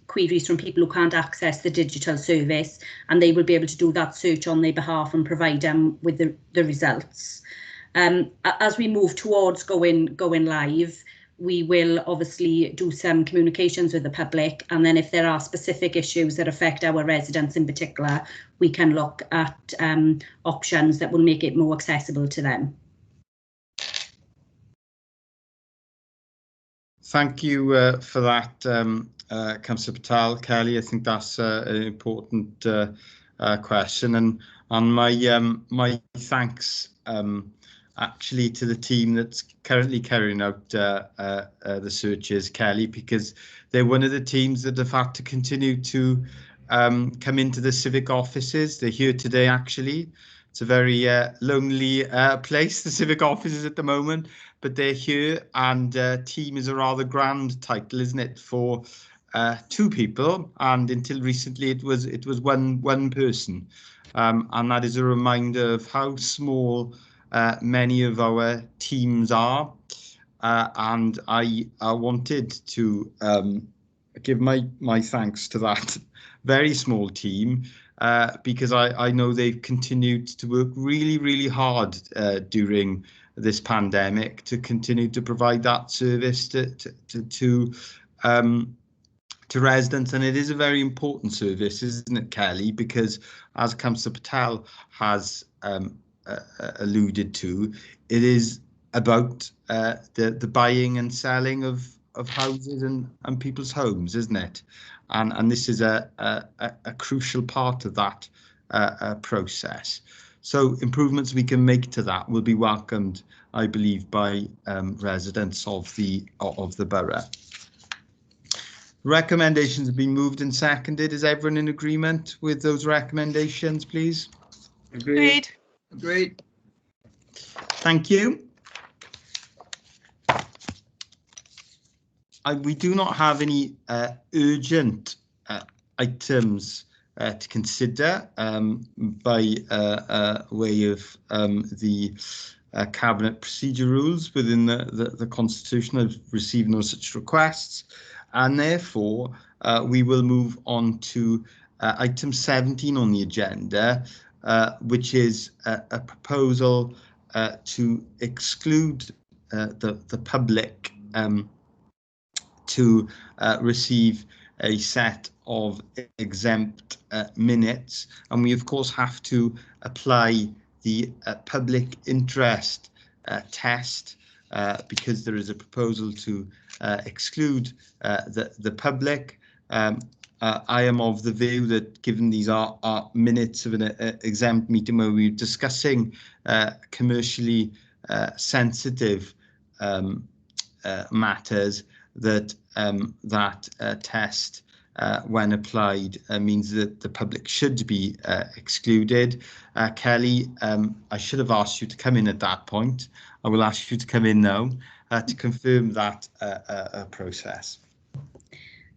queries from people who can't access the digital service, and they will be able to do that search on their behalf and provide them with the results. As we move towards going live, we will obviously do some communications with the public, and then if there are specific issues that affect our residents in particular, we can look at options that will make it more accessible to them. Thank you for that, Councillor Patel. Kelly, I think that's an important question, and my thanks actually to the team that's currently carrying out the searches, Kelly, because they're one of the teams that have had to continue to come into the civic offices. They're here today, actually. It's a very lonely place, the civic offices at the moment, but they're here, and team is a rather grand title, isn't it, for two people, and until recently it was one person, and that is a reminder of how small many of our teams are, and I wanted to give my thanks to that very small team, because I know they've continued to work really hard during this pandemic to continue to provide that service to residents, and it is a very important service, isn't it, Kelly? Because as Councillor Patel has alluded to, it is about the buying and selling of houses and people's homes, isn't it? And this is a crucial part of that process. So improvements we can make to that will be welcomed, I believe, by residents of the borough. Recommendations have been moved and seconded. Is everyone in agreement with those recommendations, please? Agreed. Agreed. Thank you. We do not have any urgent items to consider by way of the Cabinet procedure rules within the Constitution. I've received no such requests, and therefore we will move on to item 17 on the agenda, which is a proposal to exclude the public to receive a set of exempt minutes, and we of course have to apply the public interest test because there is a proposal to exclude the public. I am of the view that, given these are minutes of an exempt meeting where we're discussing commercially sensitive matters, that that test, when applied, means that the public should be excluded. Kelly, I should have asked you to come in at that point. I will ask you to come in now to confirm that process.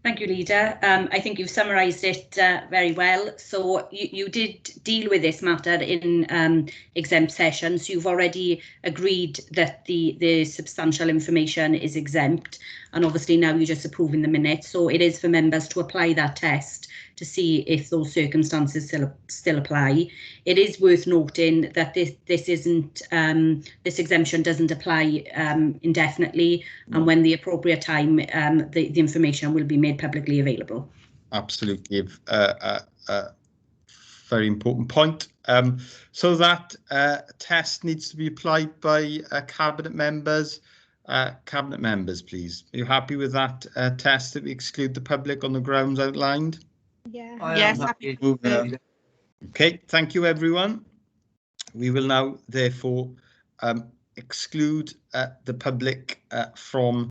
Thank you, Leader. I think you've summarised it very well. So you did deal with this matter in exempt sessions. You've already agreed that the substantial information is exempt, and obviously now you're just approving the minutes. So it is for members to apply that test to see if those circumstances still apply. It is worth noting that this exemption doesn't apply indefinitely, and when the appropriate time, the information will be made publicly available. Absolutely, very important point. So that test needs to be applied by cabinet members. Cabinet members, please. Are you happy with that test, that we exclude the public on the grounds outlined? Yeah. Yes, happy. Okay, thank you, everyone. We will now therefore exclude the public from